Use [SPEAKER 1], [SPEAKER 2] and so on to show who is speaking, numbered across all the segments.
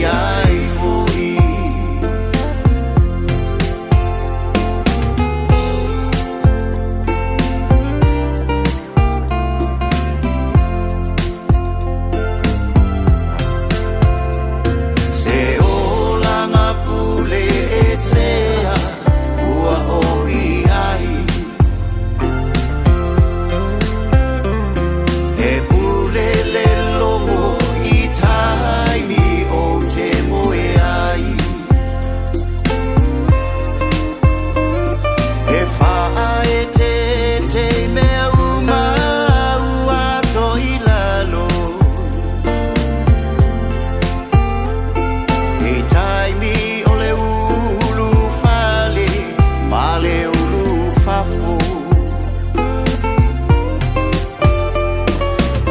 [SPEAKER 1] ai foi. Se o langa pule e sea ua oi ai. E pule le longo I taimi o te moe ai. E wha e te mea uma ua to I lalo. E taimi o le ulu fale ma le ulu fafo.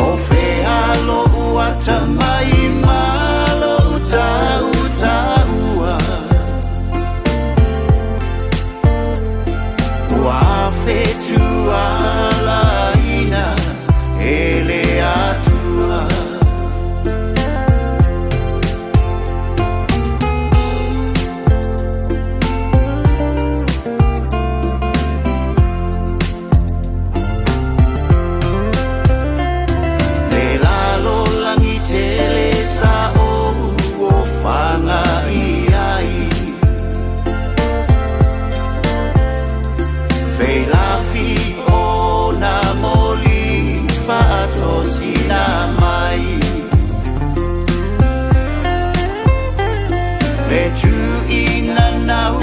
[SPEAKER 1] O whea lo ua tamai malo uta uta ua. Ua whetua la ina e le atua. Le lalo langi te le sa o whanga I ai. Vei lafi o na moli whaatosi na mai. Le tu ina nau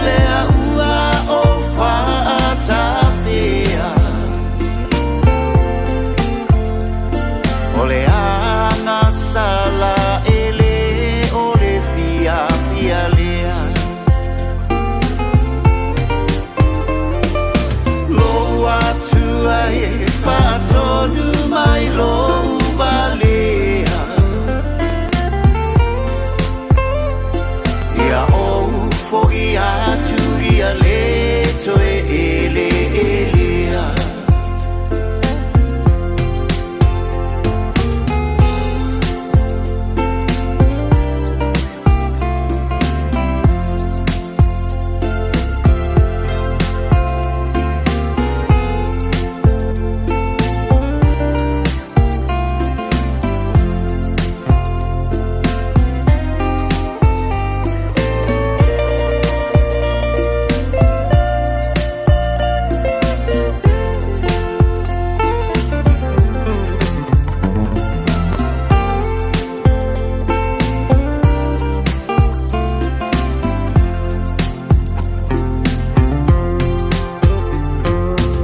[SPEAKER 1] lea ua o whaatawhea. O le anga sala ele o le fia fia lea. Lo atua e whaatonu mai lo uba lea. Ia o fogi atu ia le toe ele elea.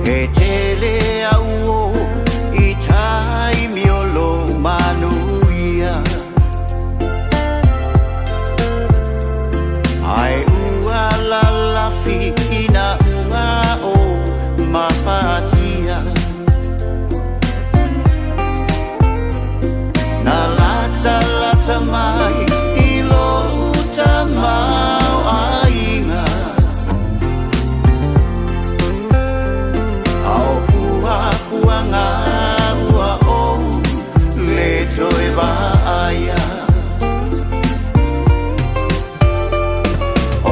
[SPEAKER 1] E tele au I taimi o lo manuia. Ai ua la lafi ina ua o mawhatia. Na lata lata mai I lo uta mau ainga. Au pua puanga ua o le toe vaaya.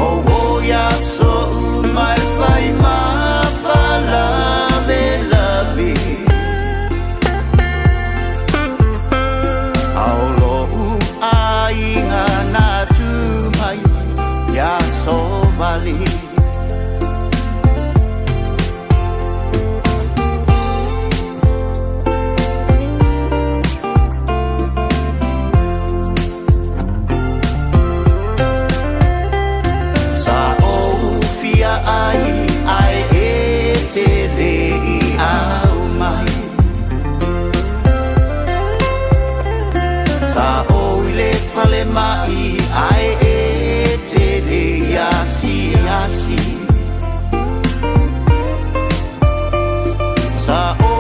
[SPEAKER 1] O woia so mai whai ma whala me labi. Au lo u ainga na tu mai ya so mali. Ai e te lei au mai. Sa o le fale mai ai e te lei asi asi. Sa o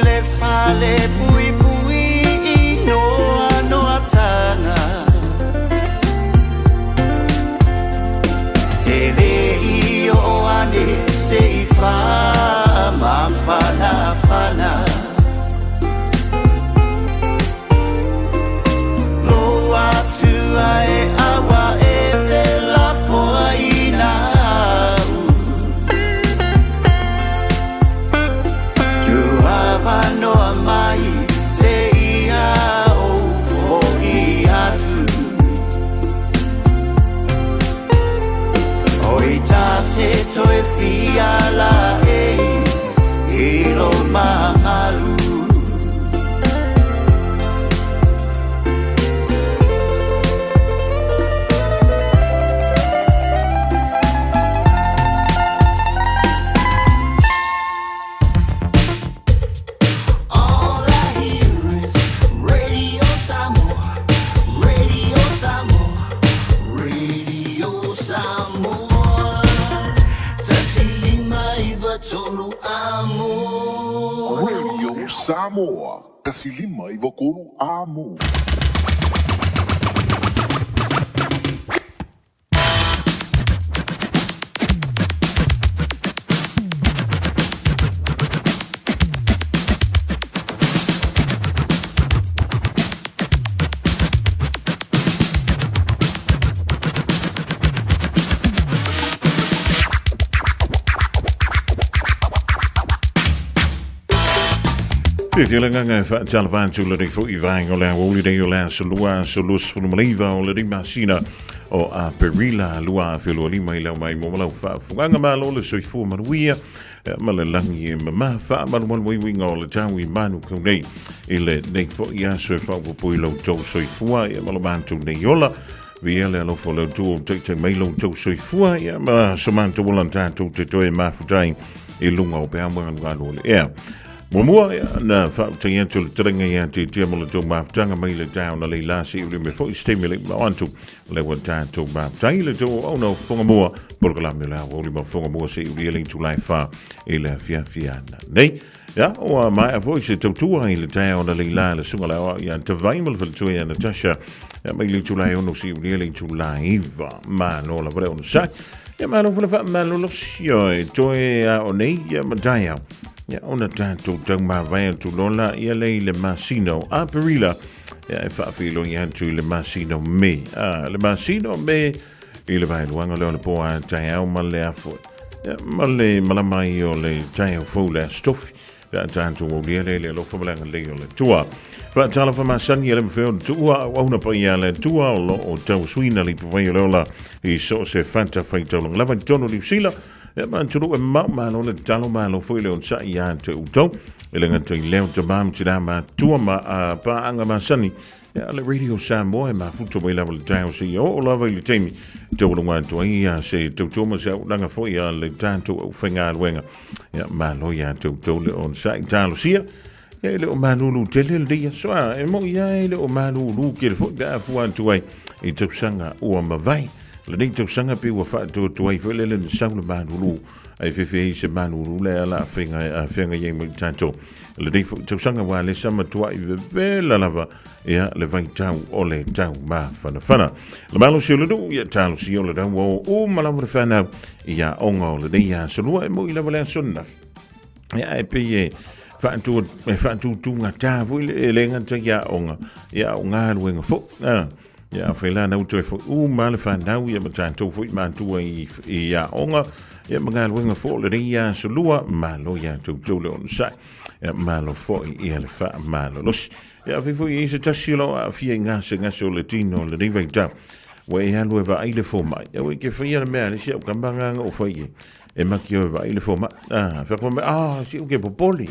[SPEAKER 1] le fale pui pui I noa noa tanga. Te lei o ane se I wha ma whana whana. Lo atu ai no amai se ia o fo ia tu oi tate toi fia la e lo maalu
[SPEAKER 2] Samoa, Kasilima, Ivokuru, Amo.
[SPEAKER 3] Tilanga fa jalvan to le fo ivang ola woli de ola solua solus fulmaliva ola di masina o a perila lua filo li mai la mai mo la fa funganga ma lo le soi fu manuia ma le langi ma fa ma mo wi wi ngol tawi manu ko nei ile nei fo ia so fa po lo to soi fu ia ma lo bantu nei ola viele lo fo lo tu te mai lo to soi fu ia ma so man to volanta to te to ma futai e lunga o pe amo ngalo ia Mua na fa tinga tu tringa ya te te mo to ma tanga mai le down le la si le me fo stimulate ma antu le wa ta to ma taile to o no fonga mua por la me la o le ma fonga mua si le to life fa e le fia na nei ja o ma a voice to tu ai le down le la le sunga la ya te vaimel vel to ya Natasha ya mai le to la o no si le to live ma no la vre on sa ya ma no fa ma lo sio to ya o nei ya ma dai Ja, ona tanto tang ma vai tu lola ia le masino a perila ja fa filo ia tu le masino me le masino me ile vai luanga le po a tai au ma le afo ja ma le mala mai o le tai fo le stof ja tanto o le lo fo blanca le tua pa tala fa masan ia le fo tua ona pa ia le tua o tau suina li po vai lola I so se fanta fa to long lava tono li sila man tulu ma no le talo ma lo foi le on sa ia te uto ele ngato I leo te mam tira ma tua ma pa anga ma sani le radio Samoa ma futo mai lava le tau si o lava le temi te o longa to ia se te toma se langa foi le tanto o fenga wenga ma lo ia te uto le on sa talo sia le o manulu tele le dia so e mo ia le o manulu ke fo da fu antu ai I te sanga o ma vai le ding te sanga pe wa fa to ai fele le sauna manulu ai fe se manulu le ala fenga ye mo tanto le ding te sanga wa le sama to ai ve la lava ia le vai tau o le tau ma fana le malo se le do ia tau si o le da o malava fana ia onga le dia so lo mo I le sonna ia e pe fa tu ngata vo le ngata ia onga luenga fo ya fela na uto fo mal fa na ia matanto fo mantu ia onga ia mangal wenga fo le ia so lua malo ya to le on sa malo fo ia le fa malo los ya fo I se tasilo a fia nga so le tino le riva ta we ya lo va ile fo mai ya we ke fia me ale si o kambanga o fo ye e makio va ile fo ma fa ko si o ke popoli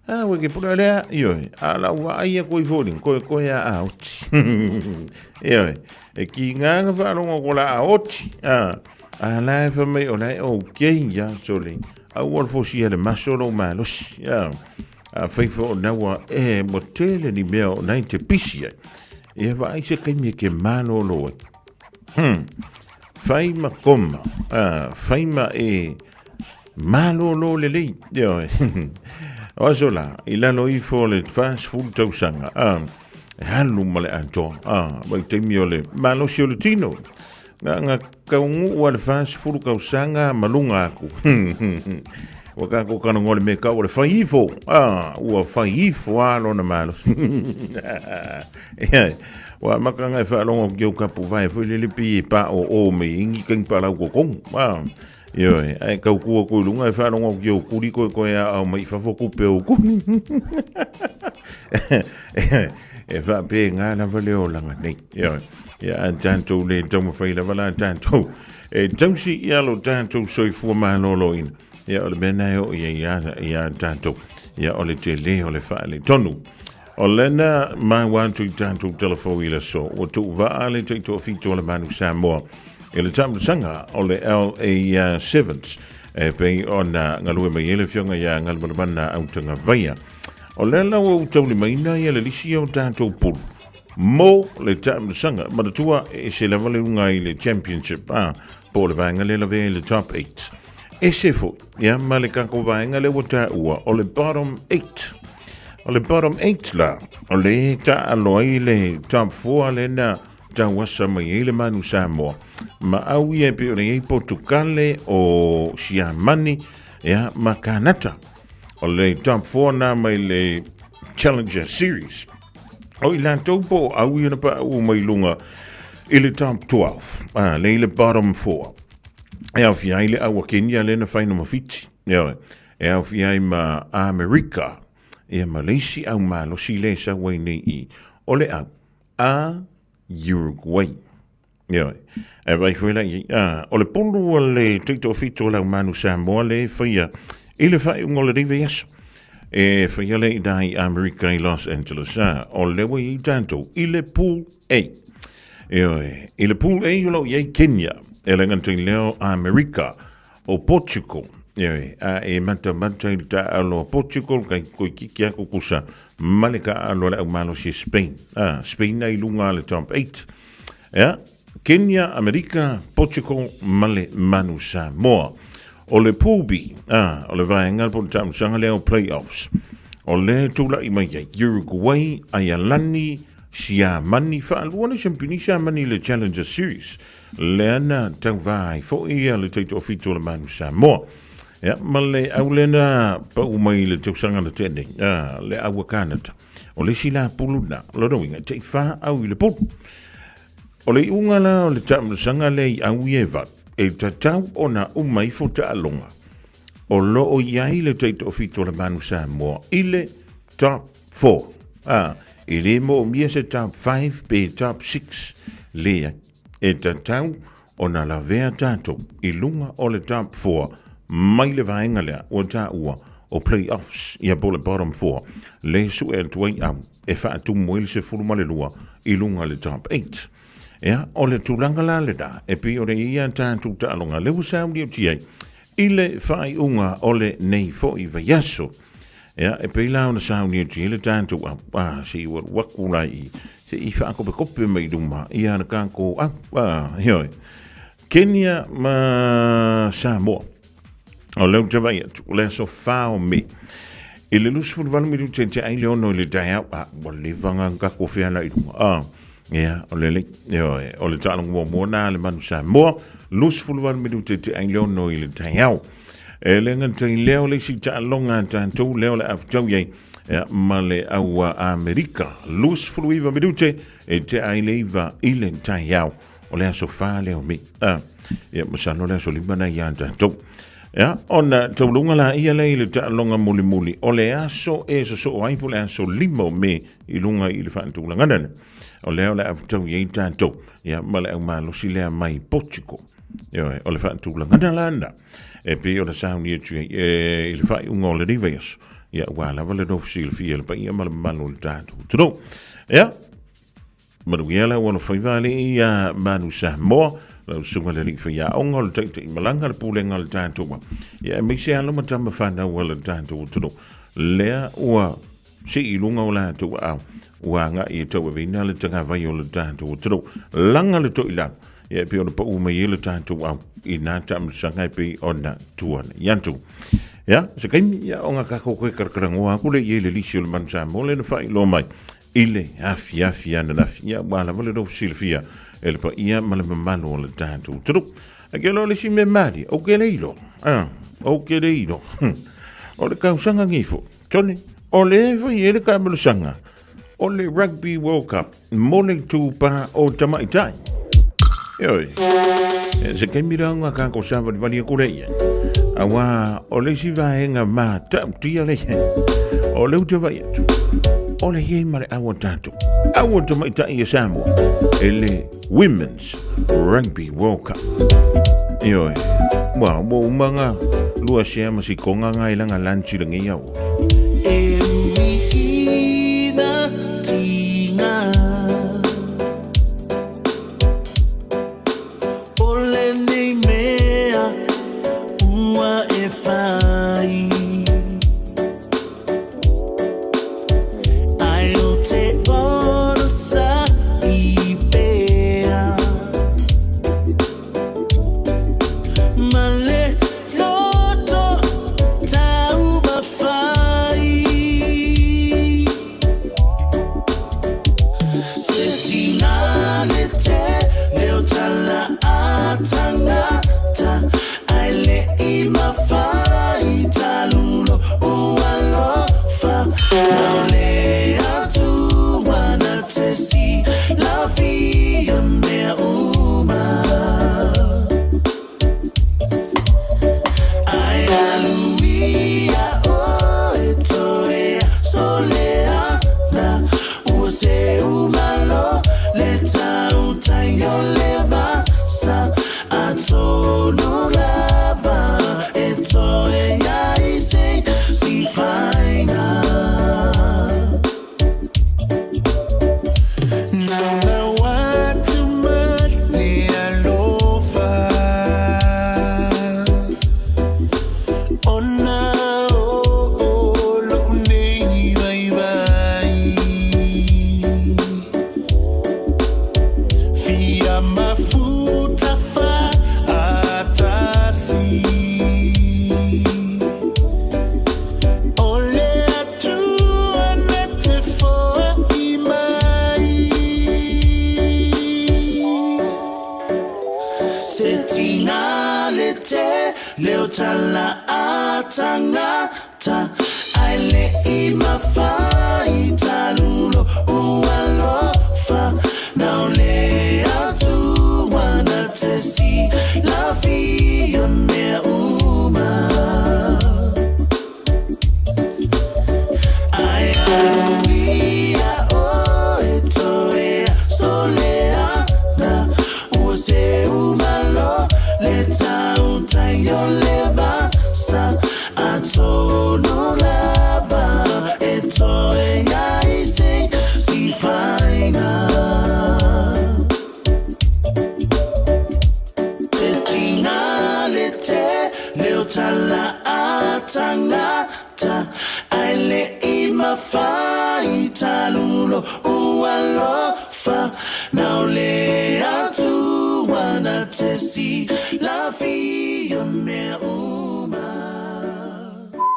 [SPEAKER 3] we ke pula le io ala wa ia ko volin ko ya out io e ki nga va rongo ko la out ala fa me o lai o ke ya soli a wol fo si le masolo malos ya a fo na wa e motele ni me o 90 pisia e va ai se ke mi ke mano lo fai ma koma fai ma e malo lo le le io Ozola, ila no I fo le fast food tausanga. Halu male anto. Ba temi ole malo si ole tino. Nga kaungu wa le fast food kausanga malunga aku. Waka ko kana ngole me ka ole faifo. Ua faifo alo na malo. Wa makanga fa longo gyo kapu vai fo le pi pa o me ingi king pa la ko kong. Yo ai kau ku ko lunga fa no yo ku di ko ya au mai fa fo ku pe ku e fa pe nga na va le o langa nei yo ya tanto le tomo fa la vala tanto e tamsi ya lo tanto so fu ma no lo in ya o le bena yo ya tanto ya o le tele o le fa le tonu o lena ma wan tu tanto telefo ila so o tu va ale te to fi to le manu Samoa e le tamu sanga o le LA Sevens e pe ona ngalue mai ele fionga ya ngalue mana au tanga vaia o le lawa u tau li maina ia le lisi au tātou pulu. Mo le tamu sanga, maratua e se le vale unga i le championship, po le vaenga le lave le top 8. E se fo, ia ma le kako vaenga le wata ua, o le bottom 8. O le bottom 8 la, o le ta aloa i le top 4 le na ta wasa mai e le manu Samoa. Ma au ia pe o le ei Portugale o Siamani, ia ma Kanata. O le top 4 na mai le Challenger Series. O i lantou po au i na pa au mai lunga i le top 12. Le bottom 4. E au fi ai le au a Kenya le na whaina mawhiti. E au fi ai ma Amerika. E a Malaysia au ma lo si le sa wai nei i. O le au a Uruguay. E vai fuela i. O le ponu le tito fito la manu Samoa le whaia. I le whai ungo le rive yaso. E whaia le i dai Amerika i Los Angeles. O lewe i tanto. I le pool A. I le pool A ulo i Kenya. E le ngantoi leo Amerika. O Portugal. E mata i ta alo Portugal. Kai koi kikia kukusa. Malika alo le au malo si Spain. Spain ai lunga le top 8. Kenya, Amerika, Portugal, male manu Samoa. O le pool B, o le vaenga po tamu sanga leo playoffs. O le tula i mai Uruguay, Ayalani, Siamani, whaalua championi Siamani le Challenger Series. Le ana tau vai, fo ia le teito ofito le manu Samoa. Ma le au lena pa umai le tau sanga le tene, le awa Canada. O le sila puluna, lo roinga, te wha au i le pulu. O le ungala o le tamu sanga le i au i evat. E tatau o na umai fo ta alonga. O lo o iai le teito ofito le manu Samoa. I le top 4. I le mo o mia se top 5 pe top 6. Lea. E tatau o na la vea tato. I lunga o le top 4. Mai le vaenga lea o ta ua o playoffs. Ia po le bottom 4. Le su e tuai au. E wha atu moeli se furuma le lua. I lunga le top 8. O le tūlanga la le da, e pi o le ia tātou tālonga lewu sauri o tiai, i le whai unga o le nei fo i vaiaso. E pi lao na sauri o tiai, le tātou si i wakula i, se i whaakope kope mai dunga, i ana kāko, Kenya ma Samoa, o leu te vai atu, le so whao me. I le lusu furu mi te te ai leono i le tai au, o le vanga kako whiana i dunga, o le tālong mua nā le manu Samoa, lus fuluan me te ai leo no i le taiau. E le ngantai leo le si tālonga tātou leo le aftau iei, ma le aua Amerika. Lus fuluiva me te ai leiva i le taiau. O le aso wha leo me. Masano le aso limana i an tātou. Ona taulunga la ia le le tālonga muli. O le aso e so aipu le aso limo me i lunga i le whaantulanga nana. O leo le aftau iei tātou, ma le au malo si lea mai Portugal. O le whaatulanga na landa. E pe o le sauni e tui, i le whai unga o le riveias. Wala wale no fisi le fia le pa ia ma le malo le tātou. Tudo, maru iala wana whaivale i manu Samoa, lau sunga le ringa whaia onga le teite i malanga le pūlenga le tātou. Me se alama tama whanau le tātou. Tudo, lea ua si i lunga o la tātou au. Wanga i tau vina le tanga vai o le tātou tro langa le toi la e pe o pa u mai le tātou au i nā tam sanga pe ona tuana yantu se kai ya onga ka ko karkarangoa ku le le lisio le mansa mo le fai lo mai ile afia na fia wala vale do silfia el pa ia ma le mano le tātou tro a ke lo le si me mali o ke le ilo o le kausanga ngifo tone o le vai ele ka mo sanga o le Rugby World Cup, mole tupa o tamaitai. Se kai miranga ka ko sa vali ko le awa o le si vaenga ma tam tia le o le uta vai atu o le hei mare awa tatu awa to mai tai Samoa ele Women's Rugby World Cup yo wa mo manga lua sia masi konga ngai langa lanchi le ngia o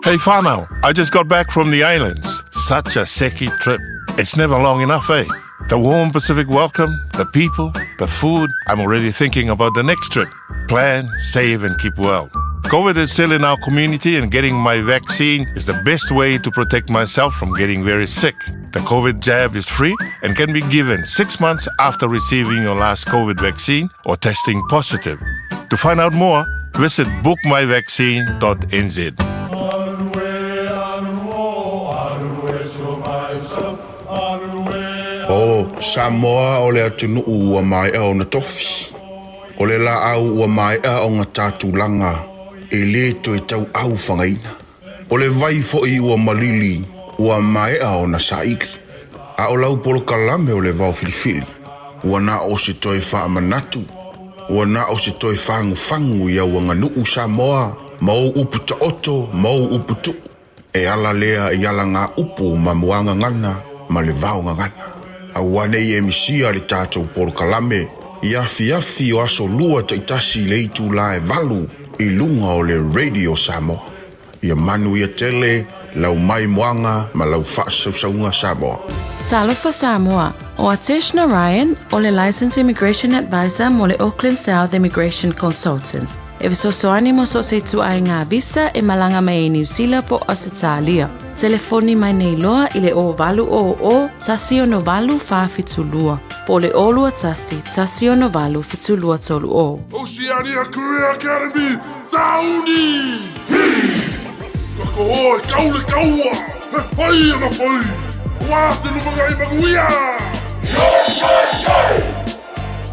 [SPEAKER 4] Hey whānau, I just got back from the islands. Such a seki trip. It's never long enough, eh? The warm Pacific welcome, the people, the food. I'm already thinking about the next trip. Plan, save and keep well. COVID is still in our community and getting my vaccine is the best way to protect myself from getting very sick. The COVID jab is free and can be given 6 months after receiving your last COVID vaccine or testing positive. To find out more, visit bookmyvaccine.nz.
[SPEAKER 2] O Samoa o le atunu ua mai au na tofi. O le la au ua mai au ngā tātulanga e le to e tau au whangaina. O le vai fo i ua malili ua mai au na saiki. A o lau polo kalame o le vau filifili. Ua na o se toi wha manatu. Ua na o se toi whangu whangu ia ua nganuu Samoa. Mau upu ta oto, mau upu tu. E ala lea i ala ngā upu ma muanga ngana ma le vau ngana. A wane i emisia le tātou polo kalame. Iafi o aso lua ta itasi le itu la e valu i lunga o le Radio Samoa. Ia manu ia tele, lau mai moanga ma lau whaasausaunga Samoa.
[SPEAKER 5] Talofa Samoa, o Ateshna Ryan, o le Licensed Immigration Advisor mo le Auckland South Immigration Consultants. E visosoani mo so se tu ai ngā visa e malanga mai e New Zealand po Australia. Telefoni mai nei loa i le o valu o tasi o no valu whawhitulua. po le olua tasi o novalu fitulua tolu o.
[SPEAKER 6] Oceania Career Academy, Sauni! Kako hoi, kaule kaua! He whai ama whai! Wāse lumangai maguia!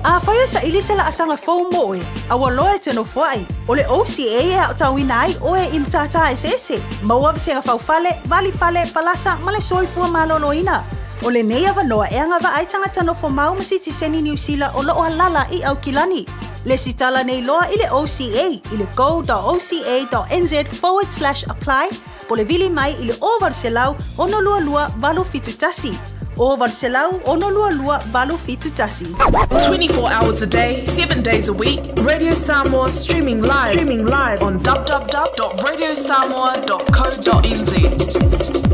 [SPEAKER 7] A whaia sa ili sela asanga whau moe, a waloa e tino whai. O le OCA e au tauina ai o e imtata e sese. Maua visenga whau fale, vali fale, palasa, male soifua maloloina. O le nei avanoa e anga va ai tangata no whamau masiti seni New Zealand o loo halala I au kilani. Le sitala nei loa I le OCA, I le go.oca.nz/apply, po le vili mai I le o varselau ono lua lua valu fitutasi. O varselau ono lua lua valu fitutasi.
[SPEAKER 8] 24 hours a day, 7 days a week. Radio Samoa streaming live on www.radiosamoa.co.nz.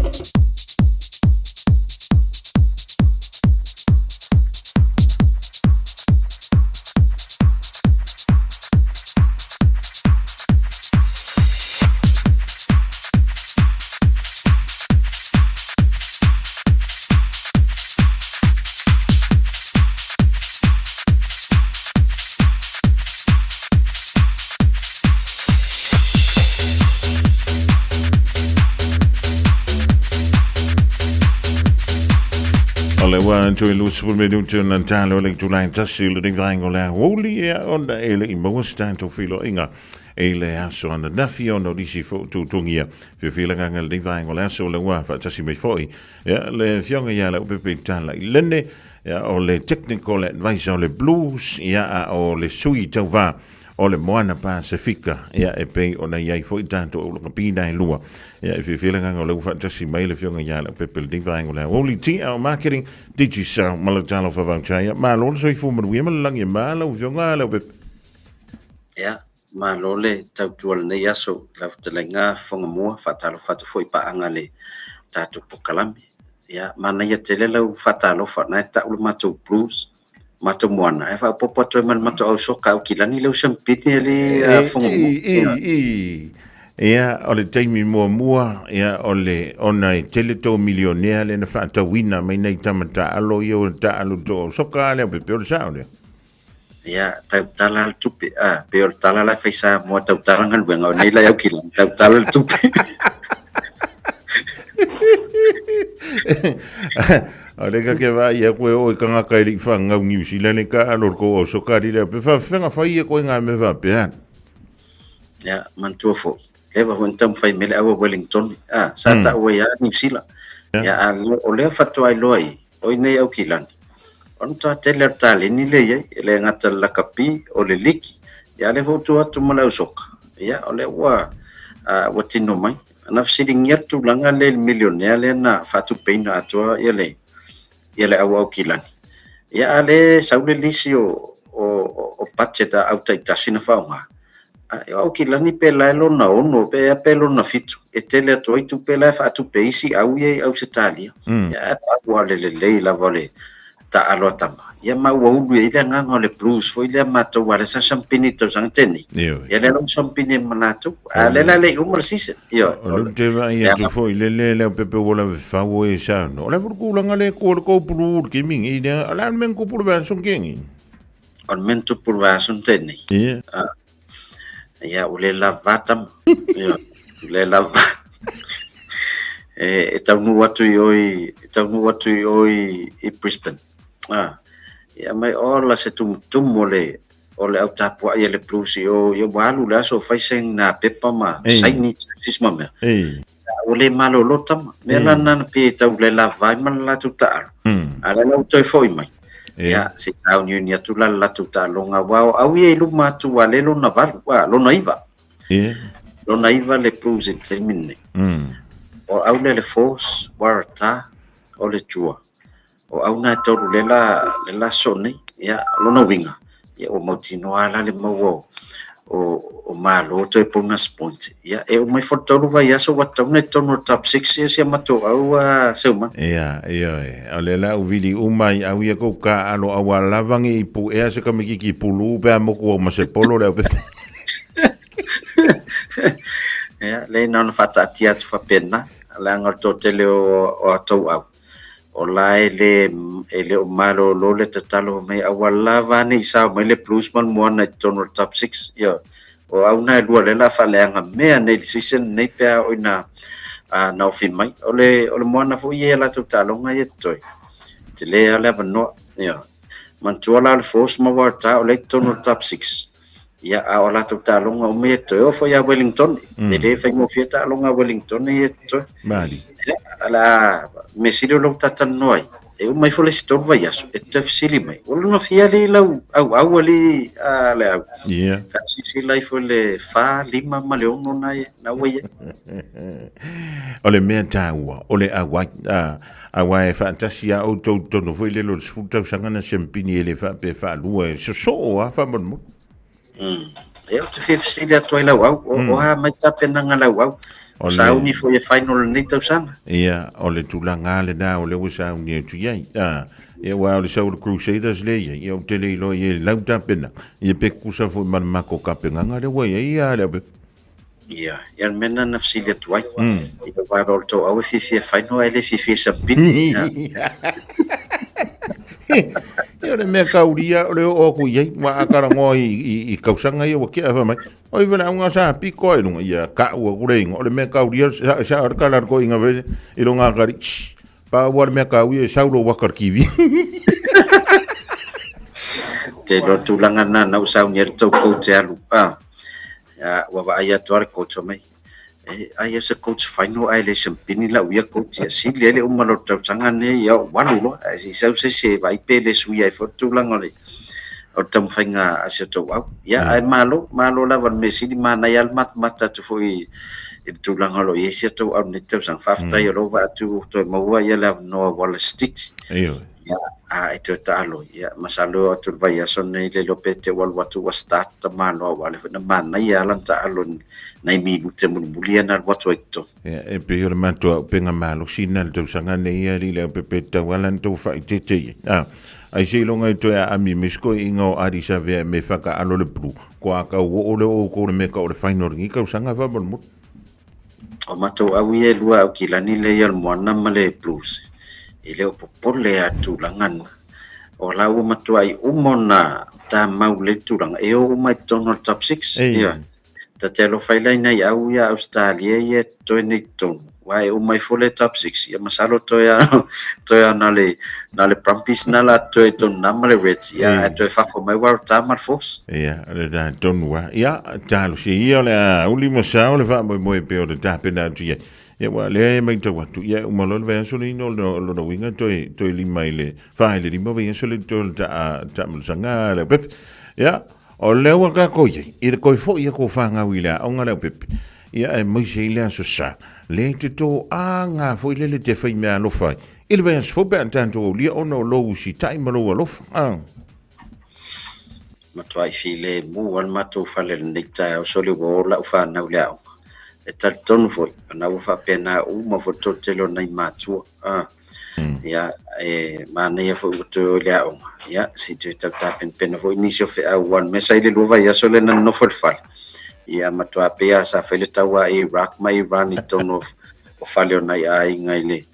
[SPEAKER 3] Joy Luciful Medution and Talo Lake July Tassil, the Divine Holy on the Ele most time to feel inga. Ele aso on the Nafi on the Lisi to Tungia. If you feel like a divine or aso le wafa, Tassi before. Yeah, le Fiona Yala Big Tan like Lende, or le technical advice on the blues, or le sui tova, or le moana pacifica, e pay on a yai for tanto or pina in lua. Yeah, if you're feeling like a little just email if you're young people divine only tea our marketing did you sell Malajano for Vanchaya Malon so if women lang your malo young bit
[SPEAKER 9] yeah malole tautual ne yaso laf te lenga fonga mua fatalo fatu foi pa angale tatu pokalami yeah mana ya telelo fatalo fa na ta ulmato blues mato moana e fa popo to man mato au soka o kilani le champini le fonga
[SPEAKER 3] ia o le taimi mua ole ona I teleto milionea le na fata wina mai nei tamata alo yo ta alo to soka le pe pe sa le
[SPEAKER 9] ia tala tupi pe tala la faisa mo tala ngan wenga nei la yakilan tala tupi
[SPEAKER 3] ole ka ke va ia ko o ka ka ri fanga New Zealand ka alo ko soka ri le pe fa fenga fa ia ko nga me va pe
[SPEAKER 9] ia mantua fo leva ho entam fai mele awa Wellington sa ta o ya New Zealand ya o le fatu ai loi o nei au kilani on ta tele tale ni le ye le ngata la kapi o le liki ya le votu atu mala usoka ya o le wa watino mai na fsiding yertu langa le millionaire le na fatu peina atu ya le au kilani ya le saule lisi o pacheta au taita sina faunga au kilani pela lo na ono pe pelo na fitu e tele to itu pela fa tu peisi au ye au setalia ya pa le la vole ta alo tama ya ma wo lu ile nga le blues foi le mato wala sa champini to sangteni ya le lo champini manato ale la le umar sise yo
[SPEAKER 3] lo te va ya tu foi le pepe wola fa wo e sa no le por ku langa le ko pru ki min ide ala men ko por va son kengi
[SPEAKER 9] on men to por va son teni ya ule lavatam ya ule lava tau watu yoi I Brisbane ya mai ola se tum ole au tapua ia le plus yo balu la so faiseng na pepa ma saini sisma me ole malo lotam me lana pe tau le lava man la tuta ala no toi foi mai ya si tau ni ni tu la tuta longa wa au ye lu matu wale lo na valu wa lo naiva le plus termine o au le force warta o le tua o au na toru le la sone ya lo na winga ya o motino ala le mo o malo to bonus point ya e o mai fotoru va ya so wat ne tono top 6 ya mato au sema
[SPEAKER 3] ya ole la u vili umai au ya ko ka alo awala vangi pu e se ka miki pulu pe mo ko ma se polo le
[SPEAKER 9] ya le non fata tia tu fa pena la ngor to tele o to au o la ele o malo lo le tatalo mai awala vani sa mai le plus man mo na tono top 6 ya o au na lua le la faleanga mea nei season nei pe o na na o mai ole mo na fo ye la tatalo ngai toi te le ala no ya man tuala le force ma warta o le tono top 6 ya a ola tatalo o me toi o fo ya Wellington le fa mo fieta longa Wellington ye toi
[SPEAKER 3] Mali
[SPEAKER 9] ala me silo lo tatan noi e mai fole sto vai aso e te fsili mai o no fiali lau au ali ala
[SPEAKER 3] yeah
[SPEAKER 9] fa si lai fole fa lima maleo no na we
[SPEAKER 3] ole mea taua ole awa e fantasia o to no foi le lo sfuta sangana sempini ele fa pe fa lua so fa mon
[SPEAKER 9] e o te fsili atoi lau o ha mai tapena ngalau au Sauni foi a final ni tau sanga.
[SPEAKER 3] Ia, ole tulanga le na ole sauni tu ia. E wa ole Soul Crusaders le ia o tele lo ia lauta pena. Ia pe kusa foi man mako kapenga ngale wa ia le.
[SPEAKER 9] Ia, ia mena na fsilia tuai. Ia wa rolto au fifi final ele fifi sabini.
[SPEAKER 3] Ia le me kauria ole o ku ia wa akara ngo I kausanga ia wa ke fa mai. Oi vela unga sa piko e lunga ia ka ua kurenga ole me kauria sa arkala ko inga ve I longa kari pa war me kauia saulo wakar kiwi
[SPEAKER 9] te lo tulanga na usau ni to ko te alu ya wa va ia to ko to mai ai ese coach final ai le champini la uia coach ya si le umalo tau sanga ne ya walu lo si sau se vai pele suia I fotulanga le o tam fainga aseto au ya ai malo la van mesini mana ya mata tu foi tu langalo yesia to au neto sang fafta yo lo va tu to maua ya la no wall stitch
[SPEAKER 3] ayo
[SPEAKER 9] ya eto talo ya masalo tu vai ason nei le lopete wal watu wa start malo wale na mana ya lan talo nei minute mun buliana watu eto
[SPEAKER 3] ya e pe yo manto penga malo sinal tu sanga nei ya le pepeta walan tu fa tete ai sei longa I toa ami misko ingo arisa ve me faka alo le pru ko aka ole o ko me ka ole final ngi ka sanga va bon mut
[SPEAKER 9] o mato awie lua o kilani le yal mona male plus ile o popole atu langan o la o mato ai umona ta maule tu lang e o mai tono top 6 ya ta telo faila nei au ya Australia ye to ni ton wai o mai fole top 6 ya masalo to ya na le prampis na la to na male reds ya to fa fo mai war ta mar fos
[SPEAKER 3] ya le da ton wa ya talo si ya le ulimo sa le va mo pe o da pena tu ya wa le mai to wa tu ya o malo ve so ni no lo winga to li mai le fa le mo ve so le to ta sanga le pep ya o le wa ka ko ye I ko fo ya ko fa nga wila o nga le pep ya e mo se le so sa le te to anga foi le te fai mea lo fai il va fo ben tanto li ono lo si tai malo lo
[SPEAKER 9] ma toi file mu al mato fale nei ta o soli wo la fa na ulia e tal ton foi na u fa pena u ma foto telo nei matu ya ma ne fo to lia o ya si tu ta pen fo inicio fe a one mesa ile lo va ya sole na no fo fal ya matua pea sa fele tawa Iraq mai Iran I tono o fale na ia ngaile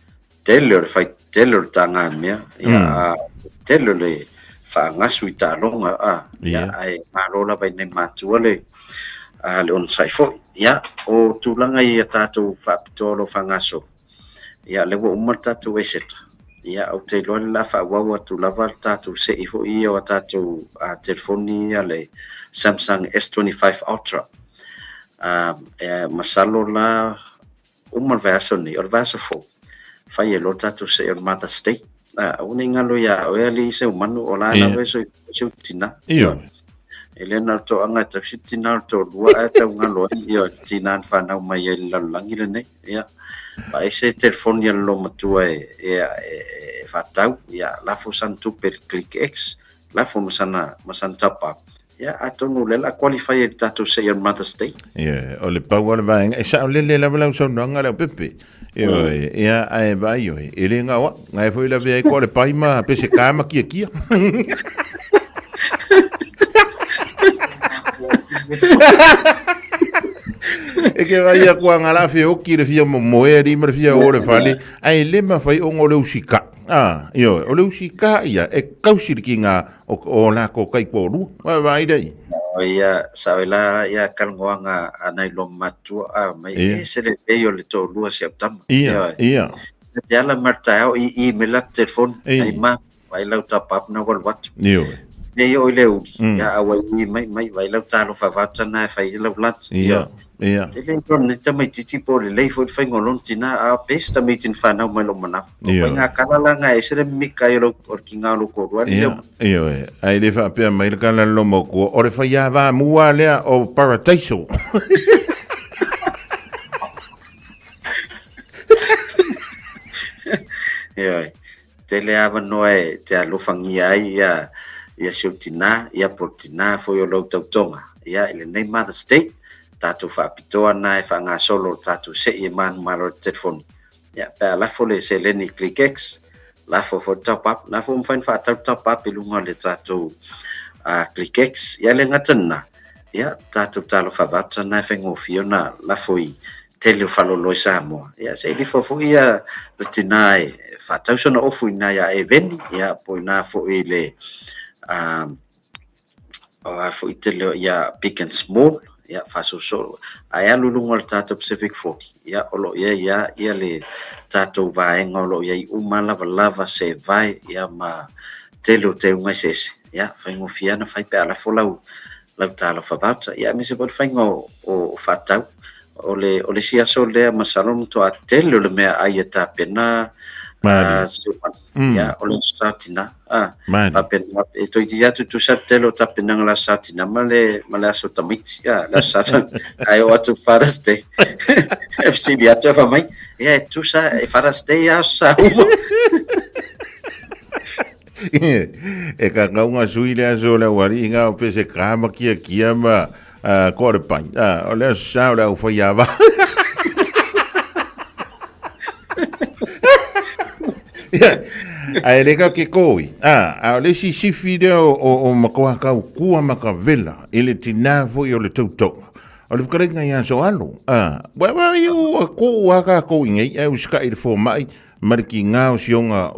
[SPEAKER 9] Taylor tanga mea ya Taylor le fa ngasu ta longa ya ai marola vai nei matua le on saifo ya o tulanga ia tato fa pitolo fa ngaso ya le wo umata to eset ya o te lo la fa wa tu lava tato se ifo ia o tato telefoni ya le Samsung S25 Ultra masalo la umar verso ni or verso fo fai lo tato se or mata state uninga lo ya o ali se umanu ola na verso tina
[SPEAKER 3] io
[SPEAKER 9] elena to anga ta fitina to wa ta ngalo io tina fa na mai la langile ne ya ba ese telefon ya lo matua e fatau ya la fo santu per click x la fo masana tapa ya atonu le la qualify tato se your mother state
[SPEAKER 3] ya o le power va e sa le la so no ngala pepe ya ai va io ele nga wa ngai foi la ve ko le paima pe se kama kia e che vai a qua ngala fe o ki le fia mo e ri mer fia o le fali ai le ma fai o ngole usika Io, o leu si ka ia, e kausiri ki ngā o la ko kai pōru. Vai dei.
[SPEAKER 9] O ia, saoila ia kalngoanga anai lo matua, mai e sere o le tō lua se aptama.
[SPEAKER 3] Ia.
[SPEAKER 9] Te ala martao i mela telefon, ai ma, vai lau tapap na wal watu.
[SPEAKER 3] Io.
[SPEAKER 9] Nei o leu, ia awa i mai, vai lau talo whawata na e whai lau lat.
[SPEAKER 3] Ia.
[SPEAKER 9] Te le ron, ne tamai titi po le lei fo i whaingolon tina a pes tamai tin whanau mai lo manaf. Pai ngā kalala ngā e sere mika i lau or ki ngā lo korua.
[SPEAKER 3] Io, ai le whapea mai le kalala lo mo kua, o le whai awa mua lea o Paradaiso.
[SPEAKER 9] Ia, te le awa noe te alofangi ai ia siutina, ia portina fo i o lau tautonga. Ia, ele nei Mother's Day, tātou whaapitoa na e wha ngā solo tātou se i manu maro telefoni. Ia, pēr lafo le se leni ClickX, lafo fo top up, lafo mwhain whaatau top up i lunga le tātou ClickX. Ia le ngatana, ia, tātou talo whawata na e whengofio na lafo i tele o whaloloi Samoa. Ia, se ili fofo ia le tina e whaatau sona ofu ina ia e veni, ia, po ina fo i le fo i tele ia Big and Small, ia fasosolo ai alulunga le tātou Pacific 40 ia olo ia le tātou vaenga olo ia i uma lava se vai ia ma telo te unga sese ia whaingo fiana whai pe ala folau lau tāla whabata ia mi se bod whaingo o whatau o le sia so lea masalonu to a telo le mea ai e tāpena ia o le satina tapena e toi dia tu sa telo tapena la satina male aso tamiti ia la satina ai o atu Father's Day FC dia tu fa mai ia tu sa e Father's Day ia sa
[SPEAKER 3] e ka ngaunga sui lea so le wari inga o pese kama kia ma kore pai o lea sa o lea ufai awa ai le ka ke koi a le si video o makoa ka kua makavela ele tinavo i o le tautonga o le whakarenga i anso alo wa iu a ko waka ko ingai e uska i le fo mai mariki ngā o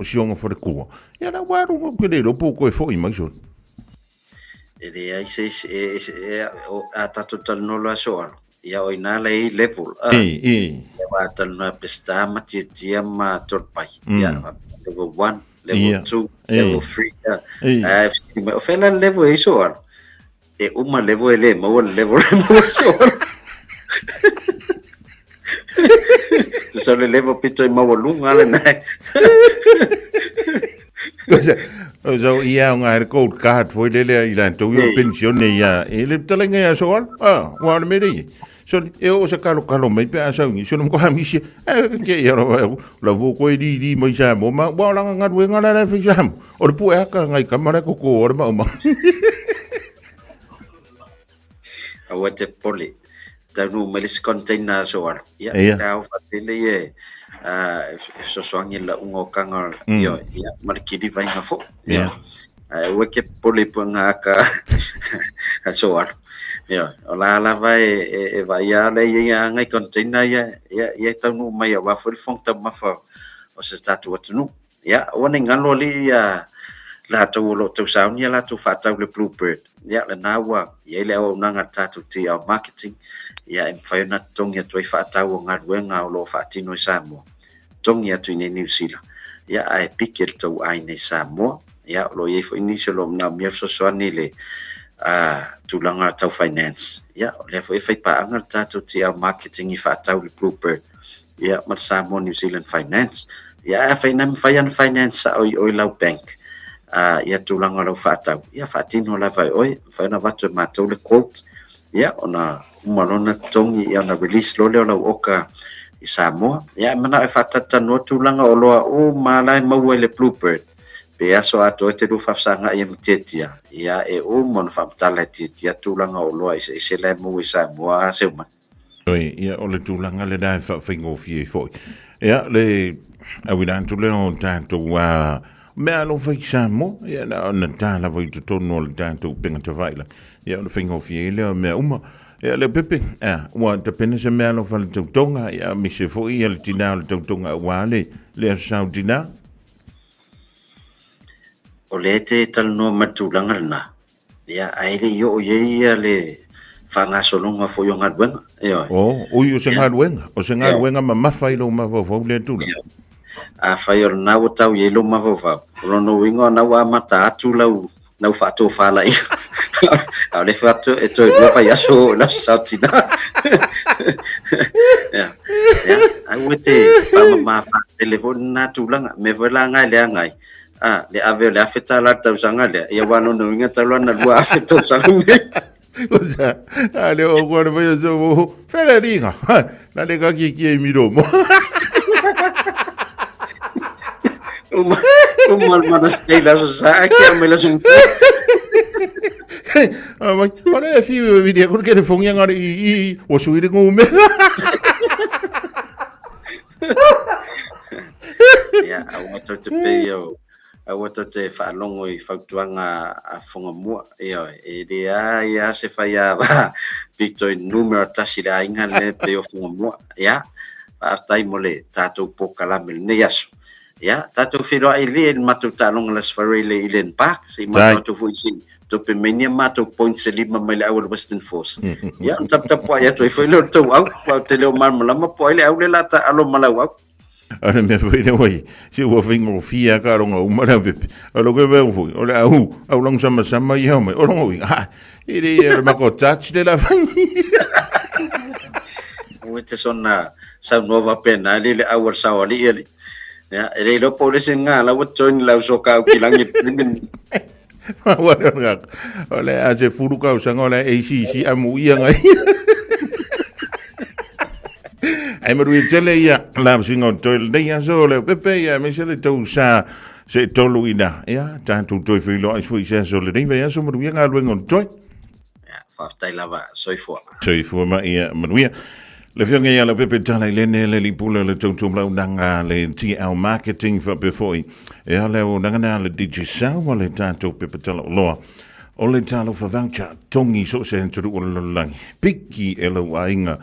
[SPEAKER 3] sionga fore kua ia na waru ko le ropo ko e fo i mai son
[SPEAKER 9] ele ai se a tatu tal no lo aso alo ia o ina le level wa tal no pesta ma tia ma torpai ia level 1 level 2 level 3 o fela level iso alo e uma level ele mo level so tu solo level pito i mau lunga le nai
[SPEAKER 3] so ia nga er code card foi lele i lan to yo pensione ia ele talenga ia so wa me dei so eu se kalo me pe asa ngi so no ko hamisi ke ia la vo ko di mai sa mo ma wa la nga we nga la fi jam o pu e ka ngai kamera ko o ma
[SPEAKER 9] awa te poli tanu melis container so ar ia tau fatele e so soangi la ungo kanga yo ia markidi vai nga fo ia we ke poli punga ka so ar ia la vai e vai ale ia ngai container ia tanu mai wa fo fonta ma fa o se statu atunu ia ona ngalo li ia la to lo to sound ia la to fata le bluebird ia la nawa ia le o nanga tatu ti au marketing ia em fai na tongia toi fata o ngaruenga o lo fatino Samoa tongia tu ni New Zealand ia ai pikel to ai nei Samoa ia lo ia fo initial na mi so soani le tu langa tau finance ia le fo fai pa anga tatu ti au marketing i fata le bluebird ia ma Samoa New Zealand finance ia fai na finance o lau bank ia tulanga lo fatau ia fatino la vai oi fa na vatu matou le quote ia ona malona tongi ia na release lo le oka i Samoa ia mana e fatata no tulanga o loa o malai mau le bluebird pe aso ato te do fafsanga ia mtetia ia e o mon famtala titia tulanga o loa i se le mo i Samoa se uma
[SPEAKER 3] oi ia o le tulanga le dai fa fingo fi foi ia le awilan tu le on tanto me alo fai Samoa ia na tala voi tu tono le tanto penga te vaila ia le fingo fi le me uma ia le pepe wa te pena se me alo fai tonga ia mi se foi ia le tina le tonga wale le saudina
[SPEAKER 9] o le te talanoa matulanga lana ia ai le io o ia le whangasolonga fo yo ngadwenga
[SPEAKER 3] ui o se ngaluenga ma mawhai lo mawawau le tula
[SPEAKER 9] a whai o na o tau ye lo mawawau rono wingo na wa mata atu lau nau whaato whala i au le whaato e toi rua whai aso la sautina au e te whamama wha telefoni nā tūlanga me wela ngai lea ngai le ave le afeta la tau sanga le ia wano no inga tau lana lua afeta sanga me
[SPEAKER 3] osa ale o kwana vai so fere ringa na le ka ki e miromo
[SPEAKER 9] Umal mana stela so sa que me la sun
[SPEAKER 3] mas olha fi video ko ke fongi ngari I o suiri ko me
[SPEAKER 9] ya awato te peio awato te fa longo I fautuanga a fonga mo e ya se faya va pito numero tasira inga le peo fonga mo ya fa tai mole tato po kalamel ne yaso ya tato filo ile matu talong las farele ilen park si matu fu si to pe menia matu point se lima mai au western force ya tap po ya to filo to au pa te leo mar mala po ile au le lata alo mala au
[SPEAKER 3] ana me foi ne wai si o fingo fia ka ronga o mara pepe alo ke ve fu o le au long sama ia mai o longo ha ire ma ko touch de la famille
[SPEAKER 9] o te sona sa nova pena le au sa oli ele ya ele lo polisi nga la wotoni la soka kilangi min
[SPEAKER 3] wala ole a se furu ka usanga ole ACC amu ia ngai ai maru tele ia la singo tole dia sole pepe ya me se le to sa se tolu ina ya tanto toi filo ai foi se sole dei vai so maru ia nga luengo toi
[SPEAKER 9] ya fa tai lava soifo
[SPEAKER 3] ma ia maru le fianga ia le pepe tala I lene le lipula le tautum lau nanga le TL marketing fa befoi e ale o nanga le digital wa le tato pepe tala loa o le talo fa voucher tongi so se enturu o langi piki e lo ainga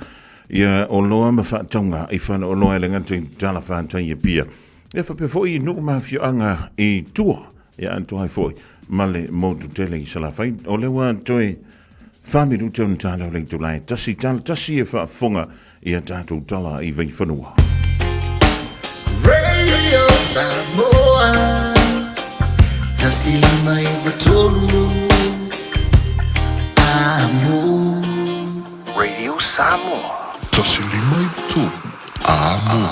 [SPEAKER 3] ia o loa ma fa tonga I fa o loa le ngatu tala fa tanya pia e fa befoi no ma fianga I tua ia anto ai foi male modu tele I sala fai o le wa toi Fami du tun tala le tulai tasi e fa fonga ia tatu tala I vei whanua.
[SPEAKER 1] Radio Samoa tasi mai watolu amo Radio Samoa
[SPEAKER 6] tasi mai watolu amo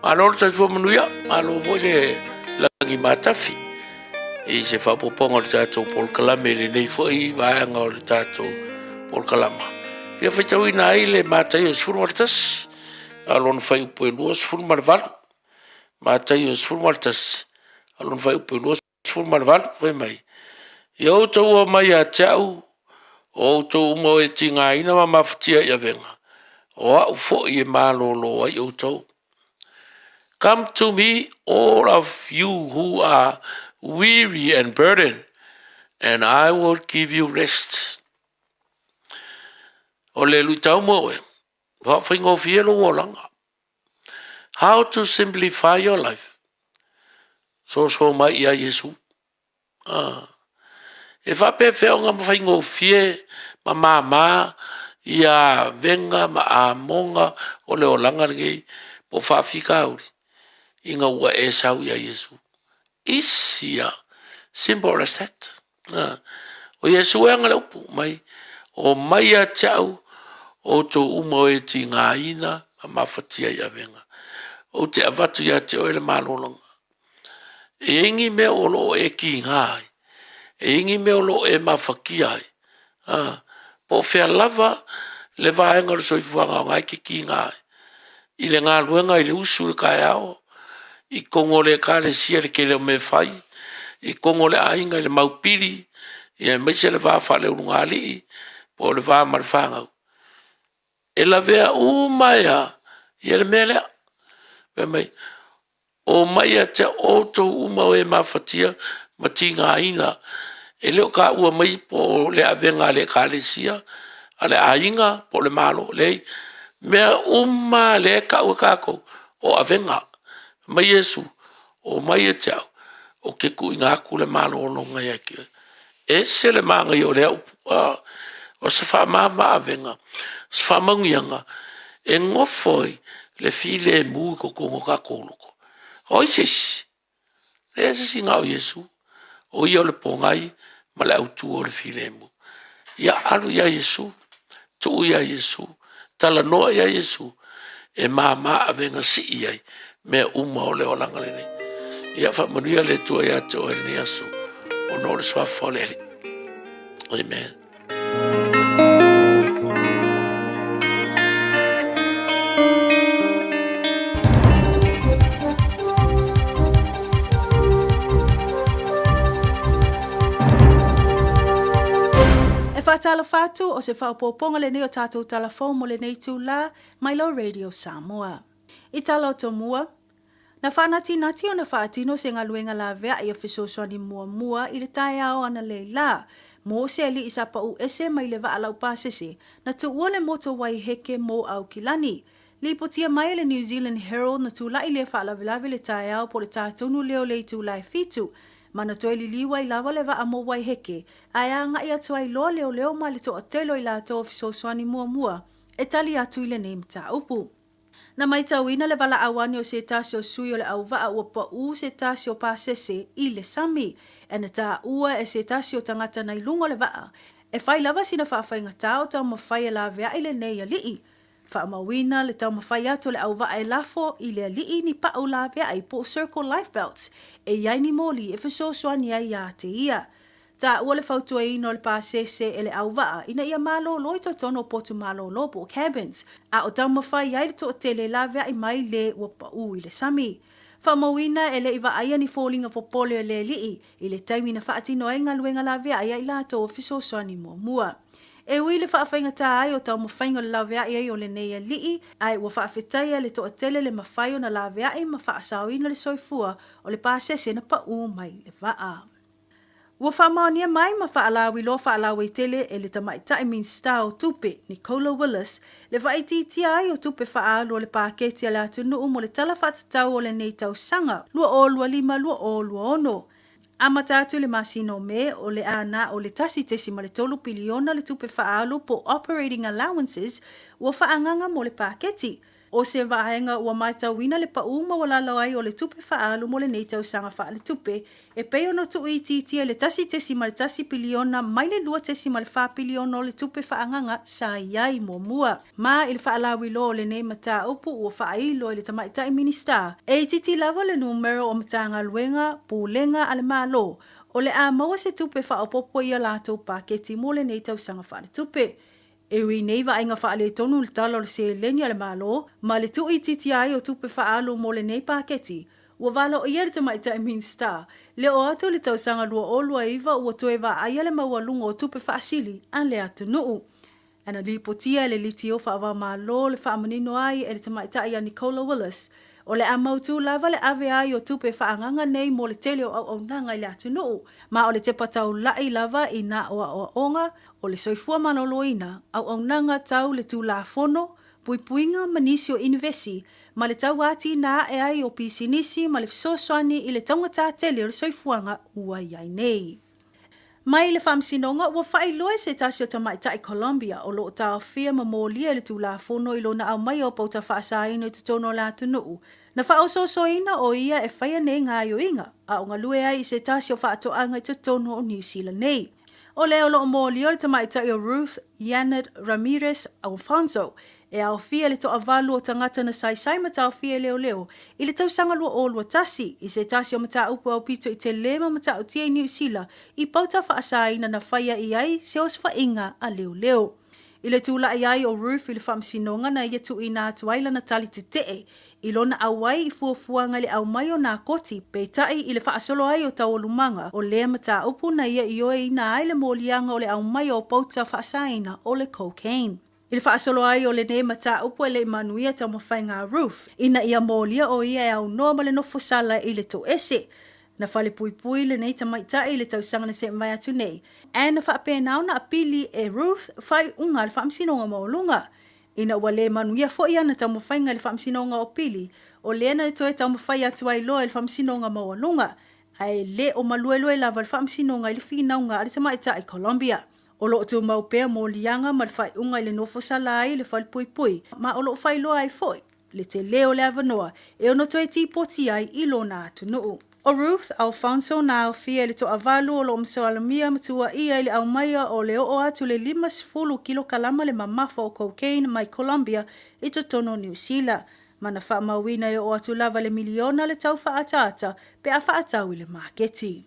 [SPEAKER 10] Alor tai fo manuia, alo vo le langi matafi. I se fa poponga le tatou pol kalame le nei fo I vaanga o le tatou pol kalama. Ia fai tau ina ai le matai o sfuru martas, alon fai upo e lua sfuru marval. Matai o sfuru martas, alon fai upo e lua sfuru marval, fai mai. Ia o tau o mai a teau, o tau umo e tinga ina ma mafutia ia venga. O au fo I e malolo ai o tau. Come to me, all of you who are weary and burdened, and I will give you rest. Ole luitau mo e, whawhingo fielo wolanga. How to simplify your life. So mai ia Yesu. E whape whionga mwhaingo fie, ma mama, ia venga, ma a monga, ole o langa ngei, po whawhika auri. Inga ua e sau ia Yesu. Isia. Simple as that. O Yesu e anga laupu mai. O mai a tiau. O to umo e ti ngā ina. Ma mawhatia ia venga. O te avatu ia te oele malolanga. E ingi me o lo e ki ngai. E ingi me o lo e mawhakia ai. Po whea lava. Le vaenga le soifuanga o ngai ki ngai. I le ngā luenga I le usu le kai ao. I kongo le kare sia le kele me fai. I kongo le ainga le maupiri. Ia me se le vā whale ununga li. Po le vā marwhangau. E la vea umaia. Ia le mele. Pe mai. O mai te oto uma e mawhatia. Matinga ina. E leo ka ua mai po le avenga le kare sia. Ale ainga po le malo. Le mea le ka ua kako. O avenga. Mai Yesu, o mai e te au, o ke ku inga aku le malo o longa ia kia. E se le manga i o lea o se wha mama avenga, se wha maungianga, e ngofoi le file e mui ko kongo ka koloko. O i sesi, le sesi ngau Yesu, o i o le pongai, ma le autu o le file e mui. Ia alu ia Yesu, tu ia Yesu, tala noa ia Yesu, e mama avenga si iai, me uma o le o langa le nei. Ia wha manuia le tua ia te o ni aso. O no le swafa o le li. Amen.
[SPEAKER 7] E whaatala whātu o se whaopoponga le nei o tātou talafou mo le nei tū la Mailo Radio Samoa. I tala o tō mua, na whanati nati o na whaatino se ngā luenga la vea i a whisoswani mua i le tae ao ana le la. Mō se ali i sapa u ese mai le vaalau pāsese, na tu ua le moto wai heke mō au kilani. Li potia mai le New Zealand Herald na tu lai le whaalavilavi le tae ao po le tātonu leo le tu lai fitu. Mana toi li liwa i lava le vaa mō wai heke, ai anga i atu ai loa leo ma le to atelo i la tō whisoswani mua, e tali atu i le neim tā upu. Na mai tauina le wala awani o se tasio sui o le au waa ua pa u se tasio pāsese i le sami. E na tā ua e se tasio tangata na ilungo le waa. E whai lava sina whaafai ngatao tau mawhai e la vea i le nei a lii. Wha mawina le tau mawhai atu le au waa e lafo i le lii ni pa u la vea i po Circle Life Belts. E iai ni moli e whisoswani ai a te ia. Ta ua le whautua ino le pāsese e le au waa, ina ia malo loi to tono potu malo lopo cabins, a o tau mawhai ai le to te le lavea i mai le ua pa u i le sami. Whamawina e le iwa aia ni fōlinga popole o le lii, i le taimina whaatino e ngā luenga lavea ai la to whisoswani mua. E ui le whaafenga tā ai o tau mawhainga le lavea ai o le neia lii, ai ua whaafetaia le to atele le mawhaio na lavea ai ma whaasawina le soifua o le pāsese na pa u mai le waa. Ua whamaunia mai ma whaalawi lo whaalawi tele e le tamaitai min star o tupe Nicola Willis le waititi ai o tupe whaalu o le pāketi a le atunu mo le tala whatatau o le nei tau sanga lua o lua lima lua o lua ono. Amatatu le masino me o le ana o le tasi tesi ma le tolu piliona le tupe whaalu po operating allowances ua whaanganga mo le pāketi. O se vaenga ua maitauina le pauma wala lawai o le tupe whaalu mo le nei tau sanga wha le tupe, e peo no tu ititia le tasi tesi ma le tasi piliona mai le lua tesi ma le wha piliona o le tupe whaanganga sa iai mua. Ma il whaalawi lo le nei mata upu ua whaailo le tamaitai minister, e titi lava le numero o matanga luenga, pūlenga ale malo, o le a maua se tupe whaopopo ia lato paketi mo le nei tau sanga wha le tupe. E ui nei wa inga wha le tonu le talo le se lenia le malo, ma le tu i titi ai o tupe whaalu mo le nei paketi. Ua wala o ia le tamaita e minsta, le o atu le tausanga lua o lua iwa ua toe wa aia le maua lunga o tupe whaasili an le atu nuu. Ana li potia le liti o whaawa malo le whaamanino ai e le tamaita ia Nicola Willis, o le amautu lava le ave ai o tupe whaanganga nei mo le tele o au nanga i le atu nuu, ma o le te patau lai lava i na o onga, o le soifua manoloina, au nanga tau le tu la fono, puipuinga manisi o invesi, ma le tau ati na e ai o pisinisi ma le fisoswani i le taungata tele o le soifuanga ua iai nei. Mai le whamsinonga ua whailoe se tasi o tamaitai Colombia o loo tau fia mamolia le tu la fono i lona au mai o pauta whaasaino i tutono la tunuu. Na whaososoina o ia e whaia nei ngā yoinga, a o ngalue ai se tasi o whaatoanga i tutono o New Zealand nei. O leo lo molia le tamaitai o Ruth Yanet Ramirez Alfonso, e au fia le to avalu o tangata na sai matau fia leo, i le tau sanga lua o lua tasi, i se tasi o mata upu au pito i te lema mata o tia i New Zealand, i pauta whaasaina na whaia i ai se os whainga a leo. I le tūla ai o Ruth i le whaamsinonga na ia tu i nā tuaila na tali te te i lona awai i fuafuanga le au mai o nā koti pe tai i le whaasolo ai o tau lumanga o lea mata upu na ia i oe i nā ai le mōlianga o le au mai o pauta whaasaina o le cocaine. I le whaasolo ai o le ne mata upu e le manuia tau mawhainga Ruth ina ia mōlia o ia e au noa ma le nofo sala i le to ese. Na fale pui pui le nei tamaitai le tau sanga na se mai atu nei. E na whaapena na apili e Ruth whai unga le whaamsinonga maolunga. Ina ua le manuia fo ia na tau mawhainga le whaamsinonga o pili. O le na toe tau mawhai atu ai loa le whaamsinonga maolunga. Ai le o maluelue lava le whaamsinonga i le whinaunga ale tamaitai Colombia. O loo tu maupea mo lianga ma le whai unga i le nofo salai le fale pui pui. Ma o loo whai loa ai foi. Le te leo le avanoa. E ono toe tipoti ai i lo na atu nuu. O Ruth, Alfonso na au fia le to avalu o lo msoalamia matua ia ile au maia o leo o atu le 5 kilo kalama le mamafa o cocaine mai Colombia i to tono New Zealand. Mana wha mawina o atu lava le miliona le tau wha atata pe a wha atau i le marketi.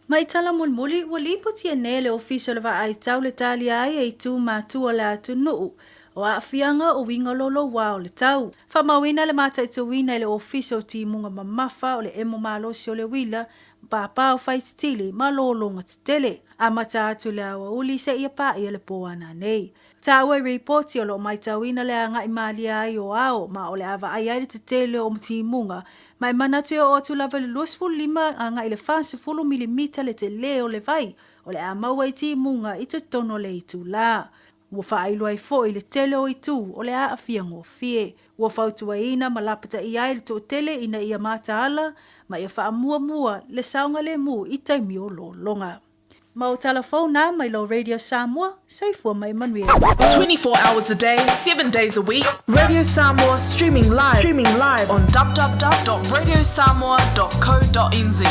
[SPEAKER 7] Mai tala mulmuli ua liputi e ne le ofisio le wa ai tau le tali ai e tu matua le atu nuu. O a fianga o winga lolo wa o le tau. Whamawina le mata i tuwina i le ofisio ti munga mamafa o le emo malosi o le wila, papa o fai tili ma lolonga tele. A mata atu le awa uli se ia pa ia le poana nei. Ta ue reporti o lo mai tawina le anga i malia ai o ao, ma o le ava ai ai le tele o mti munga. Mai manatu o atu lava le 25 anga i le 50 mm le tele o le vai, o le amaua i ti munga i to tono le itu la. Ua whaailu ai fo i le tele o i tū o le a awhia ngofie. Ua whautua ina ma lapata i ai le tō tele ina ia mata ala, ma ia wha mua le saunga le mu i taimi o lo longa. Ma o telefona mai lo Radio Samoa, saifua mai manuia.
[SPEAKER 8] 24 hours a day, 7 days a week. Radio Samoa streaming live on www.radiosamoa.co.nz.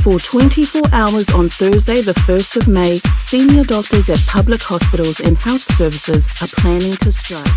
[SPEAKER 11] For 24 hours on Thursday, the 1st of May, senior doctors at public hospitals and health services are planning to strike.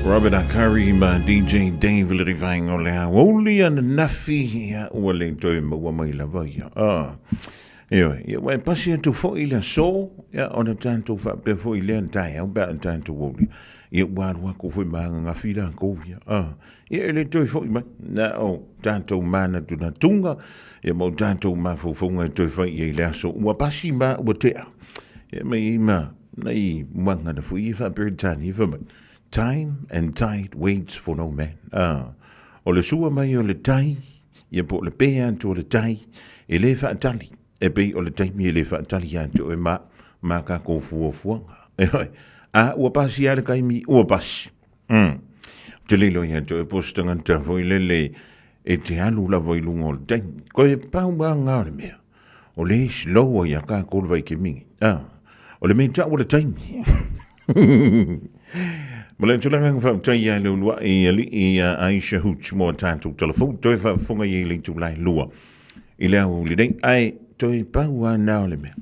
[SPEAKER 3] Robert Akari ma DJ Dave le rivaingo le woli an nafi ya wale toi ma wa mai la vai. Ya wa pasi tu fo ile so ya ona tanto fa pe fo ile antai au ba tanto woli. ia wārua ko fui maanga ngā whira ko ia. Ia le toi fo mai, na o tātou mana tuna tunga, ia mau tātou mafufunga toi fai ia le aso, ua pasi ma ua tea. Ia mai ima, nei mwanga na fui ifa peritani ifa mai. Time and tide waits for no man. O le sua mai o le tai, ia po le pea anto le tai, e le whaatali. E pei o le taimi e le whaatali anto e ma ka ko fuafuanga. E hoi, ua pasi ala kaimi, ua pasi. Te lelo ia anto e postanga ta foi lele e te alu la voi lunga o le taimi. Ko e pau maa ngā le mea. O le slow ia ka ko le vai ke mingi. O le mea ta o le taimi. Mala tulanga fa tai ya lo lua e ali e Aisha Hooch mo tanto telefon toi fa fonga ye le tu lai lua. Ile o le dei ai toi pa wa na le me.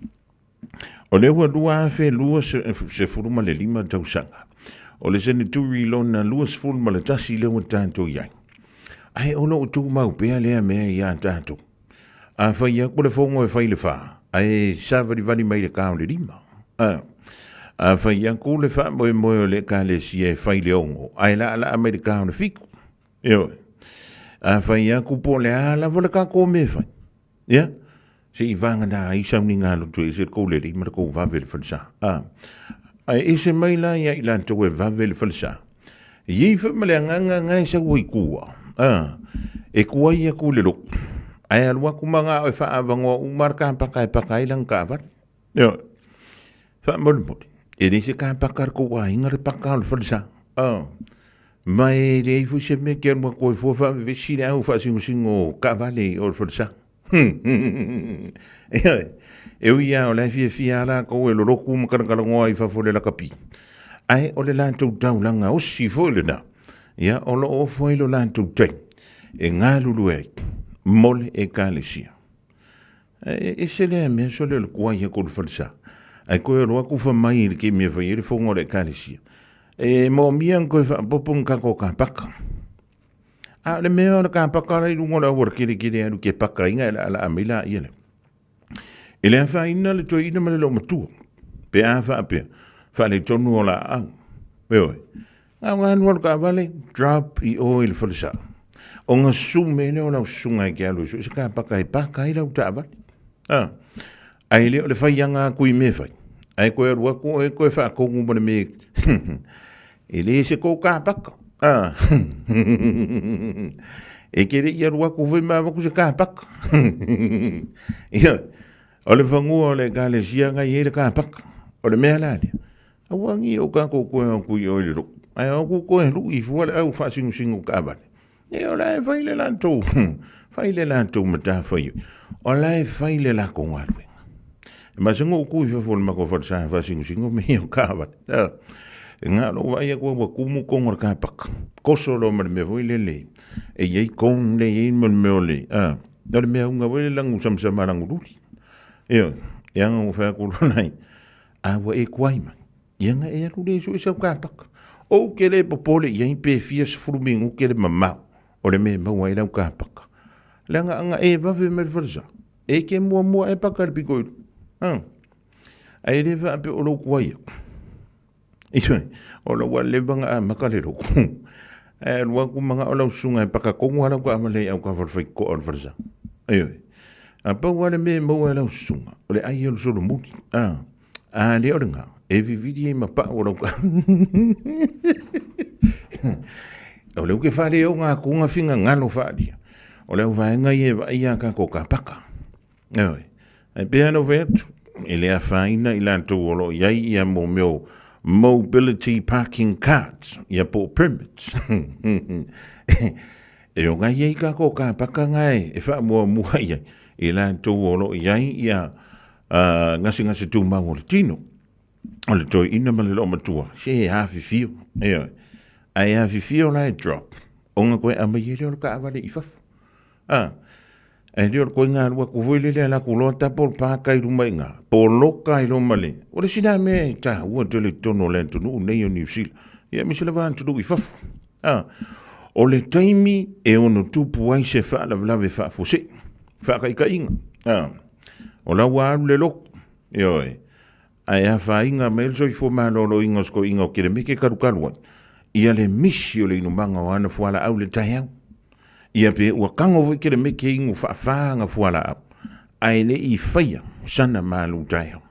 [SPEAKER 3] O le wa lua fe lua se furuma le lima tau sanga. O le sene turi lona lua se furuma le tasi le wa tanto ya. Ai o no tu mau pe le me ya tanto. A fa ya ko le fonga e fa ile fa. Ai sa va di vani mai le ka le lima. A fai anku le wha moe moe le ka le si e whai le ongo. Ai la ala Amerika ona fiku. Eo. A fai anku po le ala wala ka ko me whai. Ia. Se i vanga na i sauni ngā lotu e se kou le ri mara kou vavele whalsa. Ai e se mai la ia i lanto e vavele whalsa. Iei wha male nganga ngai sa ui kua. E kua ia ku le luk. Ai alua kumanga o e wha avangoa umar ka pakai lang ka avar. Eo. Wha mole mole. E re se ka pakar ko wa inga re pakar falsa. Mai re fu se me ke mo ko fo fa ve si au fa singo ka vale o falsa. E u ia o la fi ala ko e lo ku mo kan kala ngoi fa fo le la kapi. Ai o le lan tu tau langa o si fo le na. Ya o lo o fo lo lan tu te. E nga lulu e mole e kalesia. E se le me so le ko ia ko falsa. Ai koe roa kufa mai ili ke mea whai ere whongo le kāresia. E mo mian koe whapopong kako ka paka. A le mea o ka paka rei rungo la ora kere aru ke paka inga e la ala amila i ele. E le a wha ina le toi ina male lo matua. Pe a wha apea. Wha le tonu o la au. Weoe. A ngā nual ka wale, drop i o ili whalisa. O ngā sume ne o lau sunga i ke alu. Se ka paka i paka i lau ta wale. Ai le whaianga kui me whai. Ai koe rua koe wha kongu mone me. E le se kou ka paka. E kere ia rua ko whi maa waku se ka paka. Ia. O le whangua o le ka le sianga i e le ka paka. O le mea lani. Awangi o ka koe o kui o le ruk. Ai o koe ruk i fuale au wha singu ka vale. E o lai whaile lantou. Whaile lantou mata whai. O lai whaile la ko ngarwe. Ma se ngō kui whawhol mako whatsa whasingo me o kāwat. Ngā lo vai ako wa kumu kongar ka paka. Koso lo mara me voi lele. E yei kong le yei man me o le. Nare mea unga wale langu samsama rangu ruri. Eo, anga o whea kolo nai. Awa e kuai mai. Ianga e alu le so e sau ka paka. O ke le popole yei pe fias furuming o ke le mamau. O le me maua e lau ka paka. Langa anga e vave me whalsa. E ke mua e paka le pikoiru. Ai le va pe o lo kuai. Ito, o lo wa le banga a makale ro. E lo ku manga o lo sunga pa ka kongu ala ku amale au ka forfai ko or versa. Ayo. A pa wa le me mo ala sunga. O le ai o so lo muti. A le oringa. E vividi ma pa o lo ka. O le ke fale o nga ku nga finga ngalo fadi. O le va nga ye va ia ka ko ka paka. Ayo. Ai piano vetu, ele a whaina i lanto olo iai ia mo meu mobility parking cards, ia po permits. E o ngai iai ka ko ka paka ngai, e wha mua iai, i lanto olo iai ia ngasi tu mau le tino. O le toi ina male lo matua, se e hafi fio, ai hafi fio la e drop. O nga koe ama iere o ka awale i fafu. E rio ko ngā rua ko voile le la ko lota por pa kai ruma inga. Por loka i roma le. O le sina me ta ua tele tono le tonu nei o New Zealand. Ia mi se le vaan tudu i fafu. O le taimi e ono tupu ai se wha la vlave wha fose. Wha kai ka inga. O la waru le loko. Ioi. Ai a whainga me so I fo malolo ingo sko ingo kere meke karukaruan. Ia le misi o le inumanga o ana fuala au le taiau. Ia pe ua kango voi kere meke ingo whaafanga fuala au. Ai le I whaia sana malu taiau.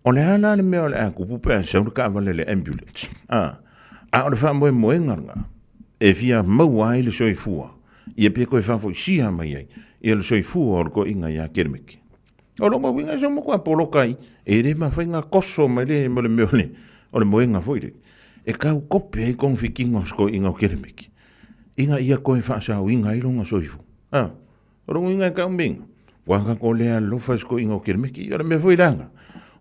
[SPEAKER 3] O le hana le mea o le a kupupe a saura ka avale le ambulance. A o le wha moe moenganga. E fia maua ai le soifua. Ia pe koe whafo isia mai ai. Ia le soifua o le ko inga ia kere meke. O longa winga sa mo kwa polokai. E re ma whainga koso mai le mo le meole. O le moenga foire. E kau kope ai kong whikingo sko inga o kere meke. Inga ia koe whaasau inga I longa soifu. O longa inga kau minga. Waka ko lea lofa sko inga o kere meke. Ia le me foiranga.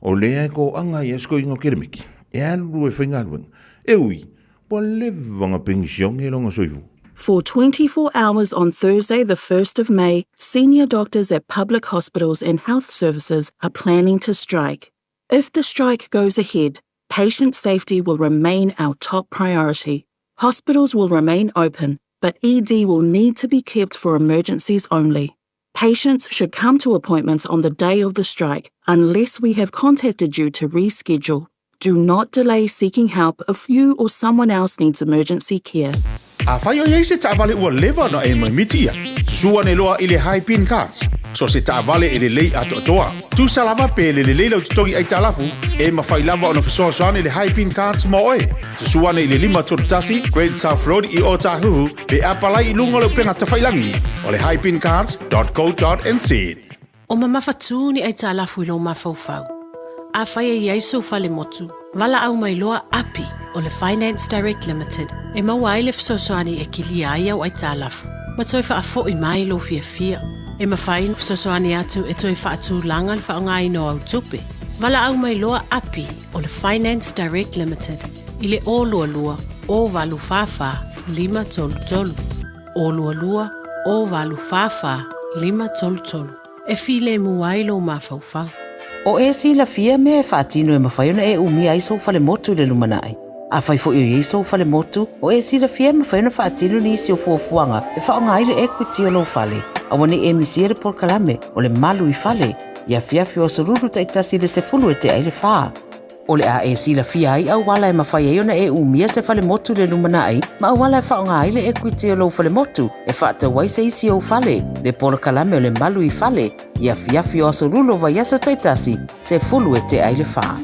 [SPEAKER 3] O lea ko anga ia sko inga o kere meke. E alu e whainga aluenga. E ui. Po levanga pension e longa soifu.
[SPEAKER 11] For 24 hours on Thursday, the 1st of May, senior doctors at public hospitals and health services are planning to strike. If the strike goes ahead, patient safety will remain our top priority. Hospitals will remain open, but ED will need to be kept for emergencies only. Patients should come to appointments on the day of the strike unless we have contacted you to reschedule. Do not delay seeking help if you or someone else needs emergency care.
[SPEAKER 12] A whai o iei se taawale ua lewa na e mai mitia. Tusua ne loa I le high pin cards. So se taawale e le lei ato atoa. Tu salava pe le lei lau tutogi ai talafu. E ma whai lava o na fisoasoane le high pin cards mo oe. Tusua ne I le lima tortasi, Great South Road I Otahuhu. Pe apalai I lunga lau penga tawhailangi. O le highpincards.co.nz.
[SPEAKER 13] O ma mawhatūni ai talafu I lo mawhauwhau. A whai e iei so whale motu. Wala au mai loa api o le Finance Direct Limited e maua ai le fisosoani e kili ai au ai tālafu. Ma toi wha afo I mai lo fia fia. E ma whain fisosoani atu e toi wha atu langa le wha ngai no au tupe. Wala au mai loa api o le Finance Direct Limited I le o lua lua o valu fafa 533. O lua lua o valu fafa 533. E file muai lo mawhauwhau.
[SPEAKER 14] O e si la fia me e whaatino e mawhaiona e umi ai so fale motu le lumanai. A whai fo i so fale motu, o e si la fia mawhaiona whaatino ni isi o fuafuanga e whaonga aire equity o lo fale. A wane e misiere por kalame o le malu I fale, ia fiafi o soruru ta itasi le se fulu e te aile whaa. O le a e si la fia ai au wala e mawhaiona e umia se fale motu le lumanai, ma au wala e whaonga aile equity o lo fale motu, e whaata wai se isi o fale, le por kalame o le malu I fale, ia fiafi o sorulu vai aso taitasi, se fulu e te aile whaa.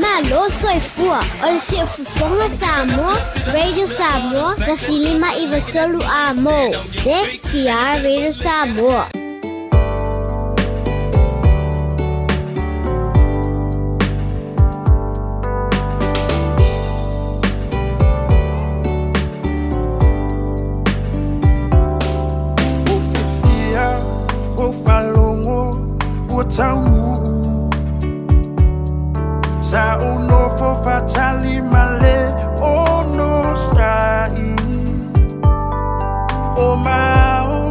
[SPEAKER 15] Malo soifua, o le se fufonga Samoa, Radio Samoa, tasilima iwa tolu a mo, se kia Radio Samoa.
[SPEAKER 1] Sa uno fo fatali male o no sai o mao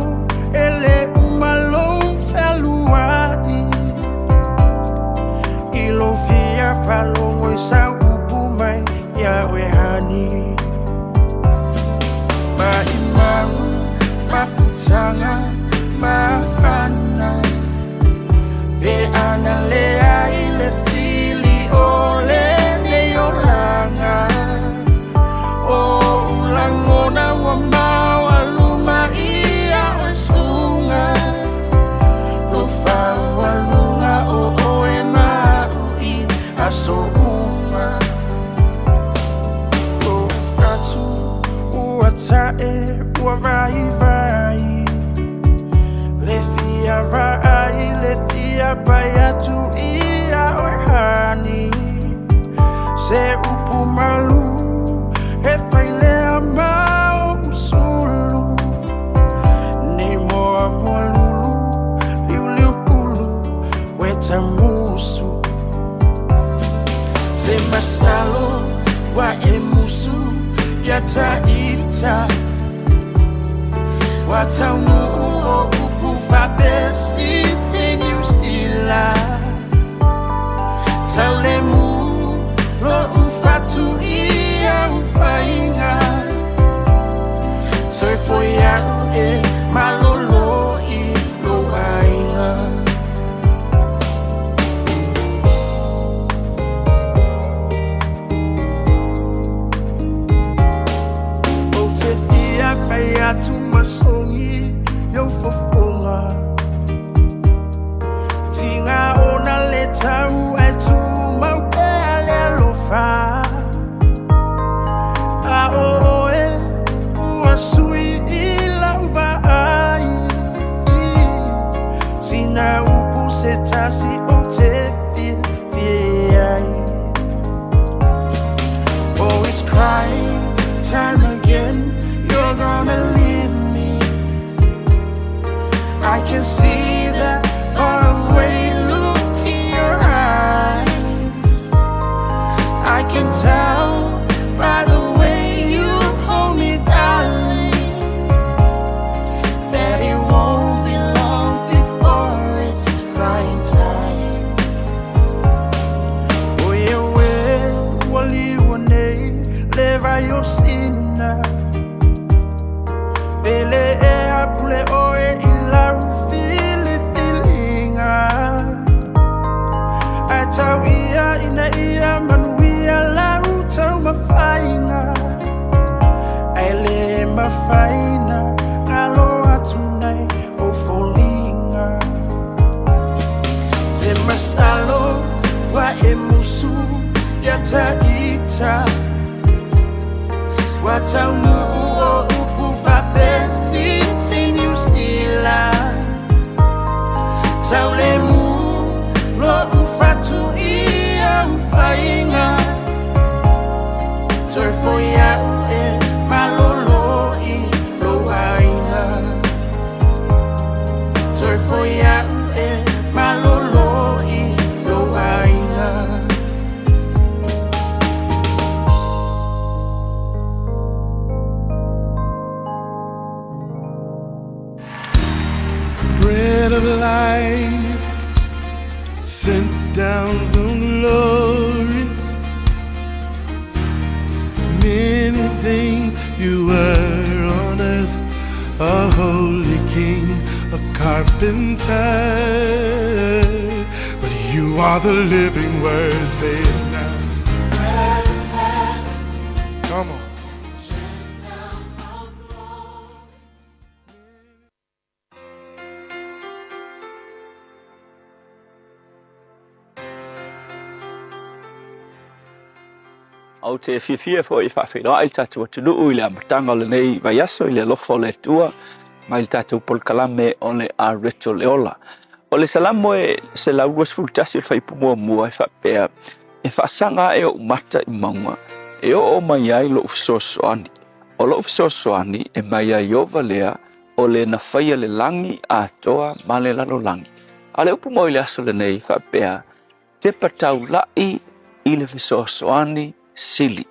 [SPEAKER 1] ele umalo saluai ilo fia falongo sa upumai ya wehani ma imau mafutanga mafana be analea ile fili ole ne yoranga o ulangona wa mawaluma ia osunga lo fa walunga o ema ui aso uma o fatu uatae uavai vai le fia vai le fia bayatu ia ohani se upumalu e faile amao usulu ni moa molulu liu pulu weta musu se masalo wa emusu yata ita wataunu o upufa besi tenyu stila taulemu lo ufatu ia ufainga soy foi a e mal tu masongi yo fofonga tinga ona le tau ai tu mau pele lo fa a o e ua sui I lava ai sina upu se tasi o te fi ai always crying time again you're gonna leave me I can see that far away look in your eyes I can tell by the way you hold me darling that it won't be long before it's crying time oh yeah wali one leva yo sina bele e apule oe ila feelinga atawia ina ia manuia la utau mafaina ele mafaina alo atunai o folinga te masalo wa emusu yata ita watau nu o upu fa besi tinu sila taulemu lo ufatu ia ufainga turfo ya ue malolo I lo ainga turfo ya ue malolo I lo ainga bread of life sent down from glory many things you were on earth a holy king a carpenter but you are the living word say it now come on
[SPEAKER 16] au te fia fo I whawhino ai tatu atunu ui le amatanga le nei vai aso I le lofo le tua mai tatu polkalame o le a reto le ola. O le salamo se la uas fultasi o whaipumua mua I whapea e whaasanga e o umata I maunga e o mai ai lo ufisosoani. O lo ufisosoani e mai ai o valea o le na whaia le langi a toa ma le lalo langi. A le upumua I le aso le nei whapea te patau lai I le fisosoani sili.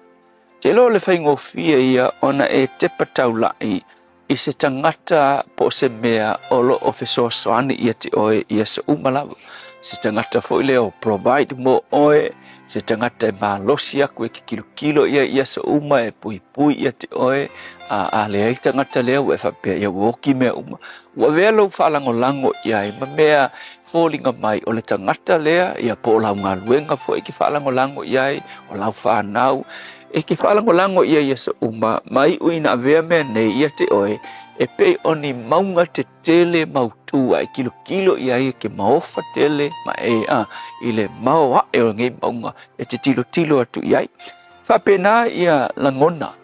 [SPEAKER 16] Te lo le whaingofia ia ona e te patau lai I se tangata po se mea o lo o fesoasoani ia te oe ia se umalawu. Se tangata fo leo provide mo oe, se tangata e malosi aku e ki kilo ia se uma e pui ia te oe, a lea I tangata leo e whapea ia woki mea uma. Ua vea lau whalango lango ia e ma mea fōlinga mai o le tangata lea ia po lau ngā luenga fo e ki whalango lango ia e o lau whanau. E ki whalango lango ia se uma mai ui na vea mea nei ia te oe e pei oni maunga te tele mautua e kilo ia e ke maofa tele ma I le maoa e o ngei maunga e te tilo atu iai. Whapena ia langona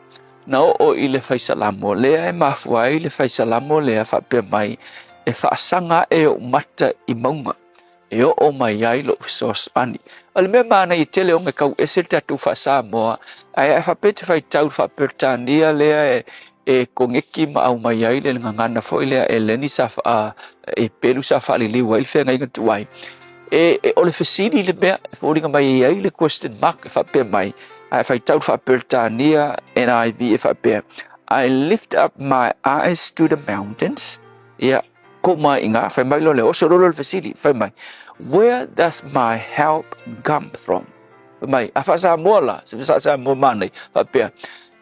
[SPEAKER 16] na o I le whaisalamo lea e mafua I le whaisalamo lea whapea mai e whaasanga e o mata I maunga. E o mai ai lo fisos ani. Al me mana I tele o me kau ese tatu whasa moa ai e whapete whai tau whapertania lea e kongeki ma au mai ai le ngangana fo lea e leni sa e pelu sa whalili wai whenga inga tuai. E o le whesini le mea e fōringa mai ai le question mark e whapea mai ai whai tau whapertania NIV e whapea I lift up my eyes to the mountains ia ko mai inga whai mai lo le oso rolo le whesini whai mai where does my help come from? Mai a whasa moa la, se whasa moa manei, whapea.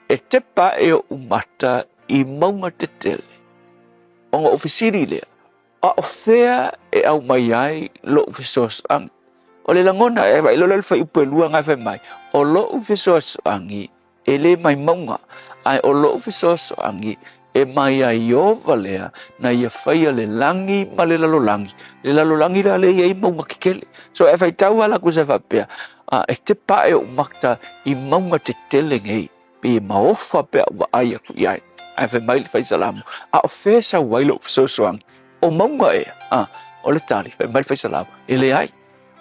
[SPEAKER 16] E te pa e o umata I maunga te tele. O ngā ofisiri lea. A o whea e au mai ai lo ufisos ang. O le langona e vai lo le whai upe lua ngai whai mai. O lo ufisos angi e le mai maunga. Ai o lo ufisos angi e mai a Iova lea na ia whaia le langi ma le lalolangi. Le lalolangi la le ia i maunga kikele. So e whai tau ala ku se whapea, e te pae o makta i maunga te tele ngei, pe maofa pea wa aia ku iai. Ai whai mai le whai salamu, a o whesa wailo whasosoangi, o maunga o le tali, whai mai le whai salamu, e le ai,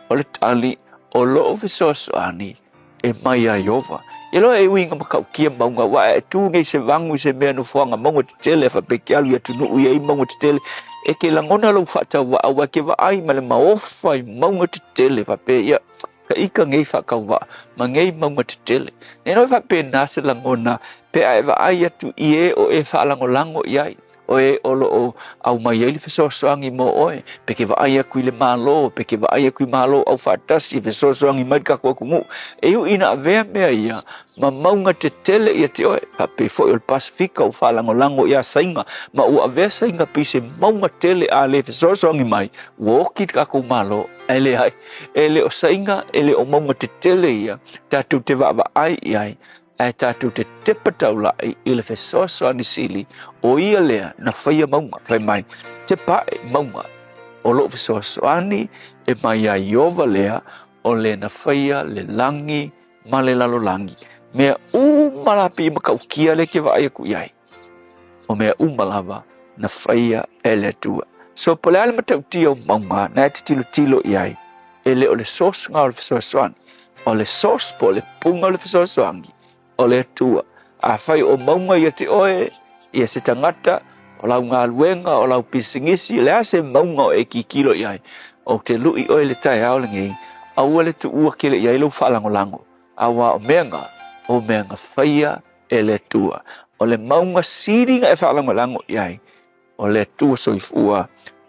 [SPEAKER 16] o le tali, o loo whasosoani, e mai a Iova. E loa e uinga makau kia maunga wa e tu ngei se vangu se mea no fuanga maunga te tele fa peke alu ia tunu ui ai maunga te tele e ke langona lau whata wa awa ke wa ai ma le maofa i maunga te tele fa pe ia ka ika ngei whakau wa ma ngei maunga te tele e noi fa pe nase langona pe ai wa ai atu i e o e whaalango lango i ai o e olo o au mai ele fesoasoagi mo oe peke vaai aku i le malo peke vaai aku i malo au faatasi fesoasoagi mai kakuakumu e uʻina avea mea ia ma mauga tetele ia te oe pape foʻi o le pasifika o faalagolago ia saiga ma ua avea saiga pei se mauga tele a le fesoasoagi mai ua oki kakou malo e leai e le o saiga e le o mauga tetele ia tatou te vaavaai i ai e tātou te tepa taulai i le fesoasoani sili o ia lea na whaia maunga whai mai te pae maunga o loo fesoasoani e mai a Iova lea o le na whaia le langi ma le lalolangi mea umalapi i makaukia le ke vaai aku iai o mea umalava na whaia e le tua so pole ale matautia o maunga na e te tilo tilo iai e le o le sos ngā o le fesoasoani o le sos po le punga o le fesoasoani o le tua a whai o maunga ia te oe ia se tangata o lau ngā luenga o lau pisingisi le ase maunga o e ki kilo iai o te lui oe le tae ao le ngei a ua le tu ua ke le iai lau whaalangolango a wa o meanga whaia e le tua o le maunga siringa e whaalangolango iai o le tua soifua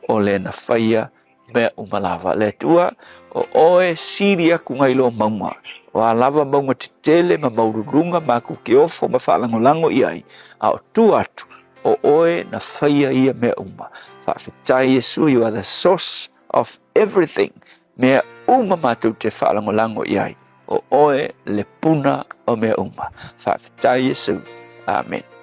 [SPEAKER 16] o le na whaia mea umalava le tua o oe siria ku ngai lo maunga o a lava maunga te tele ma maururunga ma ku ke ofo ma whaalangolango iai a o tu atu o oe na whaia ia mea uma whaafetai Yesu you are the source of everything mea uma mātou te whaalangolango iai o oe le puna o mea uma whaafetai Yesu Amen.
[SPEAKER 1] Me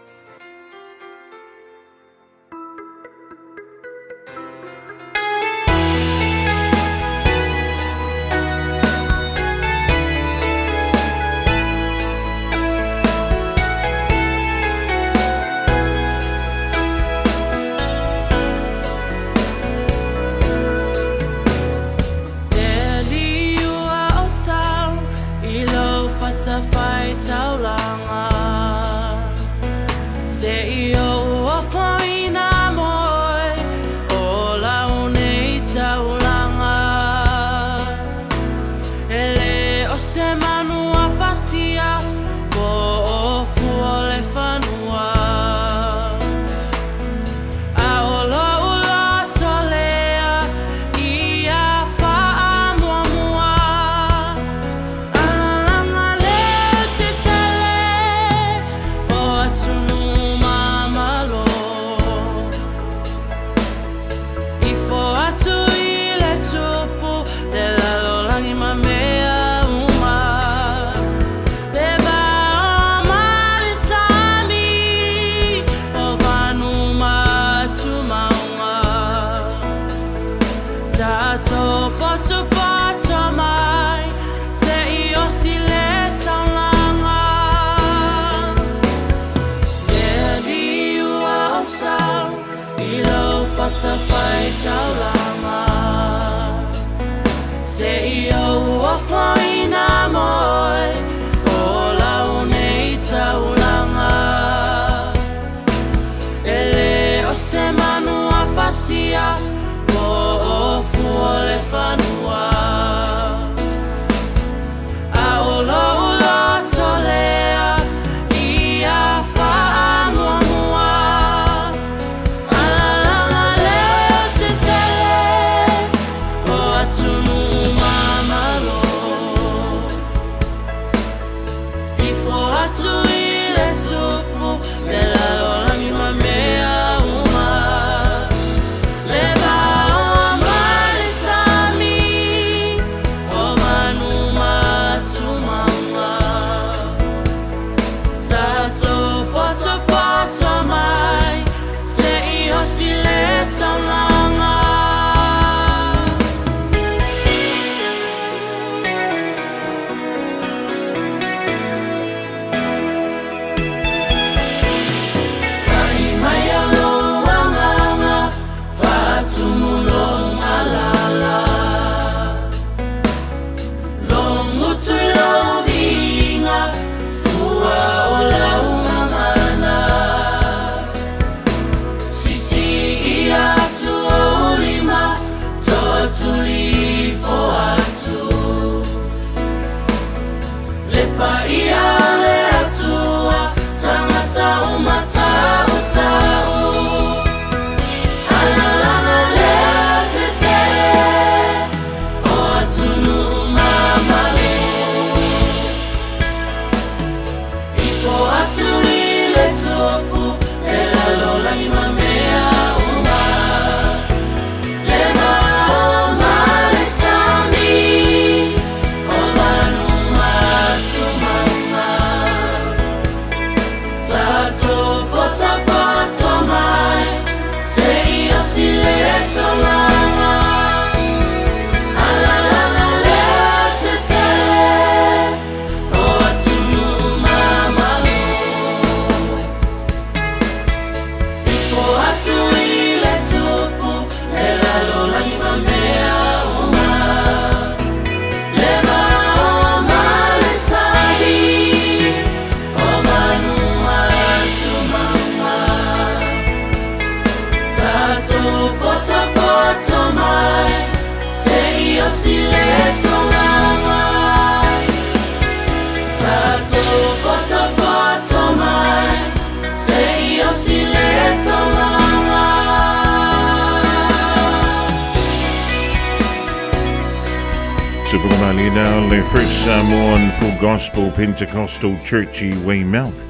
[SPEAKER 3] now the First Samoan Full Gospel Pentecostal Church I Weymouth.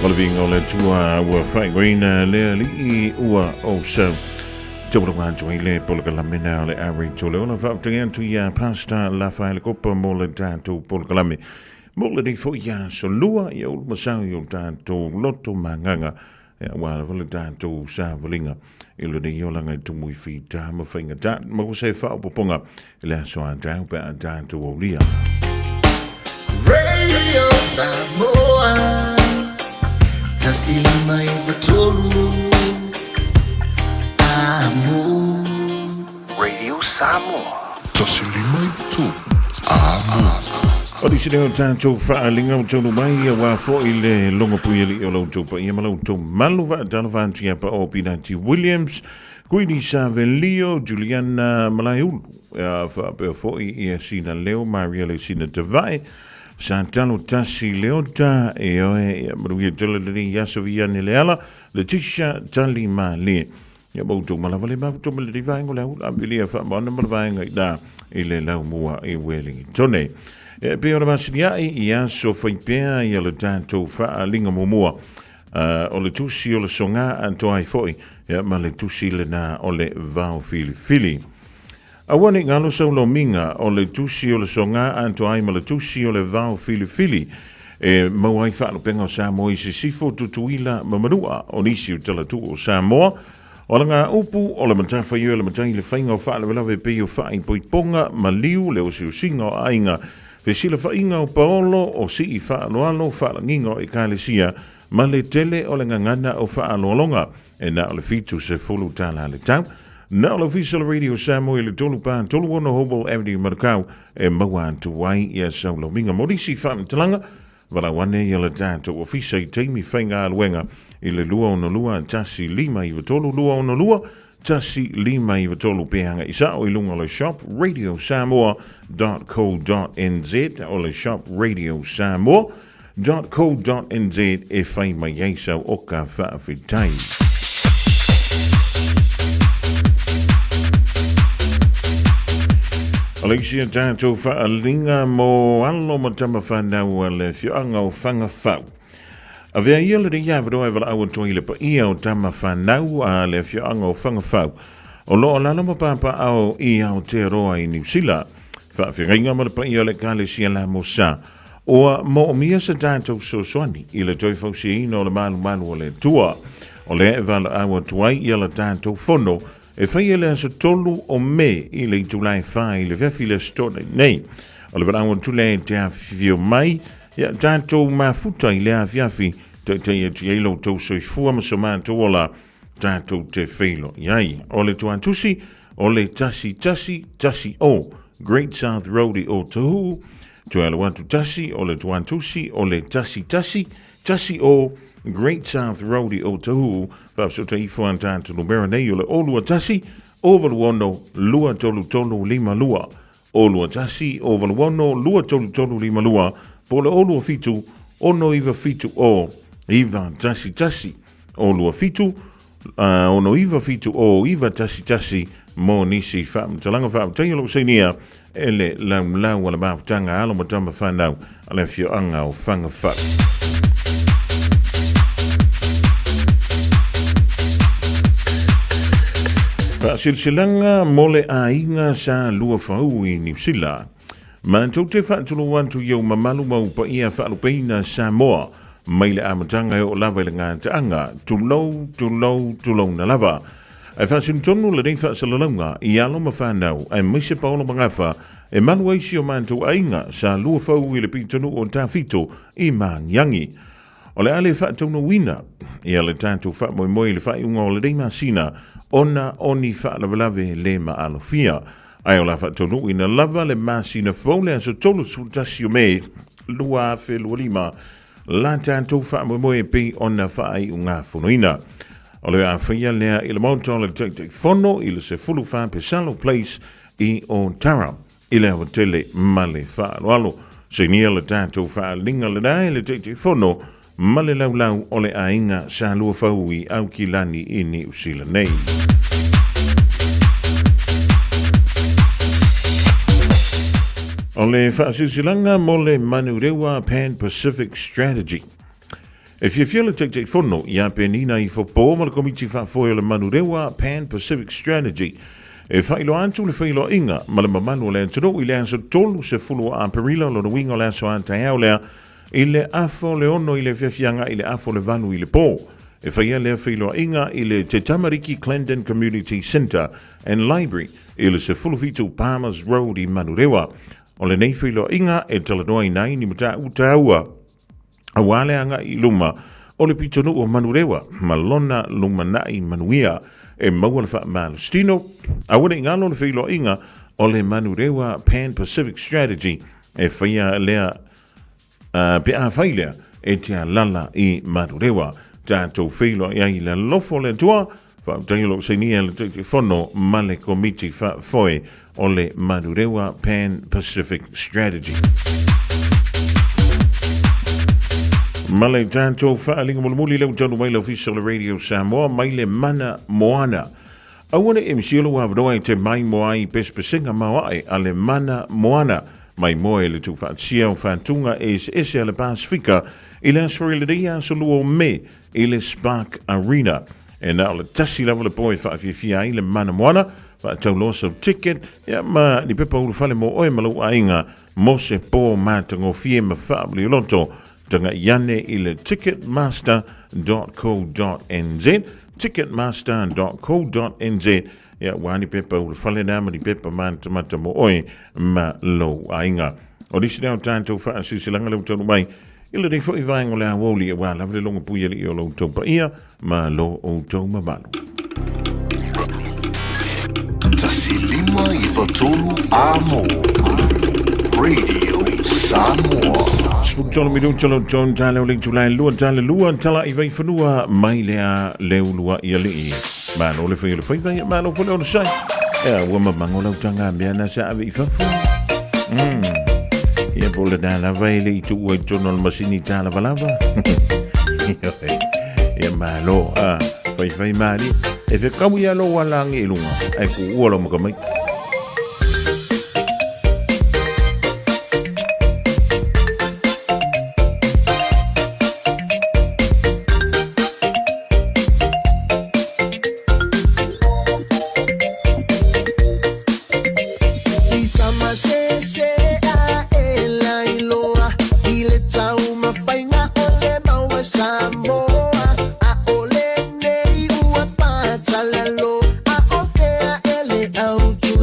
[SPEAKER 3] Following all the tour were fight green le ua o so. Double one to le polkalami now le average to le on to ya pasta la file copa mola to polkalami. Mola di fo ya so lua ya old masao yo to lotto manganga. While vola to sa volinga. Ilo de yolanga to mui fi dama finger dat mo se fa poponga la so down ba to olia.
[SPEAKER 1] Radio Samoa Tasilima Ivatolu Amo
[SPEAKER 6] Radio Samoa Tasilima Ivatolu Amo
[SPEAKER 3] Odi sineo tātou whaalinga o tonu mai wa fo I le longa puieli o lau taupa ia malau tau maluwa tanawanti apa o Pinati Williams Kuini Savelio Juliana Malaiulu whaapea fo I sina leo Maria le sina tawai Santalo Tasi Leota e oe maruia talalari Yasovia Neleala Letitia Tali Mali Ia mautou malavale mautou malari vaengo lau Ambilia whaamana malavaenga I da I le lau mua I Wellington Pe ora masiniai ia so faipea ia le tātou whaalinga momua o le tusi o le songa anto ai foi ia ma le tusi le na o le vau fili. Awane ngalo sau lo minga o le tusi o le songa anto ai ma le tusi o le vau fili e mauai whaano penga o Samoa I sifo tutuila mamanua o nisi o talatu o Samoa o ngā upu o le matawha iu le matai le whainga o whaale walawe pe o whaing poiponga ma liu le o siusinga o ainga Fe sila whainga o paolo o si I whaaloalo whaalanginga o ekalesia ma le tele o le ngangana o whaaloalonga e na o le fitu se fulu tala le tau. Na o le official radio Samoa le tolu pā tolu ono Hobel Avenue Marakau e maua tu wai ia saulo minga morisi whaamtalanga wala wane ia le tātou ofisa I teimi whainga aluenga I le lua ono lua tasi lima I watolu lua ono lua Tasi lima I watolu pehanga isa o ilunga le shop radiosamoa.co.nz o le shop radiosamoa.co.nz e whai mai eisau o ka whaafitai. Alexia tātou whaalinga mo alo matama whanau le whianga o whanga whau. A vea ia le ia vado e wala awa toi le pa ia o tama whanau a le whianga o whangawhau. O lo lana mapapa au I au te roa I New Zealand. Whawhiringa ma le pa ia le kale sia la mo sa. O mo mia sa tātou so soani I le toi fausi ino le malu o le tua. O le e wala awa tuai ia le tātou fono. E whai ele aso tolu o me I le July 5 le vefi le stone nei. O le wala awa tule te a fio mai. Ia tātou mafuta I le afiafi te ielo tau soifua ma somanto ola tātou te wheilo. Iai, o le tuantusi, o le tasi o Great South Road I o Tahu, tuala watu tasi, o le tuantusi, o le tasi o Great South Road I o Tahu, whapso te ifuan tātou numera nei o le olua tasi, o valuono lua tolu lima lua, olua tasi, o valuono lua tolu lima lua, po le olua fitu, ono iwa fitu o iwa tasi, olua fitu, ono iwa fitu o iwa tasi, mo nisi talanga whaamtanga lo seinia, ele lau wala maafutanga alo matamba whanau, ale fio anga o whanga whau. Silsilanga mole a inga sa lua whau I New Zealand. Man tau te whaatulu wantu iau mamalu mau pa ia whaalupeina Samoa, mai le amatanga o lava le ngā taanga, tulou na lava. E whaasinu tonu le rei whaasalalunga, I alo ma whanau, e maise paolo mangafa, e manu eisi o mantu ainga sa lua whau I le pitonu o tawhito I Mangiangi. O le ale whaatonu wina, ia le tātou whaamoimoe le whaiunga o le rei masina, ona oni whaalawalawe le maalofia. Ai o la whaatonu ina lava le masina fole aso tolu sutasi o me lua lua lima la tātou whaamoimoe pe ona whaai unga whonoina. O le a whaia lea I le mauta o le teitei whono I le se fulu Pesalo Place I o Tara I le hotele male whaaloalo. Se nia le tātou whaalinga le nai le teitei whono male laulau o le ainga sa lua whau I au ki lani I New Zealand nei. Ole whaasilanga mo le Manurewa Pan-Pacific Strategy. If you feel it take fono, ia penina I fopo ma le komiti whaafoe le Manurewa Pan-Pacific Strategy. E whailo antu le whailo inga, ma le mamanu le antono I le anso tolu se fulu a perila lo na wingo le anso antai au lea, I le afo le ono I le whiawhianga I le afo le vanu I le pō. E whaia le whailo inga I le Te Tamariki Clendon Community Centre and Library, I le se fulu fitu Palmers Road I Manurewa. O le nei whailo inga e talanoa I nai ni mata utaua. A wale anga I luma, o le pitonu o Manurewa, malona luma nai manuia, e maua le wha malustino. A wane ingalo le whailo inga o le Manurewa Pan-Pacific Strategy, e whaia lea pe a whailea e te lala I Manurewa. Tātou whailo I le lofo le tua, whautangilo se nia le te whono ma le komiti whafoe o le Manurewa Pan-Pacific Strategy. Male tātou whaalinga mulimuli leo tonu mai le official radio Samoa mai le mana moana. Awane e msiolo wa vanoa I te mai moa I pespesenga mawai a le mana moana. Mai moa e le tu whaatsia o whaatunga e se le Pasifika I le asori le reia solo o me I le Spark Arena. E na o le tasi level le poe whaafia I le mana moana. Whaatau losa ticket. Ia ma ni pepa ulu whale mo oe malu ainga. Mo se po mātango fie ma whaabli loto. Tanga yane I le ticketmaster.co.nz ticketmaster.co.nz ya wani pepa ulu whale nama ni pepa manta mo oe ma lo ainga. O nisi nao tātou wha asisilanga lau tonu mai ila rei fwoi vaengo lea woli e wā lavre longa puia li o lau tau pa ia ma lo o tau mamalu.
[SPEAKER 6] Tasilima I Fatolu Amo Radio Samoa.
[SPEAKER 3] Sfugtolo mi duntolo John Tale o ling tulai lua tale lua tala I vai whanua mai lea leu lua I ali. Mano le whai vai mano pole o sai. Ea wama mango lau tanga mea na sa avi I whafu. Ia pole nana vai le I tu e tono al masini tala valava. Ia malo vai mari. E fe kamu ia lo walangi ilunga. E ku uolo makamai.
[SPEAKER 1] Out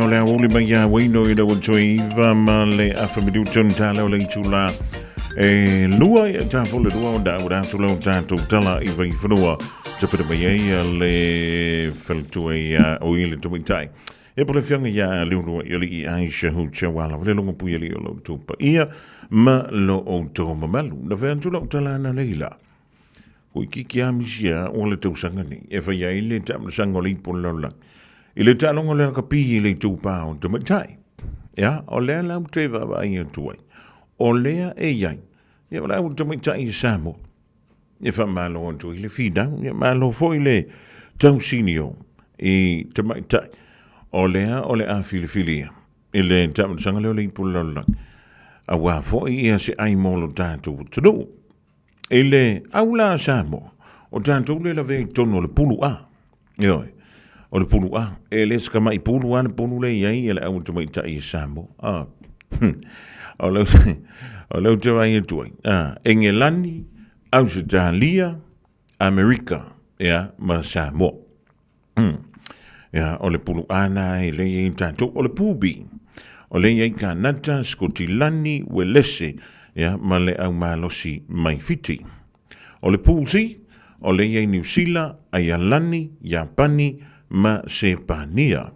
[SPEAKER 3] o le awuli mai ia waino i dawa toi iwa ma le afamidu tala o le itula e lua ia tafo le lua o da ura tula o tato tala i vai whanua tapere mai ia le whaltua ia o i le tumitai e pole whianga ia liurua i li i Aisha Hucha wala vale longa pui li o lo tupa ia ma lo o tō mamalu na whea tula o tala na leila kui kiki a misia o le tausanga ni e whai ai le tamsanga o le ipo lola i le talonga le kapi i le tupa o tumitai ia o lea lau te wawa i tuai o lea e iai ia wala o tumitai i Samoa e wha malo antu i le whidau ia malo fo i le tausinio i tumitai o lea o le a filifilia i le tamsanga leo le ipo lola a wā fo i ia se ai molo tātou tunu i le aula Samoa o tātou le la vei tono le pulu a ioi o le pulu a e le ska mai pulu a le pulu le iai e le au tamai ta i Samoa o leu te vai e tuai Engelani Australia Amerika ia ma Samoa ia o le pulu ana e le iai tātou o le pubi o le iai Kanata Skotilani Welese ia ma le au malosi mai fiti o le pulsi o le iai New Zealand Aialani Japani ma Sepania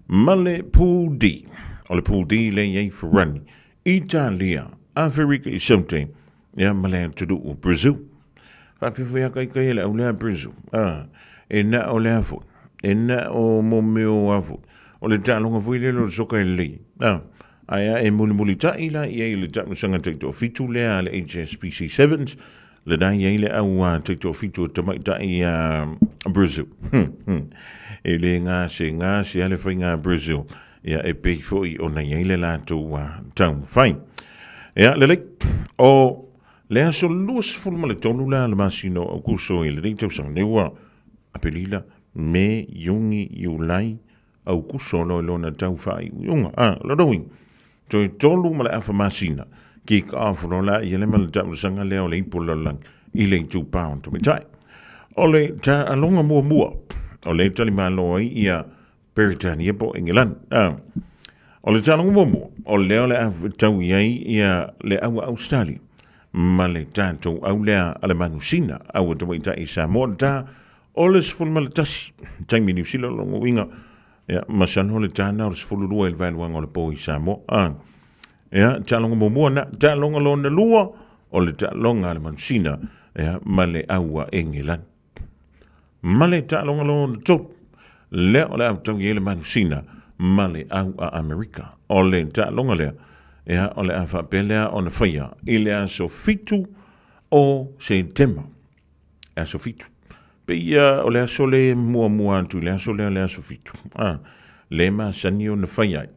[SPEAKER 3] ma le pudi o le pudi le iai Ferrani Italia Afrika i Saute ia ma le tudu o Brazil whapewhea kai le au lea Brazil e na o le afu e na o momeo afu o le talonga fui le lo soka e lei aia e muli tai la i le tamu sanga teito fitu lea le HSBC 7s le dai i le au teito fitu tamai tai Brazil e le ngā se ale whai ngā Brazil ia e pei foi o na i le lato taun whai ia le lei o le aso luas fulma le tonu la le masino au kuso i le reitau sang neua apelila me yungi iulai au kuso lo lona tau whai unga lo doing to tolu mala afa masina ki ka afro la i le mal tau sanga le o le ipola lang i le 2 pound to mitai o le ta alonga mua o le tali malo ia Britania po England o le tala mua o le afa tau iai ia le au Australia ma le tātou au lea alemanusina au atumaita i Samoa ta o le sfulu malatasi taimi New Zealand longo winga ia masano le tana o le sfulu lua il valuanga o le po i Samoa ia talonga momua na talonga lona lua o le talonga alemanusina ia ma le aua England ma le talonga lona top le o le au tau i alemanusina ma le aua Amerika o le talonga lea ia o le afa pelea o na whaia i le aso fitu o September aso fitu pe ia o le aso le mua antu le aso fitu le ma sani o na whaia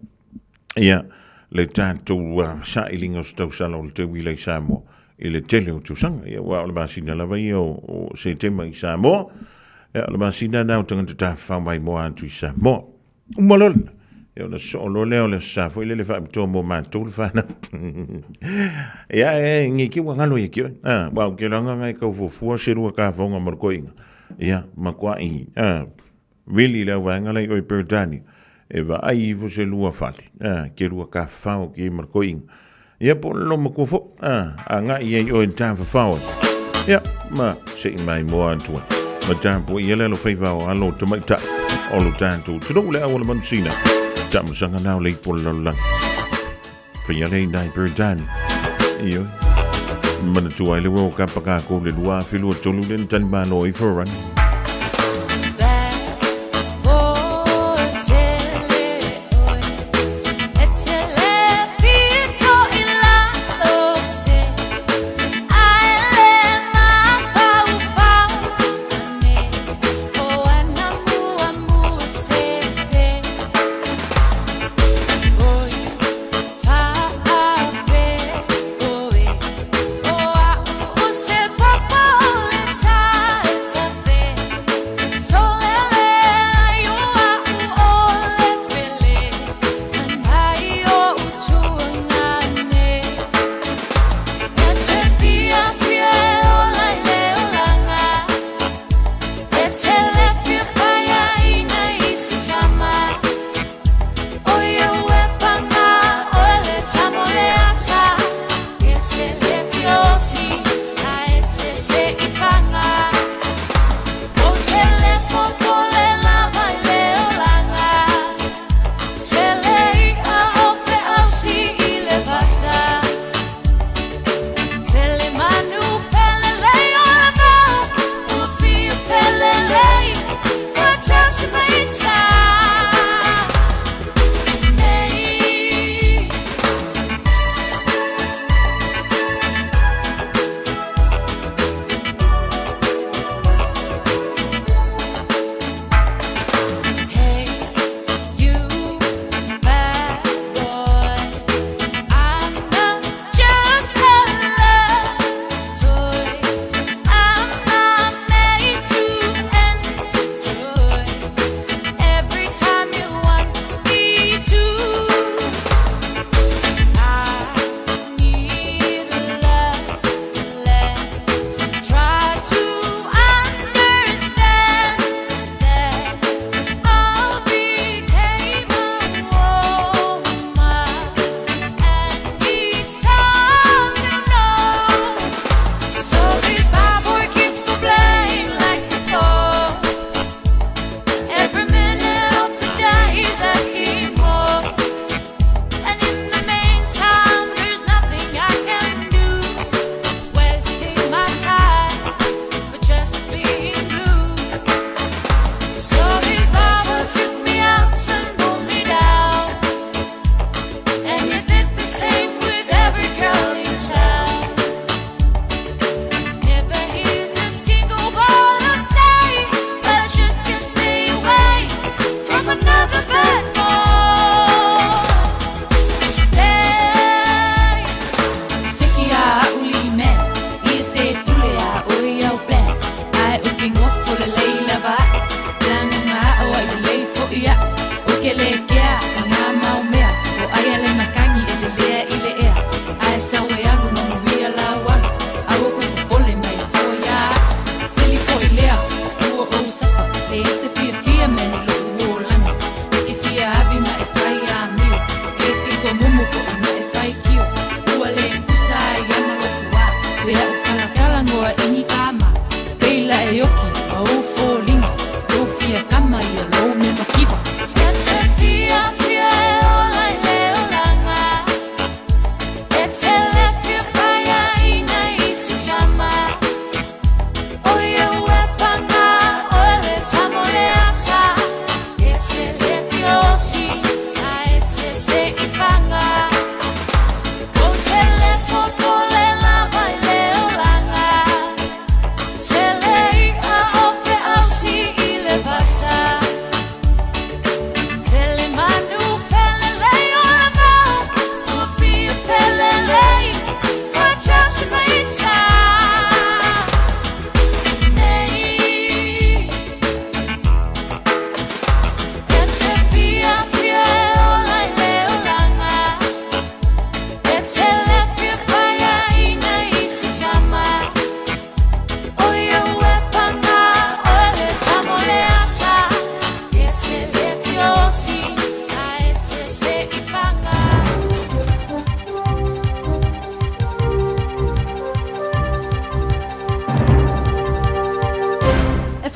[SPEAKER 3] ia le tātou sa ilinga o stau sala o le te wile i Samoa i le tele o tusanga ia wa o le masina lava ia o September i Samoa ia o le masina na o tangata ta whamai moa antu i Samoa umalolina ia ona so'olo lea o le safo i le fa'amitoa mo matou le fana ia e ngiki ua galo ia kio wa o ke langa ngai kau fofua se rua ka fonga mo koinga ia makwai really le wa ngala i Britania e va ai vo se lua fali ke rua ka fao ke mo koinga ia po lo mo ko fo nga ia o ta fao ia ma se mai mo antu ma tampo ia le lo faiva o alo tomaita o lo tanto tu le awala mansina tamu sanga nau le pola lang fia le nai Britania io mana tu ai le wo ka pa ka ko le lua filu tolu le tan ba no i for run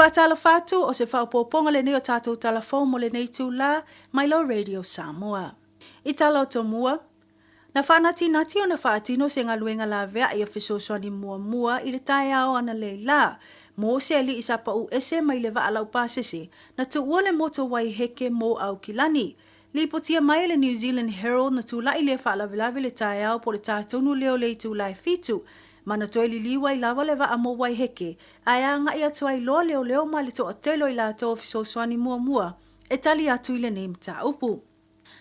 [SPEAKER 7] whātala whātu o se whaopoponga le nei o tātou talafou mo le nei tūla mai lo Radio Samoa. I tala o tō mua, na whanati nati o na whaatino se ngā luenga la vea i a whisoswani mua i le tae ao ana leila. Mo se ali isa pa u ese mai le wa alau pāsese na tu ua le moto wai heke mo au kilani. Li potia mai le New Zealand Herald na tūla i le whaalavilavi le tae ao po le tātonu leo le tūla e fitu. Mana toi li liwa i lava le wa amo wai heke. Ai anga i atu ai loa leo mai le to atelo i la to o whisoswani mua e tali atu i le nei mta upu.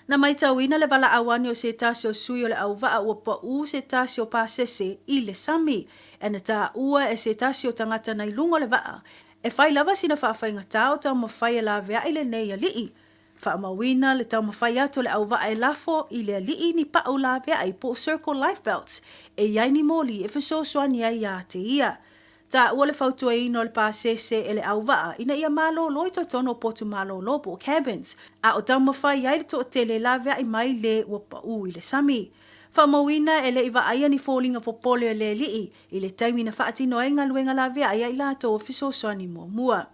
[SPEAKER 7] Na mai tauina le wala awani o se tasi o sui o le au waa ua pa u se tasi o pāsese i le sami. E na tā ua e se tasi o tangata na ilungo le waa. E whai lava sina whaafai tau tau mawhai e la vea i le nei a lii. Wha mawina le tau mawhai ato le au waa e lafo i le lii ni pa au la vea i po Circle Life Belts. E iai ni moli e whisoswani ai a te ia. Ta ua le whautua ino le pāsese e le au waa, ina ia malo loi to tono potu malo lopo cabins. A o tau mawhai ai le to tele la vea i mai le ua pa u i le sami. Whamawina e le iwa aia ni fōlinga popole o le lii, i le taimina whaatino e ngā luenga la vea ia i lato o whisoswani mua.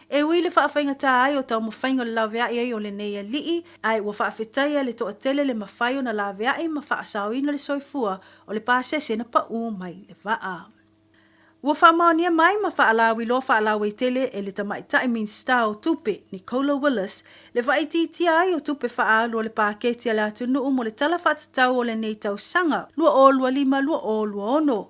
[SPEAKER 7] E ui le whaafainga tā ai o tau mawhainga le la vea ia i o le neia lii, ai ua whaafetaia le to tele le mawhai o na la vea i ma whaasawina le soifua o le pāsese na pa u mai le waa. Ua whaamaonia mai ma whaalawi lo whaalawi tele e le tamaitai minsta o tupe Nicola Willis le whaititia ai o tupe whaalo le pāketia le atunuu mo le tala whatatau o le nei tau sanga lua o lua lima lua o lua ono.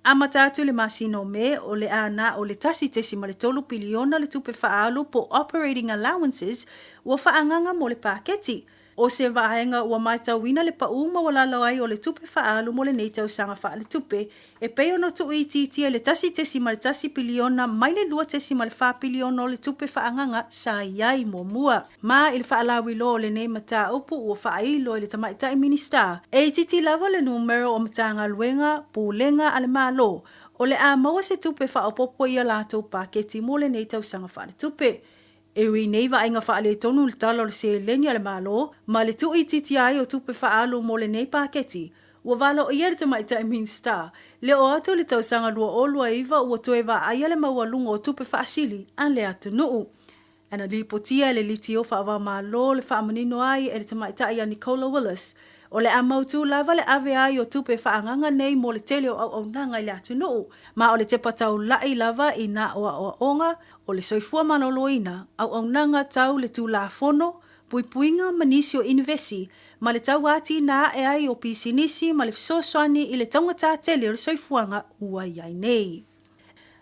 [SPEAKER 7] Amatatu le masino me o le ana o le tasi tesi ma le tolu piliona le tupe whaalo po operating allowances ua whaanganga mo le pāketi. O se vaenga ua maitau wina le pauma wala lawai o le tupe whaalu mo le neitau sanga wha le tupe, e peo no tu ititia le tasi tesi ma le tasi piliona mai le lua tesi ma le wha piliona o le tupe whaanganga sa iai mua. Ma il whaalawi lo o le ne mata upu ua whaailo i le tamaitai minista. E titi lava le numero o matanga luenga, pūlenga ale malo, o le a maua se tupe whaopopo ia lato paketi mo le neitau sanga wha le tupe. E ui nei wa inga wha le tonu le talo le se lenia le malo, ma le tu titi ai o tupe whaalu mo le nei paketi. Ua walo o iere te maita i minsta, le o atu le tausanga lua o lua iwa ua tue wa aia le maua lunga o tupe whaasili an le atu nuu. Ana li potia le liti o wha malo le wha manino ai e le te maita i a Nicola Willis, o le amautu lava le ave ai o tupe whaanganga nei mo le tele o au nanga i le atu nuu, ma o le te patau lai lava i na o onga, o le soifua manoloina, au nanga tau le tu la fono, puipuinga manisio invesi, ma le tau ati na e ai o pisinisi ma le fisoswani i le taungata tele o le soifuanga ua iai nei.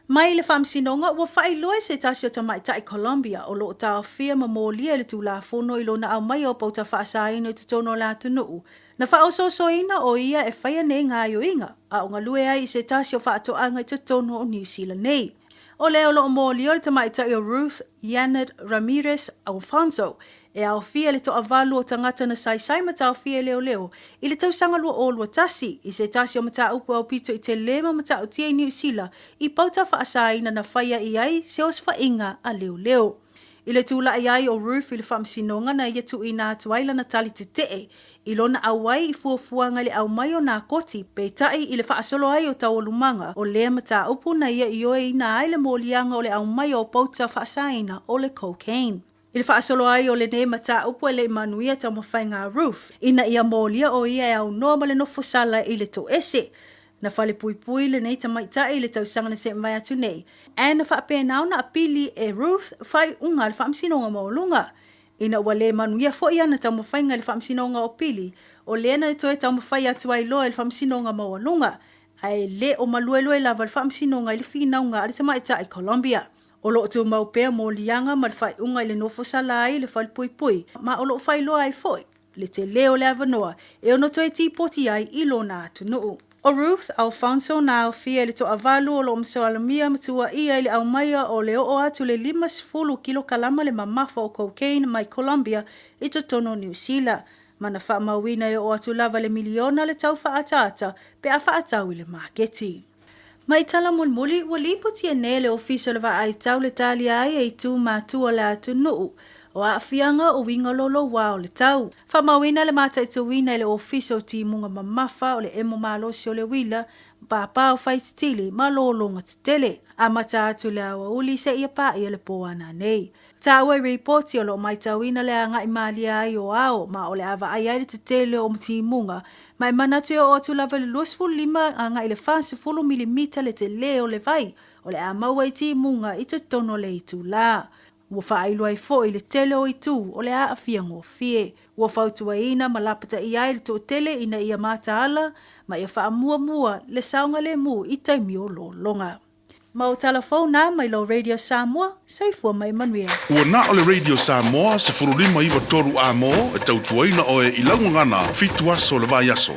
[SPEAKER 7] Mai le whamsinonga ua whailoe se tasi o tamaitai Colombia o loo tau fia mamolia le tu la fono i lona au mai o pauta whaasaino i tutono la tunuu. Na whaososoina o ia e whaia nei ngā inga, a o ngalue ai i se tasi o whaatoanga i tutono o New Zealand nei. O leo lo mōlio le tamaitai o Ruth Janet Ramirez Alfonso, e au fia le to avalu o tangata na sai matau fia leo, i le tausanga lua o lua tasi, i se tasi o matau upu au pito i te lema matau tia i New Zealand, i pauta whaasaina na whaia i ai se os whainga a leo. I le tūla i ai o Ruth i le whamsinonga na ia tu i nā tuaila na tali te tee, i lona awai i fuafuanga le au mai o nā koti, pe tai i le whaasolo ai o tau o lumanga, o lea mata upu na ia i oe i nā ai le mōlianga o le au mai o pauta whaasaina o le cocaine. I le whaasolo ai o le ne mata upu e le manuia tau mawhainga Ruth, ina ia mōlia o ia e au noa ma le nofo sala i le to ese. Na whale pui le nei tamaitai le tausanga na se mai atu nei. E na whaapēnau na apili e Ruth whai unga le whaamsinonga maulunga. Ina ua le manuia fo ia na tau mawhainga le whaamsinonga o pili, o le na toe tau mawhai atu ai loa le whaamsinonga maulunga. Ai le o maluelue lava le whaamsinonga i le whinaunga a le tamaitai Colombia. O loo tu maupea mo lianga ma le whai unga i le nofo salai le whale pui, ma o loo whai loa ai foi. Le te leo le avanoa, e ono toe tipoti ai i lo na atu nuu. O Ruth Alfonso na fia le to avalu o lo msawalamia matua ia ile au maia o leo o atu le 5 kilo kalama le mamafa o cocaine mai Colombia i to tono New Zealand. Mana wha mawina e o atu lava le miliona le tau whaatata pe a whaatau i le marketi. Mai tala mulmuli ua lipoti e ne le ofiso le wa ai tau le tali ai e tu matua le atu nuu. O a fianga o winga lolo wao le tau. Whamawina le mata i tuwina i le ofiso ti munga mamafa o le emo malosi o le wila Papa fai tili malolonga tele amata atu le awa uli se ia pa ia le poana nei. Tawe reporti o lo mai tawina le anga i malia ai o ao ma o le ava ai ai te tele o mtimunga mai manatu e o tu lava le 25 anga i le 5 milimita le te le o le vai o le amaua i timunga i te tono le itu la. Ua whaailu ai fo i le tele o itu o le a afia ngofie. Ua whautua ina malapata i ai le to tele ina ia mata ala ma ia wha mua le saunga le mu i taimi o lo longa. Ma o telefona mai lo Radio Samoa, saifua mai Manuel.
[SPEAKER 2] Ua na o le Radio Samoa se furulima iwa toru a mo e tautuaina o e ilangu ngana fitu aso le vai aso.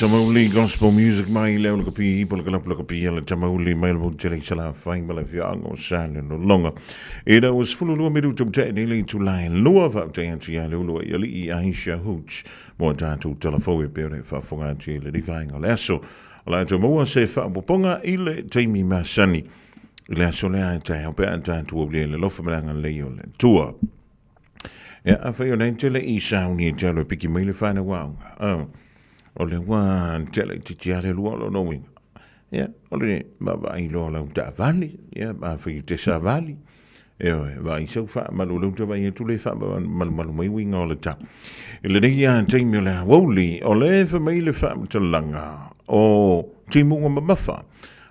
[SPEAKER 3] Tamauli gospel music mai leo le kapi pole kalap le kapi le Tamauli mai le tele sala fai mala fiango sale no longa. Ida was full of middle to te ni to line loa fa te anti ya lo ya li Aisha Hooch mo tatu telefone pere fa fonga te le divine leso. La to mo se fa ponga ile Taimi Masani. Le sole anta o pe anta tu le lo fa manga le yo le tua. Ya afa yo nai tele I sound te lo piki mai le fa na wa. O le wan tele te tiare lua lo no wing. Ya, o le baba I lo la ta vali, ya, ma fi te sa vali. E va I so fa ma lo te va I tu le fa ma mai wing all the time. Le dei ya Taimi le woli o le fa mai le fa te langa. O timu ma mafa.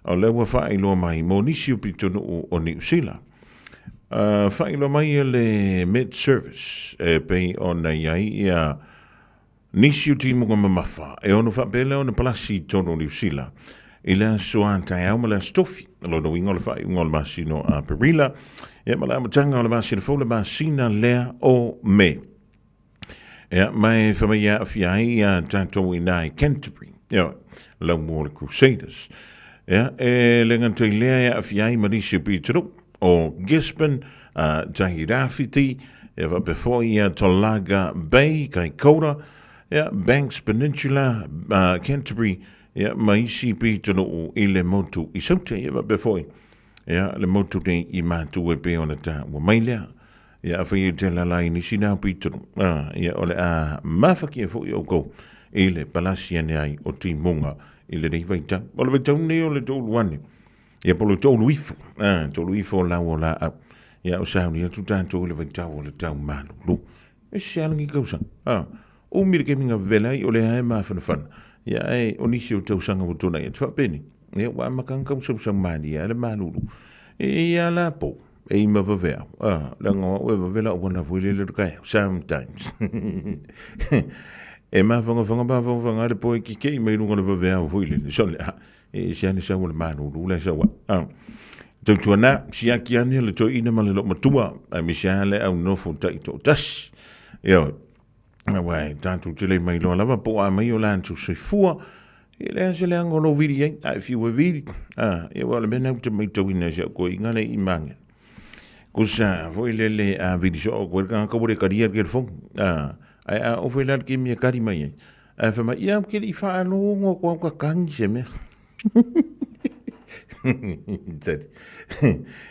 [SPEAKER 3] O le wa fa I lo mai mo nisi pitonu o New Zealand. Fa I lo mai le mid service pe ona yai ya nisi timu ma mafa. E ono fa pele ona plasi tono New Zealand. Ila soan tai au mala stofi. Lo no ingol fa ingol masino a perila. E mala matanga o masino fo le masina lea o me. E mai fa mai ya fiai ya tanto inai Canterbury. Ja, lang more Crusaders. Ja, lengan te lea ya fiai marisi pitru o Gisborne, Tahirafiti, va before ya Tolaga Bay, Kaikoura, ja, Banks Peninsula, Canterbury, ja, maisi pitru o ile motu isote, ja, va before. Ja, le motu ne I matu e pe ona ta wa mailea. Ja, fa ye te la lai ni sina pitru. Ja, ole a mafaki e fo yo go. Ile palasia ne ai o timunga ile nei vaita o le vaita ne o le tolu ane ia polo tolu ifo la o la a ia o sauni atu tanto le vaita o le tau manu lu e sialangi kausa o mire ke minga velai o le hae mawhanawhana ia e o nisi o tausanga o tona ia tuapeni ia wa makanga o sausang mani ia le manu lu ia la po e ima vavea langa o e vavela o wana fuile le kai sometimes e ma fanga le po ki ke me lunga le vea fuile so e sia ni sa o le manu lu le sa wa to tuana sia ki ani le to ina male lo matua a mi sia le au no fu tai to tas yo wa tanto te le mai lo lava po a mai o lantu se fua e le se le angolo vidi a fi we vidi e wa le mena te mai to ina sia ko ingale I mange kusa fuile le a vidi so ko ka ko re karia ke fo ai o foi que me cari mai ai fa mai ia que li fa no ngo ko kangi se me tadi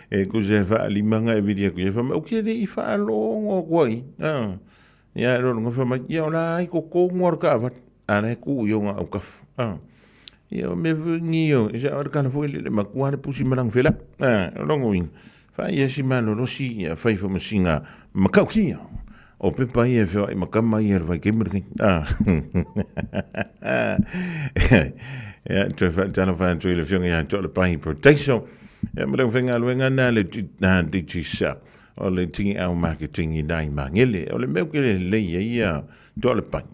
[SPEAKER 3] e ko je fa li manga e vidia ko fa o que li fa no ngo ko ia ro ngo fa mai ia la ko ngor ka va ana ku yo nga o ka ia me vnio ja or kan foi le makua le pusi malang fela ro ngo fa ia si mano no si fa fo masinga makaukia o pepa ia feo I makama ia vai kemerki ya te fa tana fa tu le fionga ya to le pai protection ya mo le fenga luenga na le na ditisa o le tingi au marketing I dai mangele o le meu ke le ia to le pai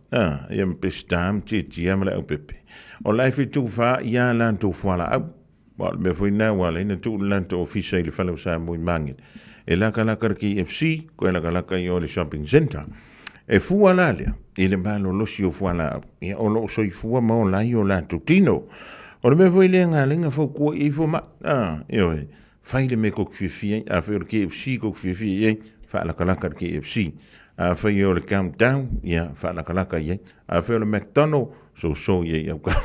[SPEAKER 3] ya mpestam ti ya mo le o pepe o life tu fa ya lan tu fala au me foi na wala ina tu lan to official fa lo sa mo mangele e la kalaka ki FC ko la kalaka I le shopping center e fua lalia I le malo lo si o fua la e o lo so I fua ma o la I o la tutino o le me foi le ngalinga fo ko I fo ma e fai le me ko fifi a fe ki FC ko fifi fa la kalaka ki FC a fe yo le countdown ya fa la kalaka ye a fe le McDonald so ye ya ka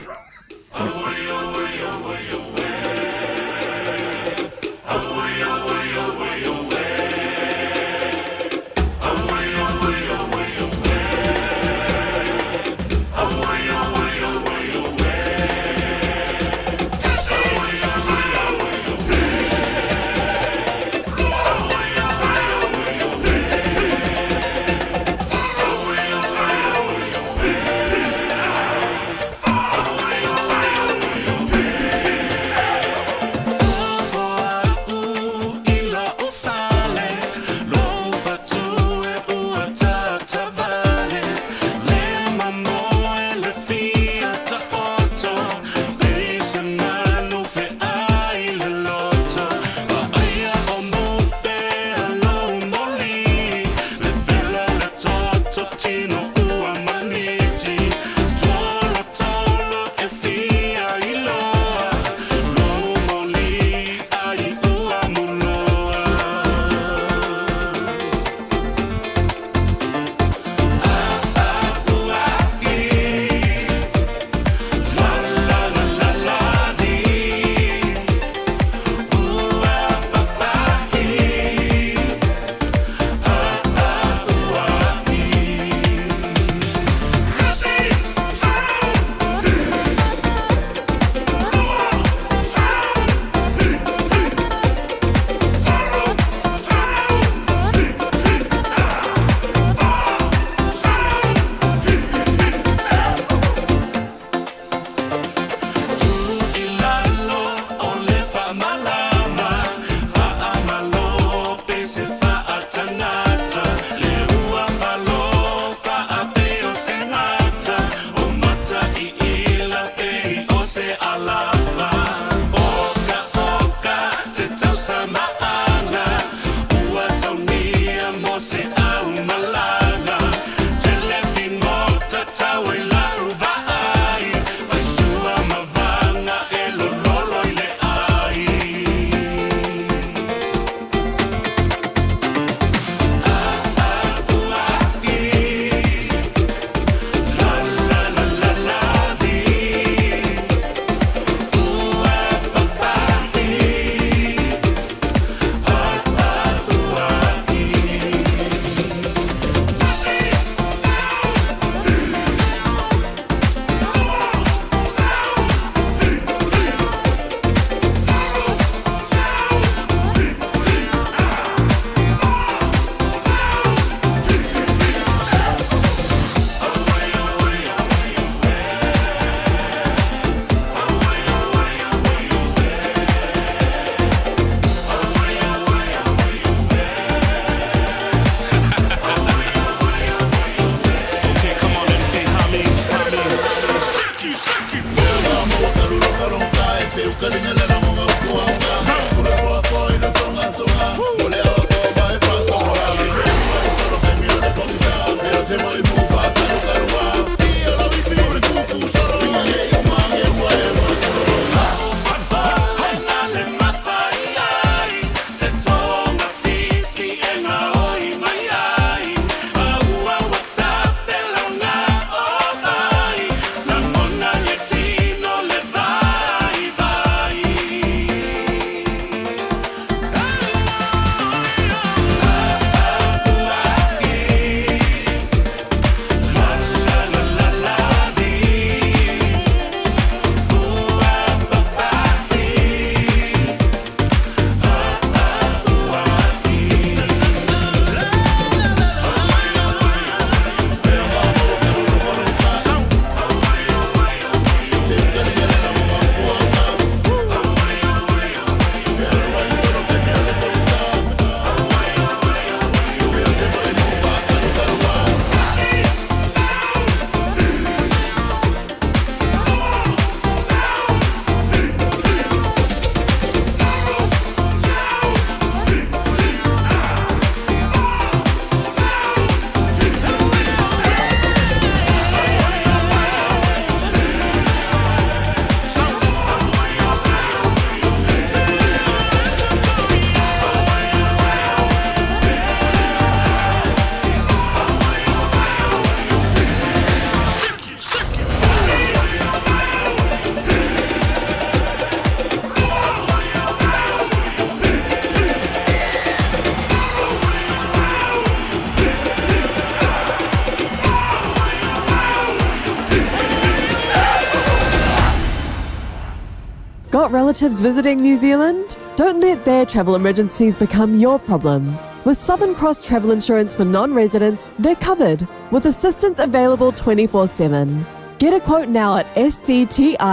[SPEAKER 17] Got relatives visiting New Zealand? Don't let their travel emergencies become your problem. With Southern Cross Travel Insurance for non-residents, they're covered, with assistance available 24/7. Get a quote now at scti.co.nz.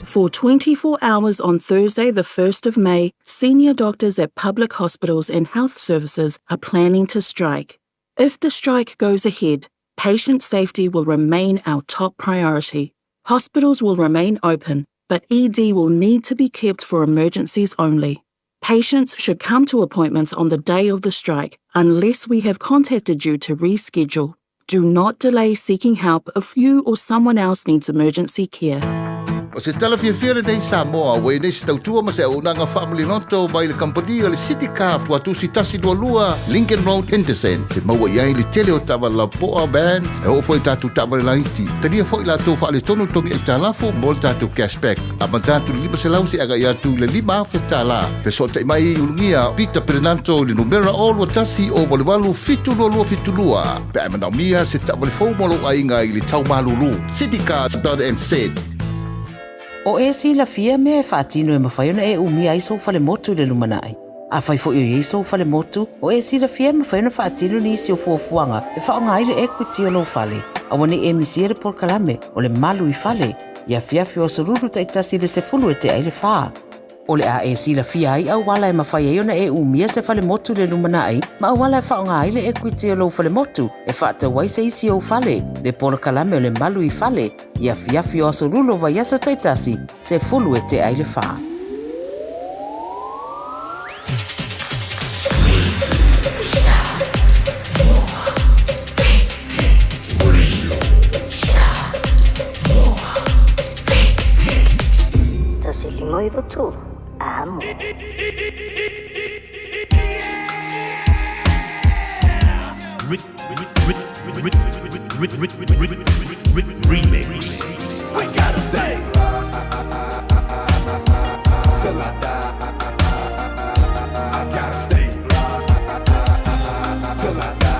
[SPEAKER 11] For 24 hours on Thursday, the 1st of May, senior doctors at public hospitals and health services are planning to strike. If the strike goes ahead, patient safety will remain our top priority. Hospitals will remain open, but ED will need to be kept for emergencies only. Patients should come to appointments on the day of the strike unless we have contacted you to reschedule. Do not delay seeking help if you or someone else needs emergency care.
[SPEAKER 18] O se tala fiafia nei Samoa, wei nei se tautua ma se aunanga family noto mai le kampani o le City Car watu si tasi lua Lincoln Road Henderson. Te maua iai le tele o tawa la poa ban e o foi tatu tawa le laiti. Tania foi la tofa ale tonu tongi e talafu mo le tatu cashback. A matatu lima se lausi aga ia tu le lima fe tala. Fe so te mai ulungia Peter Prenanto le numera o lua tasi o walewalu fitu lua. Pe amana mia se tawa le fau molo ainga i le tau malulu. citycars.nz.
[SPEAKER 14] O e si la fia me e whaatino e mawhaiona e umi ai so fale motu le lumanai. A whai fo i so fale motu, o e si la fia me whaiona whaatino ni si o fuafuanga e whaonga aire equity o lo fale. A wane e misiere por kalame o le malu I fale, ia fiafi o sururu taitasi le se fulu e te aile whaa. O le a e sila fia ai au wala e mawhai e ona e umia se fale motu le lumana ai, ma au wala e whaonga ai le equity o lo fale motu, e whaata wai se isi o fale, le pora kalame o le malu i fale, ia fiafi o aso lulo vai aso taitasi, se fulu e te ai le wha.
[SPEAKER 19] Tasilima i Vatulu, amo.
[SPEAKER 20] Remix. I gotta stay till I die. I gotta stay till I die.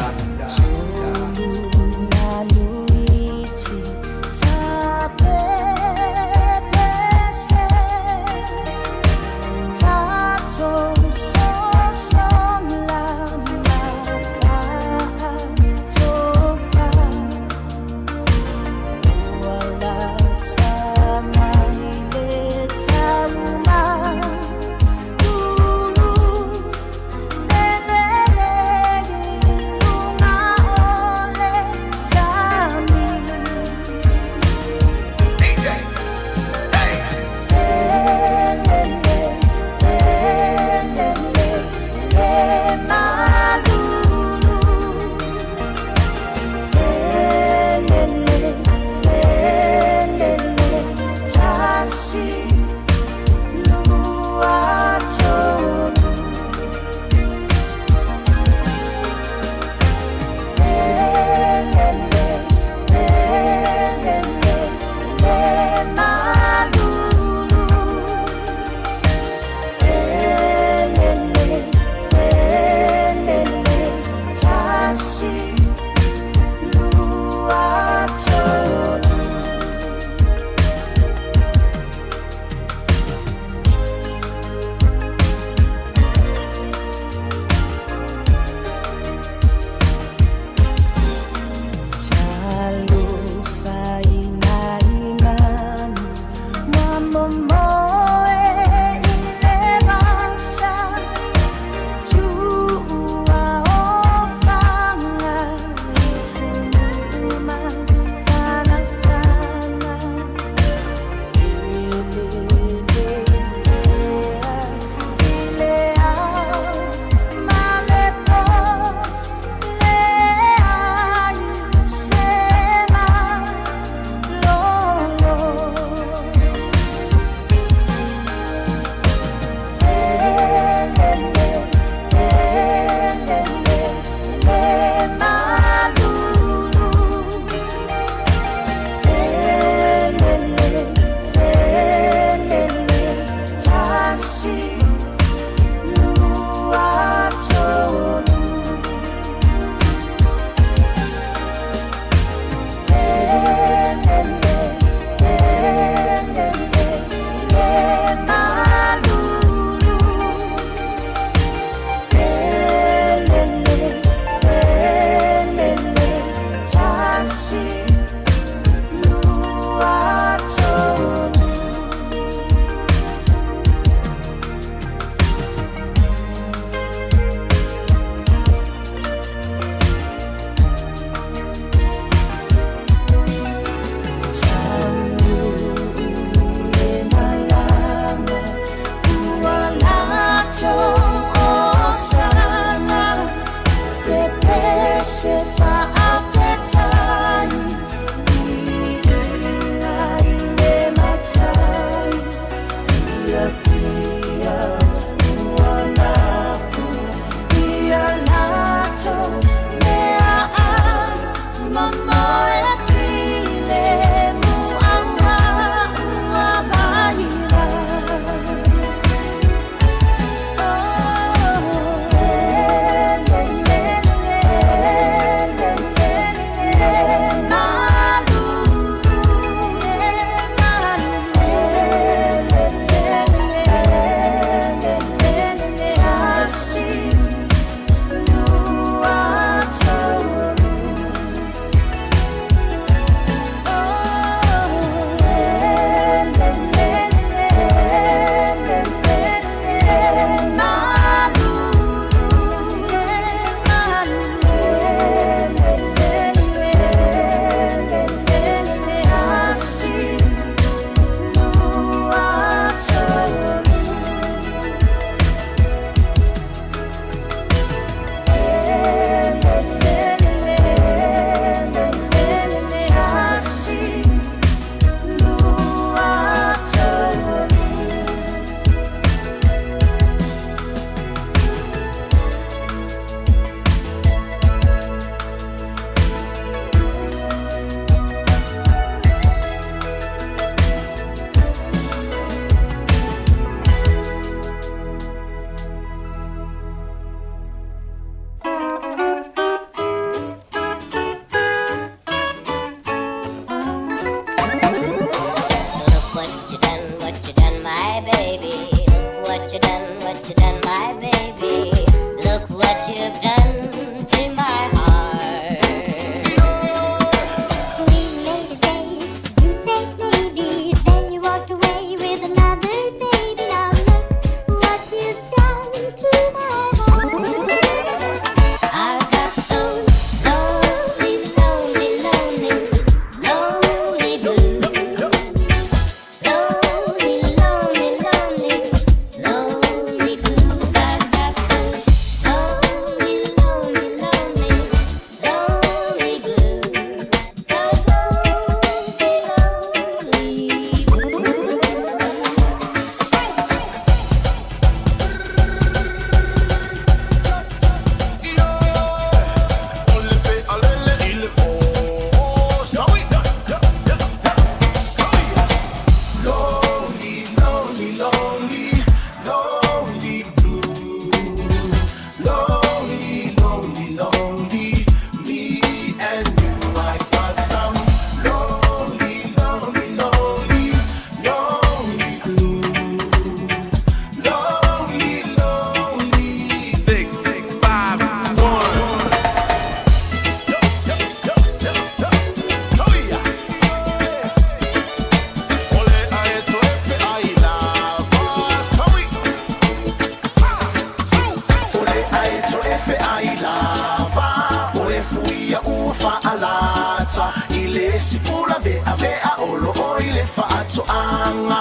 [SPEAKER 20] anga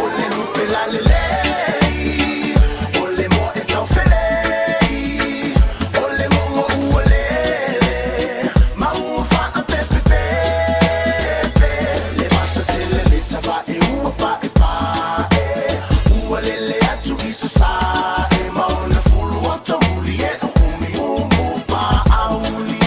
[SPEAKER 20] ole nupe la lele ole mo e tau fele ole mo uole ma ufa a pepe pepe le pasa tele le taba e ua pa e pa e uole le atu isa sa e ma ona fulu o tauli e umi umu pa auli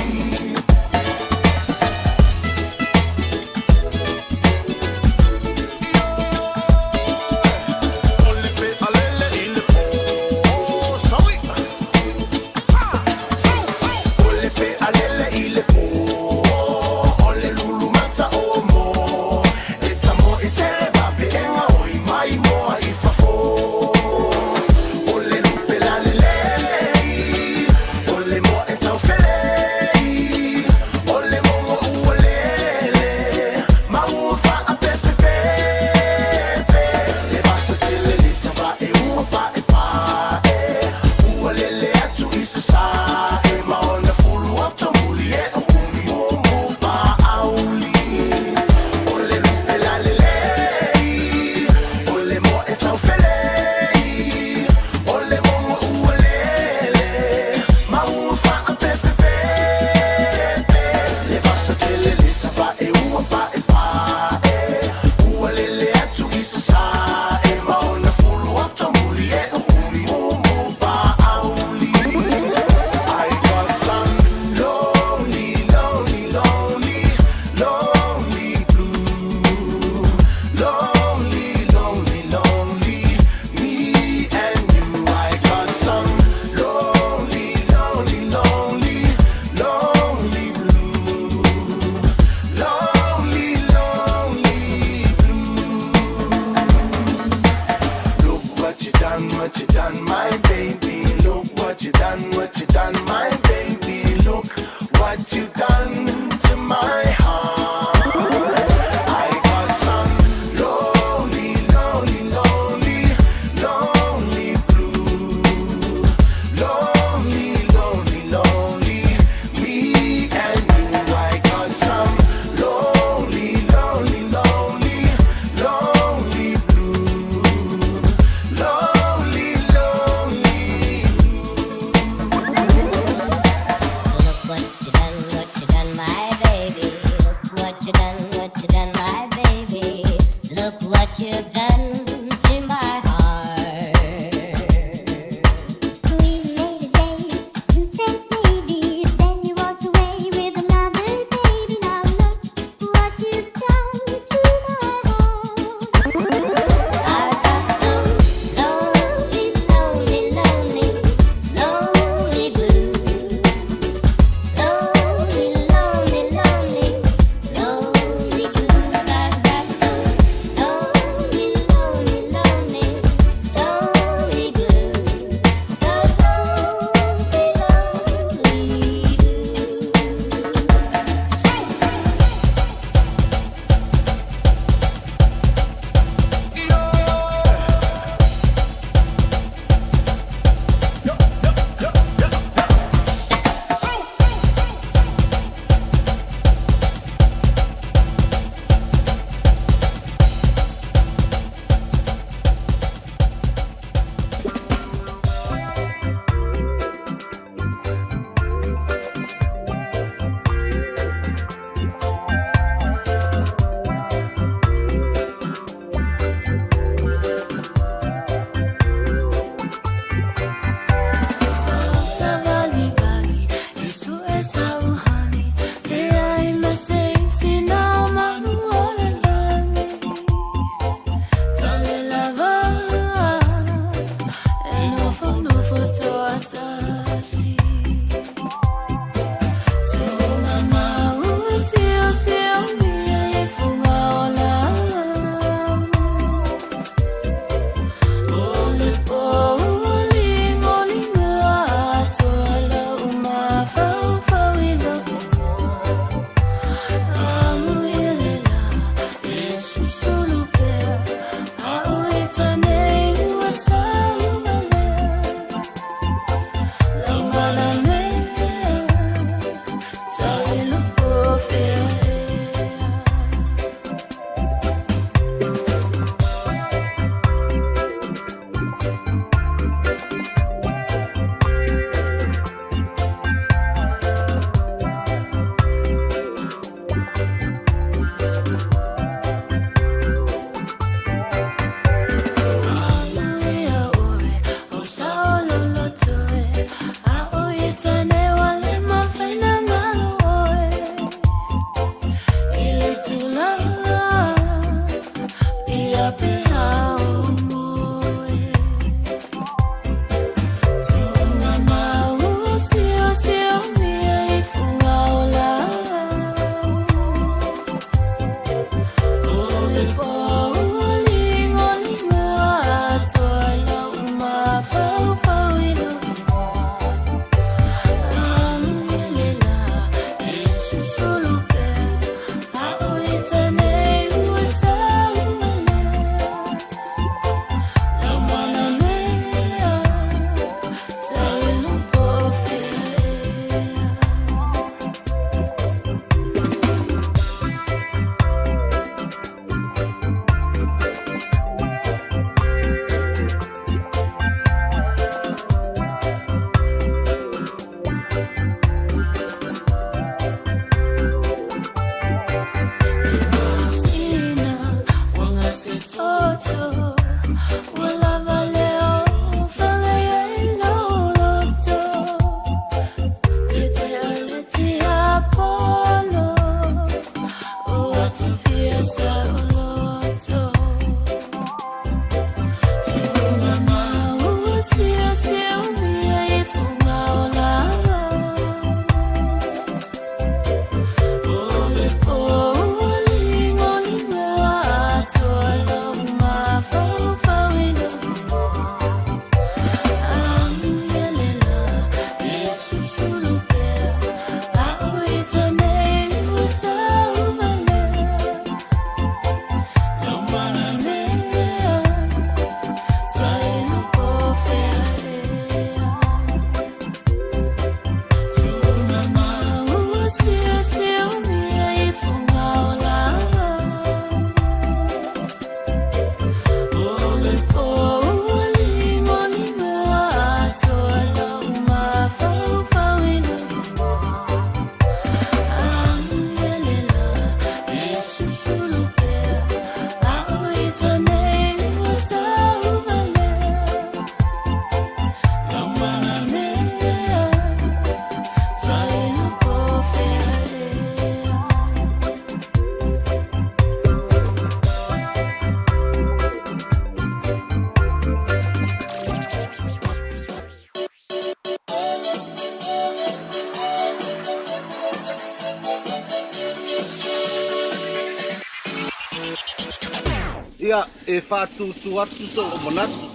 [SPEAKER 21] ia e whātutu atu so o manatu.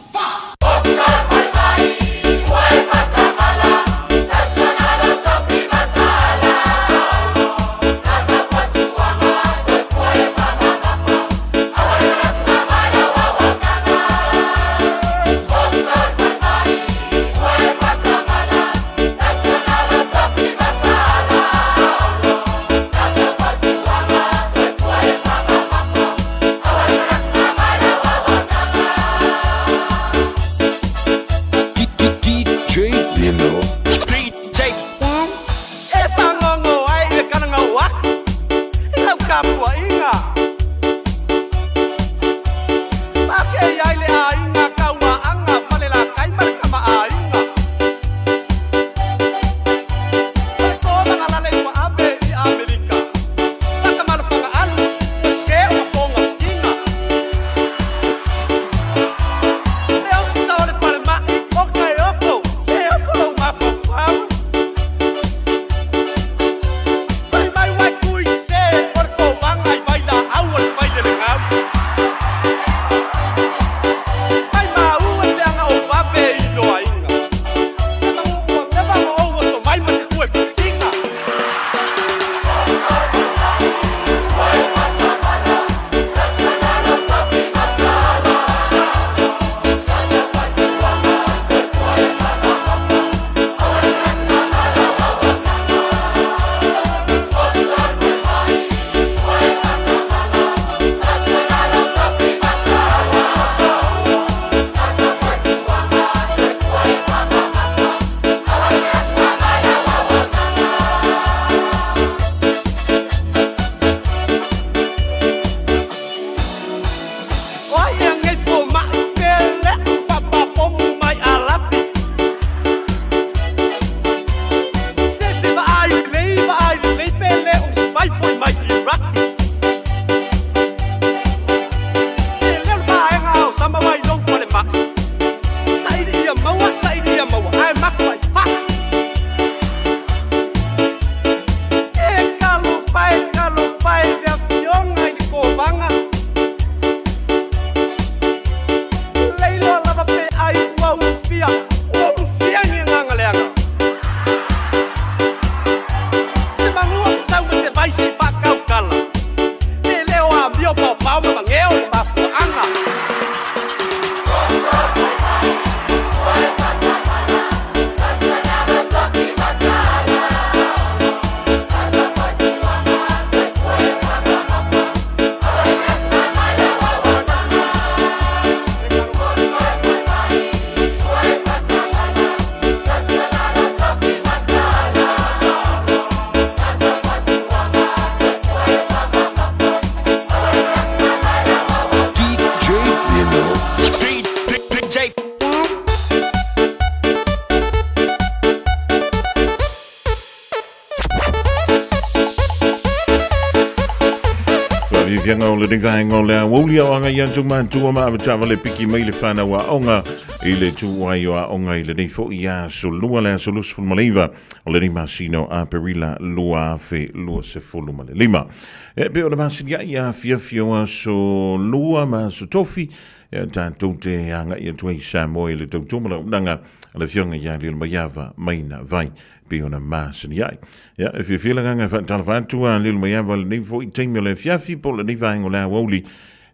[SPEAKER 3] Fianga o le ringa o le waulia o anga ian tuma tua ma abitava le piki mai le whana wa onga i le tua i o a onga i le nei fo ia so lua le so lus fulmaleiva o le rima sino a perila lua fe lua se fuluma le lima. E pe o le masinia ia fia fioa so lua ma so tofi e tātou te anga i tua i Samoa i le tautumala unanga le fionga ia le maiava maina vai. Pe ona mas ni ai ya if you feel nga fa talvantu a lil mai ava ni fo i temi le fiafi po le ni va ngola woli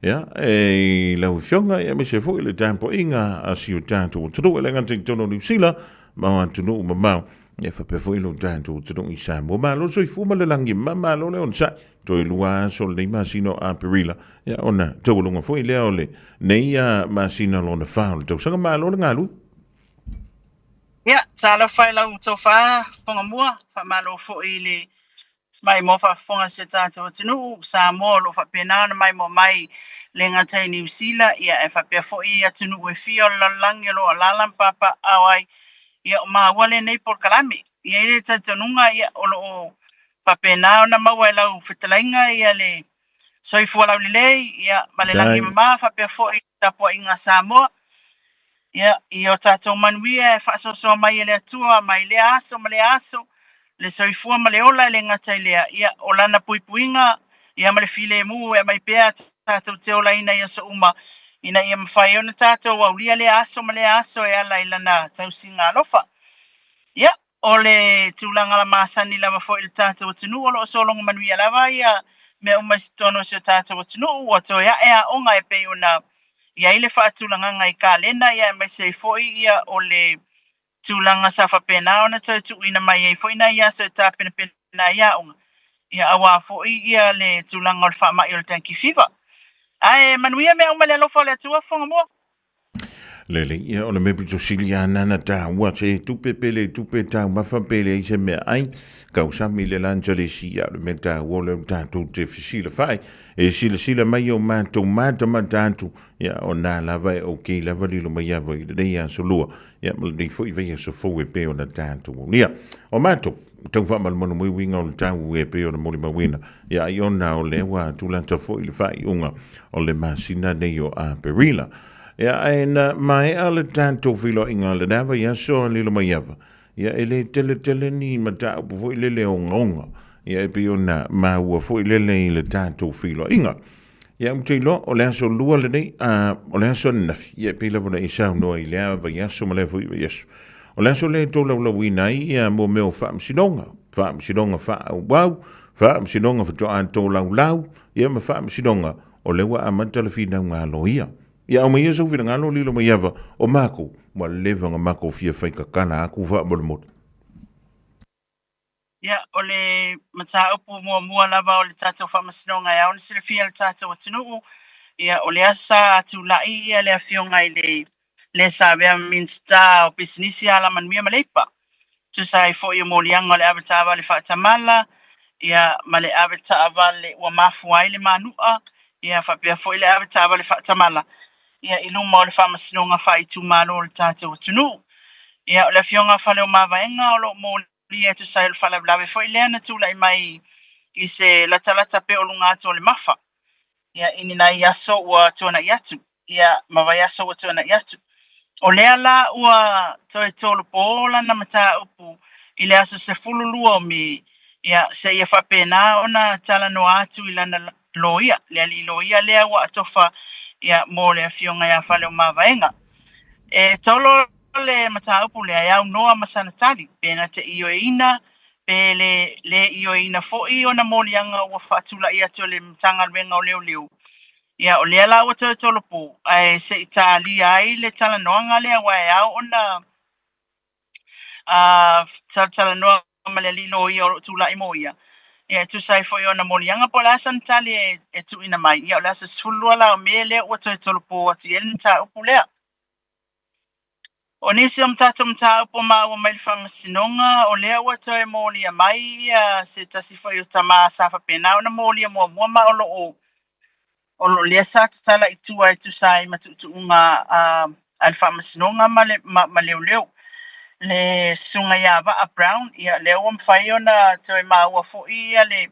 [SPEAKER 3] ya e la fionga ya me se fo le tempo inga a si o tanto tro le nga ting tono ni sila ma tu no ma ya fa pe fo lo tanto tro i Samoa ma lo so i fu ma le langi ma lo le on sa to i lua so le masino a perila ya ona to lo nga fo i le ole nei ya masina lo na fa to sa ma lo nga lu.
[SPEAKER 22] Ia, tala whai lau tō wha, whanga mua, wha malo fo i le mai mo wha whanga se tātou tinu, sa mō lo wha penana mai mo mai le ngatai New Zealand, ia e wha pia fo i atinu e fio lalangi lo a lalan papa awai, ia o maa wale nei por kalami, ia i le tātanunga ia o lo o wha penana maua e lau whitalainga ia le soifua lau lilei, ia ma le langi mama wha pia fo i tapua inga sa mō, ia i o tātou manuia e whaasosoa mai e le atua, mai le aso, ma le aso, le soifua ma le ola e le ngatai lea, ia o lana puipuinga, ia male file mu e mai pea tātou te ola ina ia so uma ina ia mawhai ona tātou au lia le aso ma le aso e ala ilana tau singa alofa. Ia, o le tūlanga la māsani lava fo il tātou atunu o lo solonga manuia lava ia me umasitono se tātou atunu o to ia ea onga e pe ona ia ile whaatulanga ngai ka lena ia mai se foi ia o le tūlanga sa whapena ona to tu ina mai e foi na ia so tāpena pena ia onga. Ia awa foi ia le tūlanga o le wha mai o le tanki fiva. Ai manuia me umale alofa le tua fonga mua.
[SPEAKER 3] Lele ia o le mepi to silia nana ta wa se tupe pele tupe ta mafa pele i se me ai ka usami le lanjale sia le meta wo le tanto te fisile fai e sila mai o manto mata matantu ia o na lava o ke lava li lo mai ava i le ia solua ia mal dei foi ve so fo e pe o na tanto ia o manto tau fa mal mono mo winga o tau e pe o na moli mawina ia i ona o le wa tu lanta fo i le fai unga o le masina nei o a perila. Ia aina mai ala tanto filo inga le dava ia so lilo mai ava. Ia ele tele ni mata upu fo ilele o ngonga. Ia epi ona ma ua fo ilele i le tanto filo inga. Ia mtilo o le aso lua le nei o le aso nafi. Ia epi lavona i sao noa i le ava ia so ma le fo iwa yesu. O le aso le to lau lau inai ia mo meo wha msidonga. Wha msidonga wha au wau. Wha msidonga wha to anto lau lau. Ia ma wha msidonga o le wa amantala fina ngā loia. Ia o mai so vira ngalo lilo mai ava o mako ma leva nga mako fia fai ka kana aku va mo mo.
[SPEAKER 22] Ia o le mata upu mua lava o le tātou whamasinonga ia o le sile fia le tātou atunu ia o le asa atu lai ia le afionga i le sabea minsta o bisinisi ala manuia maleipa. Tu sai fo i molianga le abetava le whaatamala ia ma le abetava le ua mafuai le manua ia whapea fo i le abetava le whaatamala. Ia iluma o le whamasinonga whai tu malo o le tātou atunu. Ia o le fionga whale o mawaenga o lo mōli e tu sai o whale blawe fo i lea na tūla i mai i se latalata pe o lunga atu o le mafa. Ia ini na iaso ua tuana i atu. Ia mawa iaso ua tuana i atu. O lea la ua toi tolu pōla na mata upu i le aso se fululua o mi ia se ia whapena ona tala no atu i lana loia. Lea li loia lea ua atofa ia mo le afionga ia whale o mawaenga. E tolo le mataupu le au noa masana tali, pena te io e ina, pe le io e ina fo i ona molianga ua whaatula ia to le mtanga luenga o leo leo. Ia o lea la ua tolo po, ai se Italia ai le tala noanga lea wae au ona tala noa ma le lilo i o tula i mo ia. Ia tu sai fo ona molianga po la san tali e tu ina mai. Ia o la sa sfulua la o mele ua tolo po atu yenta upu lea. O nisi o mtata mta upo ma ua mai whamasinonga o lea ua toi mōli a mai se tasi fo i tama safa pena o na mōli a mua ma o lo lea sa tatala i tua i tu sai matutuunga al whamasinonga ma leo leo. Le sunga iawa a Brown ia leo o mwhai o na toi ma ua fo ia le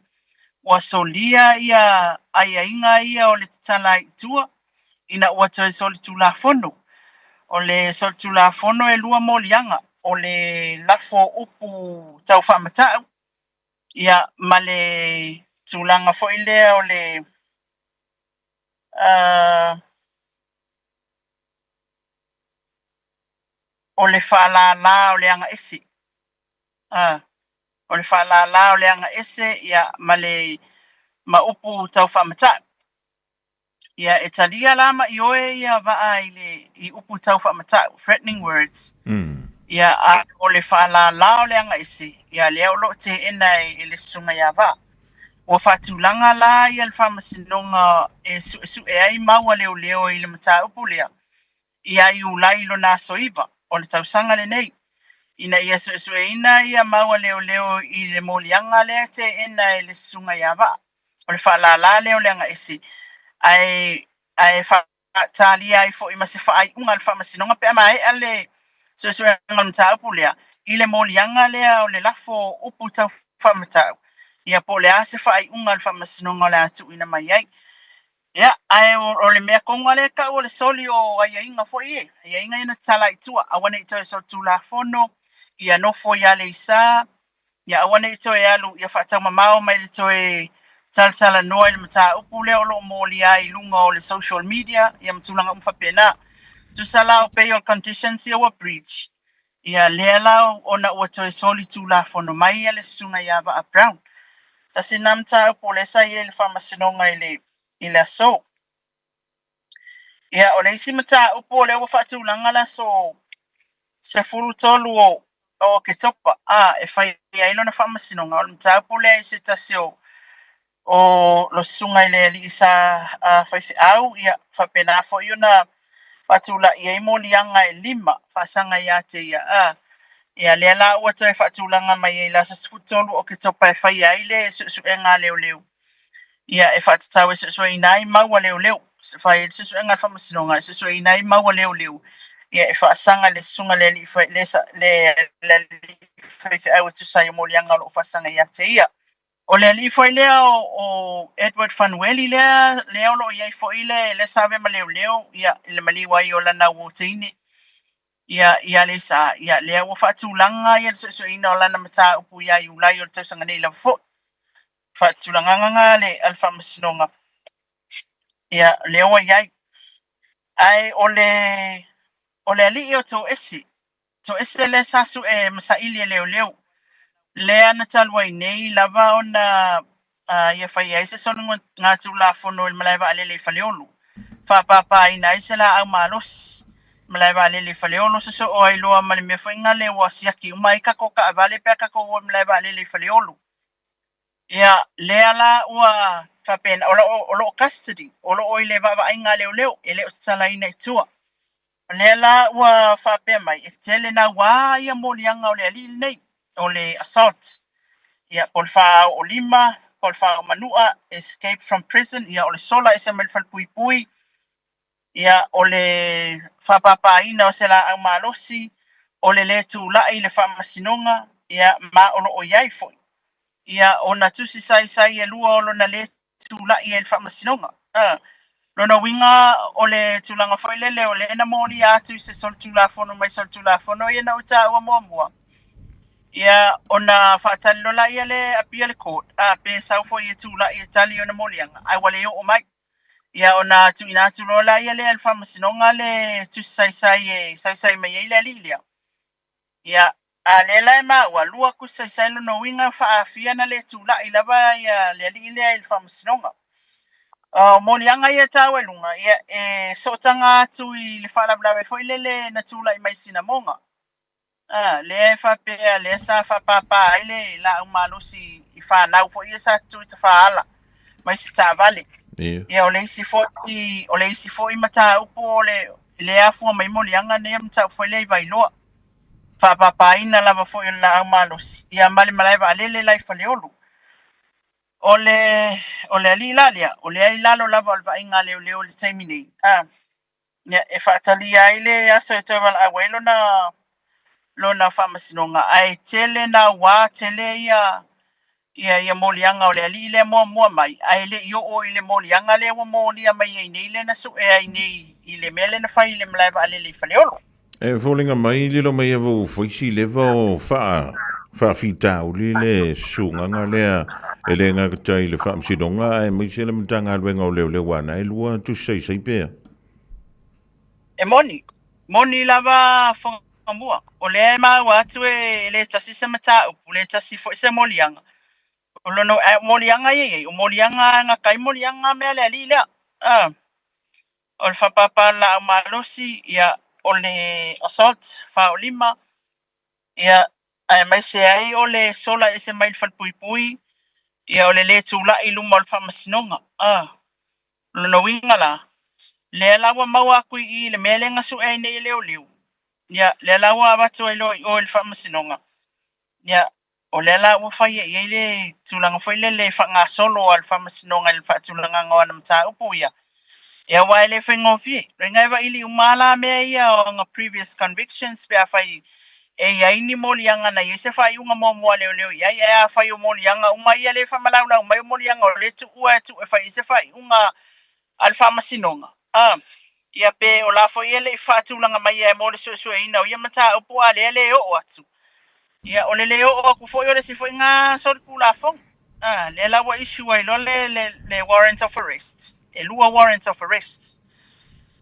[SPEAKER 22] ua solia ia aia inga ia o le tatala i tua ina ua toi soli tu la fono. O le soltu la fono e lua molianga o le lafo upu tau whamatau ia ma le tūlanga fo ilea o le whaalala o le anga ese o le whaalala o le anga ese ia ma le ma upu tau whamatau. Ia e talia lama i oe ia waa i upu tau whamatau, threatening words. Ia o le whaalala o le anga isi, ia leo lo te ena i le sunga ia waa. Ua whaatulanga la ia le whamasinonga e su e ai maua leo leo i le mata upu lea. Ia i ulai lo na soiva, o le tausanga le nei. Ina ia su e ina ia maua leo leo i le molianga lea te ena i le sunga ia waa. O le whaalala leo le anga isi. Ai talia ai fo i mase fa ai unga alfa masinonga pe mai ale so ngal taupu lea i le molianga lea o le lafo upu tau fa matau ia po le ase fa ai unga alfa masinonga la tu ina mai ai ia ai o le mea konga le ka o le soli o ai inga fo i ai inga ina tala i tua awana i toi so tu la fono ia no fo ia le isa ia awana i toi alu ia fa tau mamao mai le toi sala noa i le mata upu le o lo moli ai lunga o le social media ia matulanga umwhapena. Tu sala o pay your conditions ia wa breach. Ia lea lao ona ua toi soli tu la fono mai ia le sunga ia va a Brown. Ta se namta upu le sa ia le whamasinonga i le so. Ia o le isi mata upu le ua whaatulanga la so se furu tolu o ke topa. E whai ia ilo na whamasinonga o le mata upu le isi tasio o lo sunga ile li isa whaifi au ia whapena fo iona patula ia i molianga e 5 whasanga ia te ia lea la ua toi whaatulanga mai e la sa tolu o ke topa e whai aile su e ngā leo leo ia e whaatatau e su e nai maua leo leo whai e su e ngā whamasinonga su e nai maua leo leo ia e whaasanga le sunga le li whaifi au tu sa i molianga lo whasanga ia te ia. O le li foi lea o Edward Fanueli lea lo iai foi le save ma leo ia le mali wai o lana wotini ia le sa ia lea o fatulanga ia so ina o lana mata upu ia ulai o tausanga nei la fo fatulanga nga le alfa masinonga ia leo iai ai o le ali o to esi le sasu e masaili leo lea na talwai nei lava ona ia whai aise sonu ngā tūla whono il malaiwa alele whaleolu. Whapapa ina aise la au malos malaiwa alele whaleolu so o ai loa mali me whainga le wa siaki umai kako ka avale pia kako o malaiwa alele whaleolu. Ia lea la ua whapena olo custody olo oi le wawa inga leo ele o tala ina i tua. Lea la ua whapea mai e tele na wā ia molianga o le alil nei. O le assault ia polfa o 5 polfa o manua escape from prison ia o le sola ese mel fal pui ia o le whapapa ina o se la au malosi o le tu la i le whamasinonga ia ma o lo iai foi ia o na tusi sai e lua o lo na le tu la i le whamasinonga lo na winga o le tulanga foi lele o le ena mori atu se sol tu la fono mai sol tu la fono ia na uta ua mua ia ona whaatalo la ia le apia le court pe sau fo ia tūla ia tali ona molianga ai wale o mai ia ona tu ina tu lo la ia le alfa masinonga le tu sai mai ia le lilia ia ale la ma wa lua ku sai lo no winga fa afia na le tūla i lava ia le lilia alfa masinonga molianga ia tawelunga ia e sotanga tu i le fala bla fo ile na tūla i mai sinamonga le fa pe le sa fa papa ile la umalosi I fa na fo ia sa tu te fa ala mai si ta vale ia o le si fo I mata upo le afu mai molianga ne mta fo le vai lo fa papa ina la fo la umalosi ia mali malai va le lai fa le olu o le li lalia o le ai lalo la va inga le taimini ia e fa tali ile aso e te val awelo na lona whamasinonga ai tele na wā tele ia molianga o le ali le mua mai ai le yo o ile molianga le wa molia mai ai nei le na su e ai nei ile mele na whai le mlaiva ale le whaleolo
[SPEAKER 3] e fōlinga mai lilo mai evo whaisi lewa o wha fita o le sunganga lea e le ngā katai le whamasinonga e mai se le mtanga luenga o leo wana e lua tu sai pēr
[SPEAKER 22] e moni lava mua o le ma watu e le tasi se mata o le tasi fo se molianga o lo no molianga ye o molianga nga kai molianga me le ali le o le papa la malosi ia o le assault fa o 5 ia ai mai se ai o le sola ese mai fal pui ia o le tula I lu mal fa masinonga lo no winga la le la wa mawa ku I le melenga su ai nei le oliu ia le lawa watu ai lo o le whamasinonga ia o le la wa fai ia le tulanga foi le whanga solo al whamasinonga le whaatulanga ngana mta upu ia wa le whengofi ringa iwa ili umala mea ia o nga previous convictions pe a fai ia ini molianga na ia se fai unga mua leo ia fai o molianga uma ia le whamalauna uma o molianga o le tu ua tu e fai se fai unga al whamasinonga ia pe o la fo ia le whaatulanga mai ia mo le ina o ia mata upu a le o atu ia o le o ku fo ia le si fo ngā sori ku la fong Le lawa issue ai lo le warrant of arrest. E lua warrant of arrest.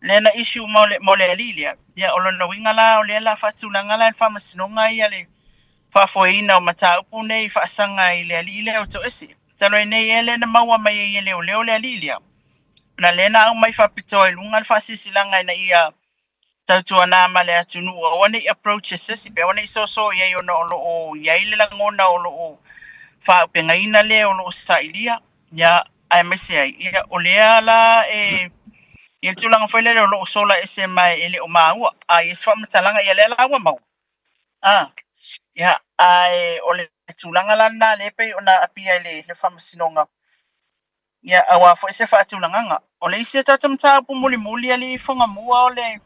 [SPEAKER 22] Le na issue mo le lilia. Ya olo no winga la o le la fatulanga la fa masinonga ia le fa foina o mata upu nei fa sanga i le lilia o to esi. Talo nei ele na maua mai ele o le lilia. Na le na au mai fa pito e lunga fa sisilanga na ia tautua na male atunu o wane approaches sesi pe wane so ye yo no o ya ile la ngona o fa penga ina le o sa ilia ya ai mesi ai ya o le ala ye tulanga foi le o sola ese mai ele o maua ai so matalanga ya le la wa mau ya ai o le tulanga la na le pe ona apia le famasinonga ya awa foi se fa tulanga o le ise tatamta pu muli ali fonga mua o le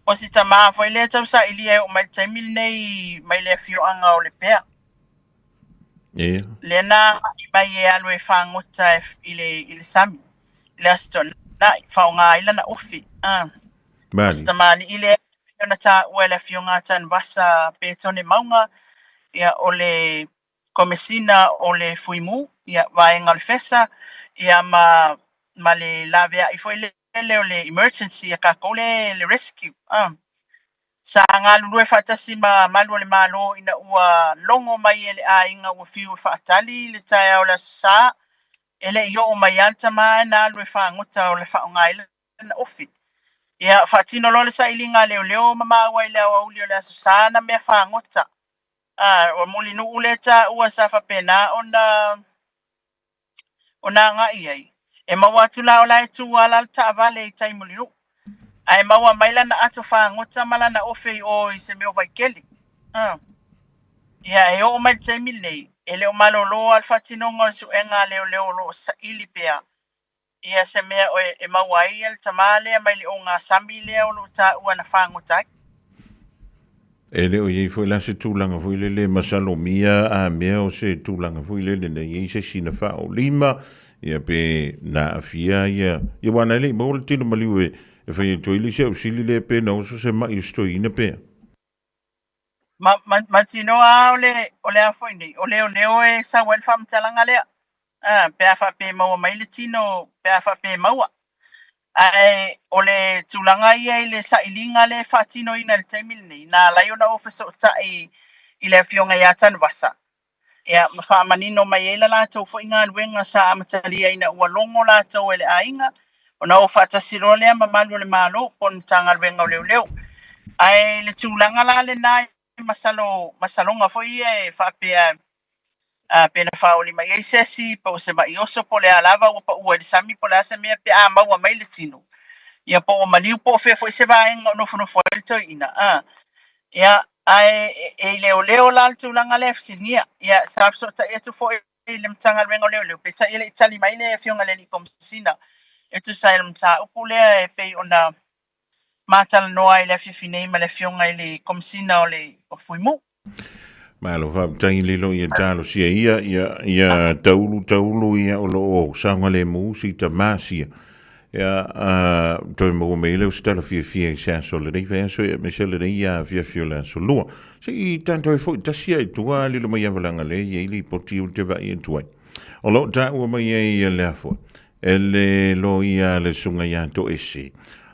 [SPEAKER 22] o si tama foi le tau sa ilia o mai taimil nei mai le fio anga o le pea. Le na mai e alo e whangota ile sami. Le aston na whaonga ila na ufi. O si tama ni ile na ta ua le fio ngata n vasa petone maunga ia o le komesina o le fuimu ia vaenga le fesa ia ma le lavea i foi le o le emergency ya kakole le rescue sa nga lulu fatasi malu le malo ina ua longo mai ele a inga ua fiu fatali le tai o la sa ele yo o mai alta ma na lu fa ngota o le fa ngai na ofi ya fatino lo le sa ilinga leo mama wa ile o uli le sa na me fa ngota o muli nu uleta ua sa fa pena ona nga ai e mawatu la ola tu ala ta vale tai mulinu ai maua maila na ato fa ngota mala na ofe o I se me o vaikeli ya e o mai tai mile ele o malo lo alfatino ngol su enga leo lo sa ilipea ia se me o e maua il tamale mai le o nga sambi leo lo ta ua na fa ngota
[SPEAKER 3] ele o ye foi la se tulanga foi le masalomia a me o se tulanga foi le ye se sina fa o lima ia pe na afia ia wana le mo le tino maliwe e fai to ili se usili le pe na uso se mai sto ina pe
[SPEAKER 22] ma tino a ole a foi nei ole e sa wel fam talanga le pe afa pe mo mai le tino pe afa pe maua ai ole tulanga ia ile sa ilinga le fatino ina le taimil nei na la yona officer ta ile fionga ya tan vasa ya fa manino mai ila la to fo inga wenga sa matalia ina ua longo la to ele ainga ona o fata sirole ma malu le malo pon tanga wenga leo ai le tulanga la le nai masalonga fo ie fa pe pena fa oli mai sesi po se mai oso po le alava o pa ua sami po la se me pe ma wa mai le tino ya po maliu po fe fo se va en no fo to ina ya ai leo la tulanga le sinia ya sapso ta etu fo le mtanga wenga leo pe ta ile itali mai le fionga le komsina etu sa le mta upule pe ona matal noa ile fifine ma le fionga ile komsina o le o fuimu
[SPEAKER 3] malo va tai lilo ia talo sia ia taulu ia o lo sanga le musika masia ia toi mo me le stela fia sa solidei fa so me sele ia fia la solo si tanto fo tasia tu ali lo mai avalanga le ili poti u te vai tu o lo ta o mai ia le fo ele lo ia le sunga ia to esi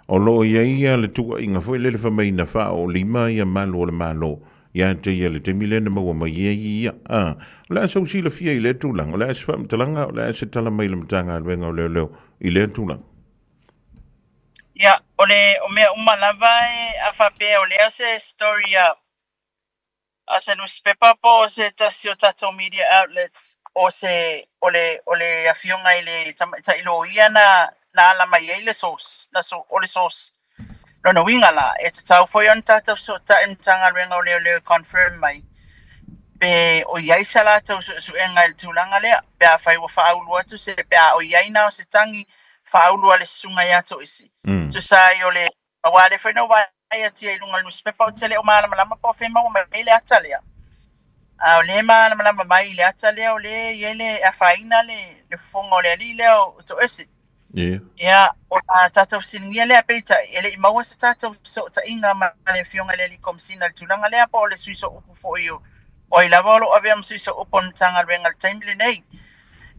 [SPEAKER 3] o lo ia le tu inga fo le fa mai na fa o lima ia malo le malo ia te ia le te milena mo mai ia la so si le fia ile tu lang la se fam talanga la se tala mai le mtanga venga le ile tu lang
[SPEAKER 22] ya ole o me umalava afa pe ole ase story ase newspaper po se tasio tato media outlets o se ole afionga ile ta ilo iana na la mai ile sos na so ole sos no winga la it's tau for yon tato so ta imtanga renga ole confirm mai pe o yai sala to su enga il tulanga le pe afai wo fa aulu atu se pe o yai na se tangi fa aulu ale sunga ya to isi to sai ole awale for no vai ati ai lunga newspaper tele o mala mala po fe ma o mele atalia a ole mala mala mai le atalia ole yele afaina le fonga ole ali le to isi ya o tata siningia le apeta ele maua se tata so ta inga ma le fionga le komsina tulanga le po le suiso upu fo yo O i lava o lo ave am suiso upon tanga rengal time le nei.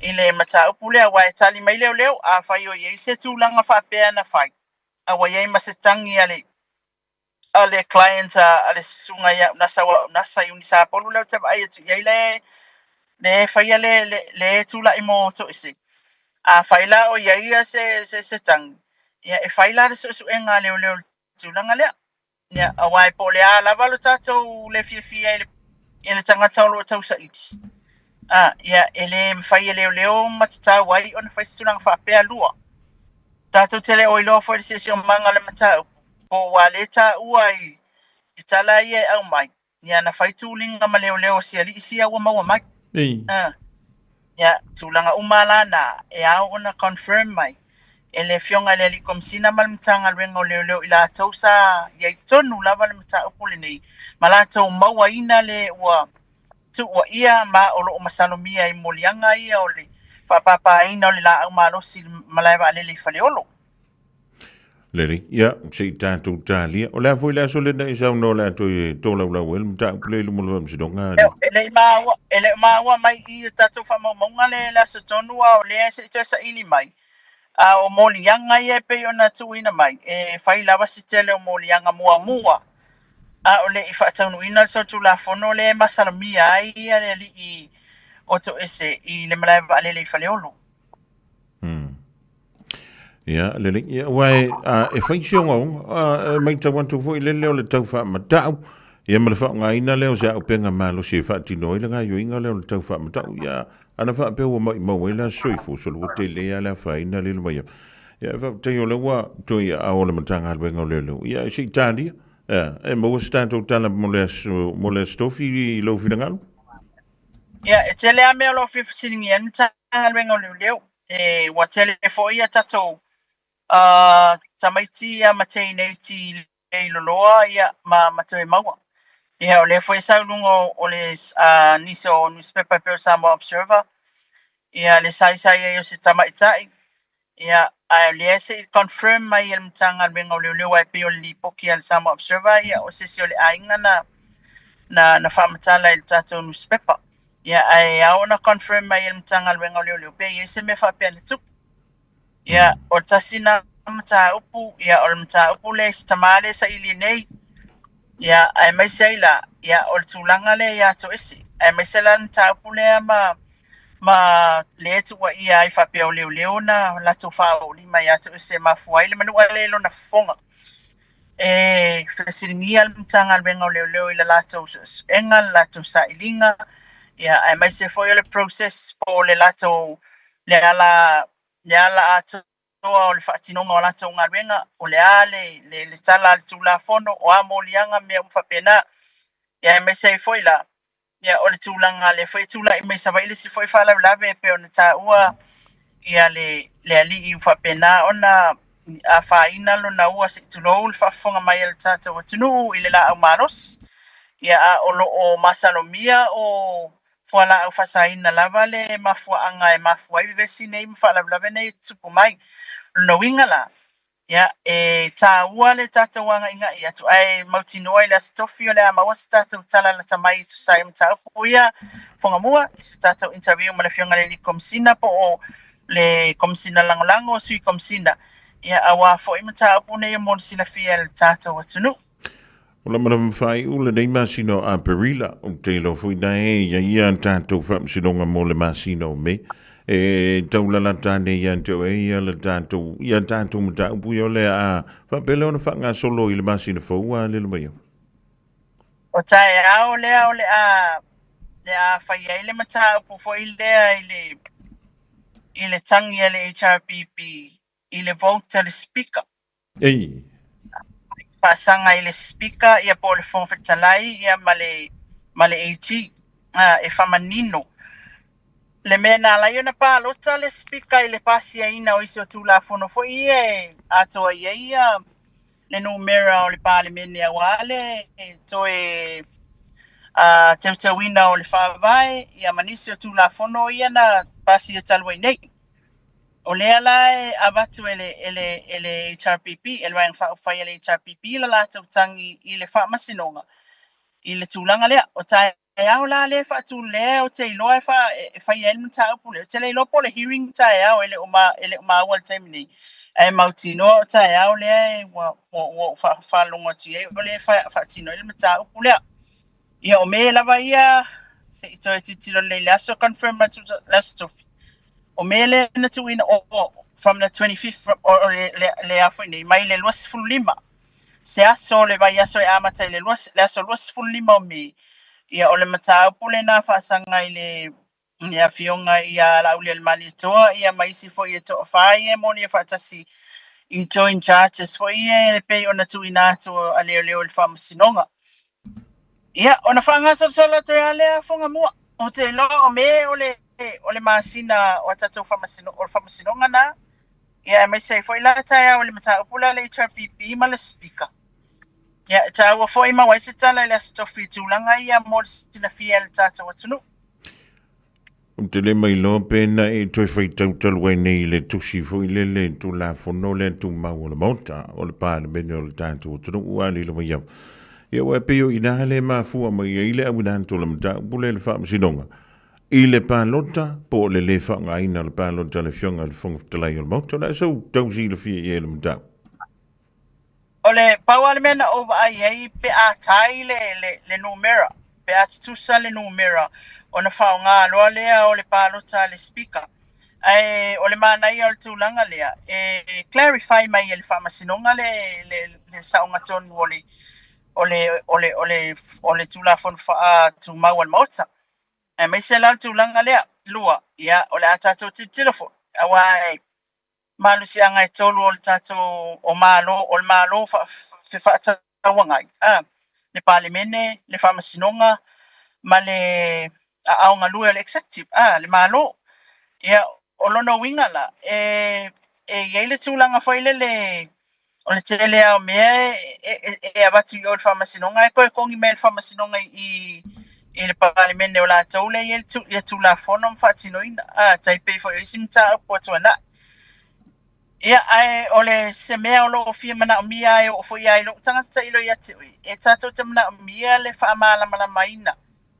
[SPEAKER 22] I le mata upu lea wa e tali mai leo leo a whai o iei se tūlanga whapea na whai. A wa iei ma se tangi ale client a le sunga ia nasa i unisa polu leo teba ai atu iei le whai le tūla i mo to isi. A whai la o iei se tangi. Ia e whai la le su e leo leo tūlanga lea. Ia a wai po le a lava lo tātou le fia i le tangata o lo tau sa iti. Ia ele mwhai leo matata wai o na whai sunanga whapea lua. Tātou tele o ilo fo se o manga le matau. Po wale ta ua i tala ia au mai. Ia na whai tūlinga ma leo si ali isi au maua mai. Ia tūlanga umala na e au ona confirm mai. Ele fionga le li komsina mal mtanga rengo leo ila tau sa ia tonu lava le matau pule nei. Malatou maua ina le ua tu wa ia ma o lo masalomia i molianga ia o le whapapa ina o le la au marosi malaiwa alele i whaleolo.
[SPEAKER 3] Lere, ia, se tātou tālia. O lea fwoi lea so le na isau no lea toi tōlau lau el, mta upule ilu mulu msidonga.
[SPEAKER 22] Ele maua mai i tātou whamaunga le la sa tonua o lea se ita sa ili mai. O molianga ia pe o na tuina mai. E whai lawa si tele o molianga mua. O le i whaatau ina so tu la fono le masalomia ai le li i oto ese i le malaiwa alele i whaleolo.
[SPEAKER 3] Ia, lele, ia, wai, e whai sionga mai tawantu fo i le leo le tau wha matau. Ia ma le wha ngā ina leo se au penga malo se wha tino i le ngā yo inga leo le tau wha matau. Ia, ana wha peo wa mai mau la soifo so lo te lea la wha ina le mai. Ia, wha te o le wa toi a o le matanga alwenga o leo. Ia, si tādia. E mo stato tala mo le stofi i lo finangalo.
[SPEAKER 22] Ia, e tele a mea lo fifisingi en tanga alwenga o leo. E wa tele fo ia tatou tamaiti a matei nei ti le loloa ia ma matoi maua. Ia o le fo isa lungo o le niso newspaper Peo Samoa Observer. Ia le sai e o se tamaitai. Ia a le se confirm mai el mtanga alwenga o leo ai pe o li poki al Samoa Observer ia o se si o le ainga na whamatala il tatou newspaper. Ia ai au na confirm mai el mtanga alwenga o leo pe ia se me whapea le tuku. Ia o tasina mata upu ia o mata upu le tamale sa ili nei. Ia ai mai seila ia o tulanga le ia to isi. Ai mai seila mata upu le ma le tu wa ia ai whapea o leo na la tu whao lima ia to isi ma fuai le manua le lo na fonga. E whasiringi al mtanga alwenga o leo ila lato engal lato sa ilinga. Ia ai mai se foi le process po le lato le ala ato o le whaatinonga o lato ngalwenga o le ale le tala le tula fono o a molianga mea mwhapena. Ia ai mai se foi la ia o le tūlanga le foi tūla i mai sawa ili si foi whala lawe pe o na tā ua ia le ali i whapena o na a whaina lo na ua si tulou le whafonga mai le tātou o tunu i le la au maros ia a olo o masalomia o whala au whasaina lava le mafua anga e mafua i vesi nei mwhala lawe nei tupu mai no winga la ia e tā ua le tātou wanga inga i atu ai mautinoa i le asitofi o le a maua se tātou tala la tamai tu sai mta upu ia fonga mua i se tātou interview ma le fionga le li komsina po o le komsina langolango sui komsina ia awa fo i mta upu nei o mon sila fia le tātou atunu.
[SPEAKER 3] Ola mana mwhai ula nei masino a Perila o te lo fui na ia ia tātou whamsinonga mo le masino me. E taulala tane ia tau e ia le tātou mata upu i ole a whapele ona whanga solo i le masina fau a le mai.
[SPEAKER 22] O tae au lea o le a whai ai le mata upu fo i lea i le tangi a le HRPP i le vote le speaker.
[SPEAKER 3] Ei.
[SPEAKER 22] Whaasanga i le speaker ia po le whongwhetalai ia ma le AG e whamanino. Le mena la yona pa lota le speaker i le pasia ina o isi o tūla fono fo ie atoa ia le numera o le pale mene a wale to e teuteuina o le whawai ia manisi o tūla fono ia na pasia talwai nei. O lea la abatu ele HRPP, ele wang whai ele HRPP la la tau tangi i le wha masinonga. i le tūlanga lea, o tai au la le wha tu lea, o te iloa e wha i elmu ta upu lea, te le ilo po le hearing tai au ele o ma awal taimini, e mautino o tai au lea, o wha longa tu e, o le wha tino elmu ta upu lea, ia o me lava ia, se i toi titilo le laso confirm matu laso tofi, o me le na tu ina o from the 25th o le afo nei, mai le luas fulima, se aso le vai aso e amata le aso luas fulima o me, ia o le matau pule na whaasanga i le ia fionga ia lauli al mali toa, ia maisi fo ia toa whai e moni e whaatasi i join charges fo ia le pei o na tu inato a leo leo le whamasinonga. Ia, o na whaangasa sola to ia lea whonga mua, o te loa o me o le maasina o tatou whamasinonga na, ia mai sei fo ila taia o le matau pula le HRPP ma le speaker. Ia, ta ua fo ima waise tala le astofi tūlanga ia mo sina fia le tātou atunu.
[SPEAKER 3] Te le mai lo pena e toi whai tautalu ai nei le tusi fo i le tu la fono le tu mau o le mauta o le pāle bene o le tātou atunu ua li lo mai au. Ia ua peo i naha le mafua mai i le au nanto le mta pule le whaamasinonga. I le pālota po le le whaanga ina le pālota le fionga le whonga talai o le mauta la sau tausi le fia i le mta.
[SPEAKER 22] O le pauale mena o ai pe a tai le numera, pe a tusa le numera, o na whaonga loa lea o le pālota le speaker. Ai, o le mānai o le tūlanga lea, e clarify mai e le whamasinonga le saonga tonu o le tūla fon wha tu mau al mauta. E mai se lau tūlanga lea, lua, ia, o le atato tilofo, awai, malu si anga e tolu o le tato o le malo fe whaatawangai. Le palimene, le whamasinonga, ma le aonga lua le executive, le malo. Ia, o lono winga la, iei le tūlanga whaile o le tele au mea e abatu i o le whamasinonga, e koe kongi mea le whamasinonga i le palimene o la taule, i e tūla whono mwhaatinoina, taipei fo i simta upo atuana. Ia, o le se mea o lo fia mana o mia e o fo ia i lo tangata ilo i ate ui, e tātou te mana o mia le whaamala malamaina,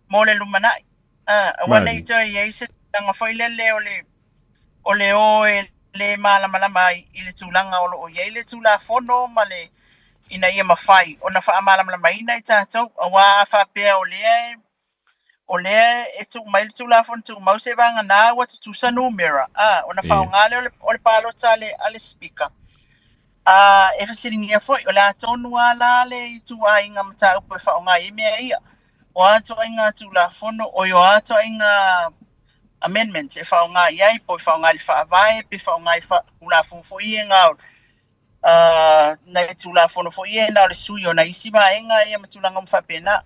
[SPEAKER 22] mo le lumanai. Wana i toi i se tanga fo i le o le malama i le tūlanga o lo o iei le tūla whono ma le ina ia mawhai, o na whaamala malamaina i tātou, a wā whapea o lea e tu mai le tūla whono tu mause vanga nā watu tusa numera, o na whaongale o le pālota ale speaker. E whasiringia foi, o le atonu ala le i tu a inga mata upo e whaonga i mea ia, o ato inga tūla whono, o yo ato inga amendments e whaonga i ai, po e whaonga li whaavae, pe whaonga i whaula fo i e ngau, na e tūla whono fo i e ngau le sui o na isi ma e ngā i a matulanga mwhapena,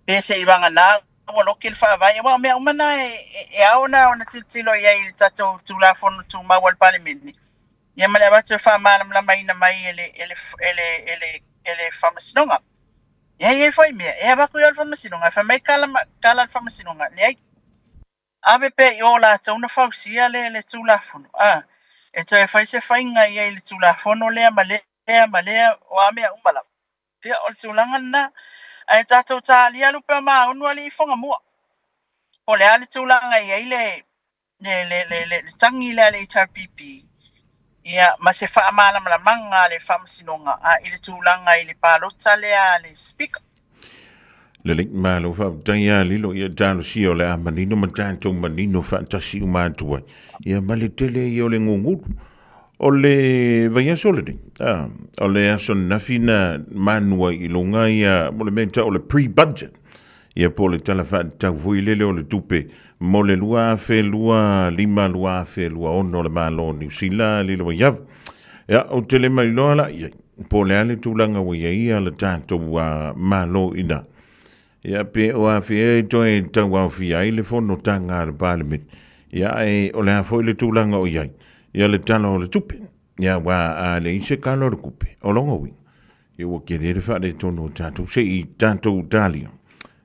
[SPEAKER 22] pe se i wanga nā, wa loke le whaavae, wa mea umana e aona o na tilo i ai tato tūla whono tu mawal palimini. Ia male abatu e whaamana mlamaina mai ele whamasinonga. Ia i e whai mea, e abaku i al whamasinonga, e whamai kala al whamasinonga, le ai. Awe pe i o la tauna whausia le tūla whono. E toi e whai se whainga i ai le tūla whono lea malea o amea umala. Ia o le tūlanga na, ai tātou tāli alu pe maa unua li i whonga mua. O le ale tūlanga i ai le tangi le HRPP. Ia, ma se whaamala malamanga le whamasinonga. I le tūlanga i le pālota le speaker.
[SPEAKER 3] Le link malo fa tanya lilo ia talo si o le amanino matanto manino fantasi umatua ia male tele i o le ngungu o le vaya solide o le ason nafina manua i lunga ia mo le menta o le pre-budget ia po le talafa tau vui lele o le tupe mo le lua fe lua lima lua fe lua ono le malo ni sila lilo iav ia o tele mai loala ia po le ale tulanga wa ia le tanto malo ina ia pe o a fie toi tau au fia i le fono tanga le parliament ia e o le afo i le tūlanga o iai ia le tano o le tupe ia wa a le ise kalo le kupe o longa wi ia wa kere le whare tono tātou se i tātou tālia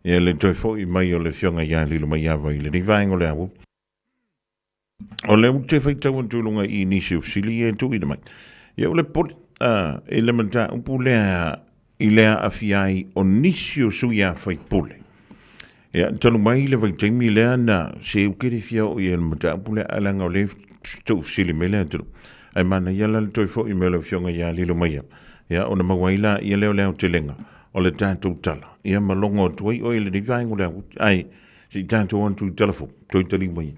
[SPEAKER 3] ia le toi fo i mai o le fionga ia lilo mai awa i le rivaeng o le awu o le ute whai tau an tūlunga i nisi ufsili e tu i le mai ia o le poli e le manta upu lea I lea a fiai o nisio suia fai pule. Ia, tonu mai le vai taimi lea na se ukere fia o ia mata pule alanga o le tu sili mele atu. Ai mana ia la toi fo I mele fionga ia lilo mai. Ia, ona mawaila ia leo leo te lenga. O le tātou tala. Ia malongo tuai o ile ni vaingo lea. Ai, si tātou antu telefo. Toi tali mai.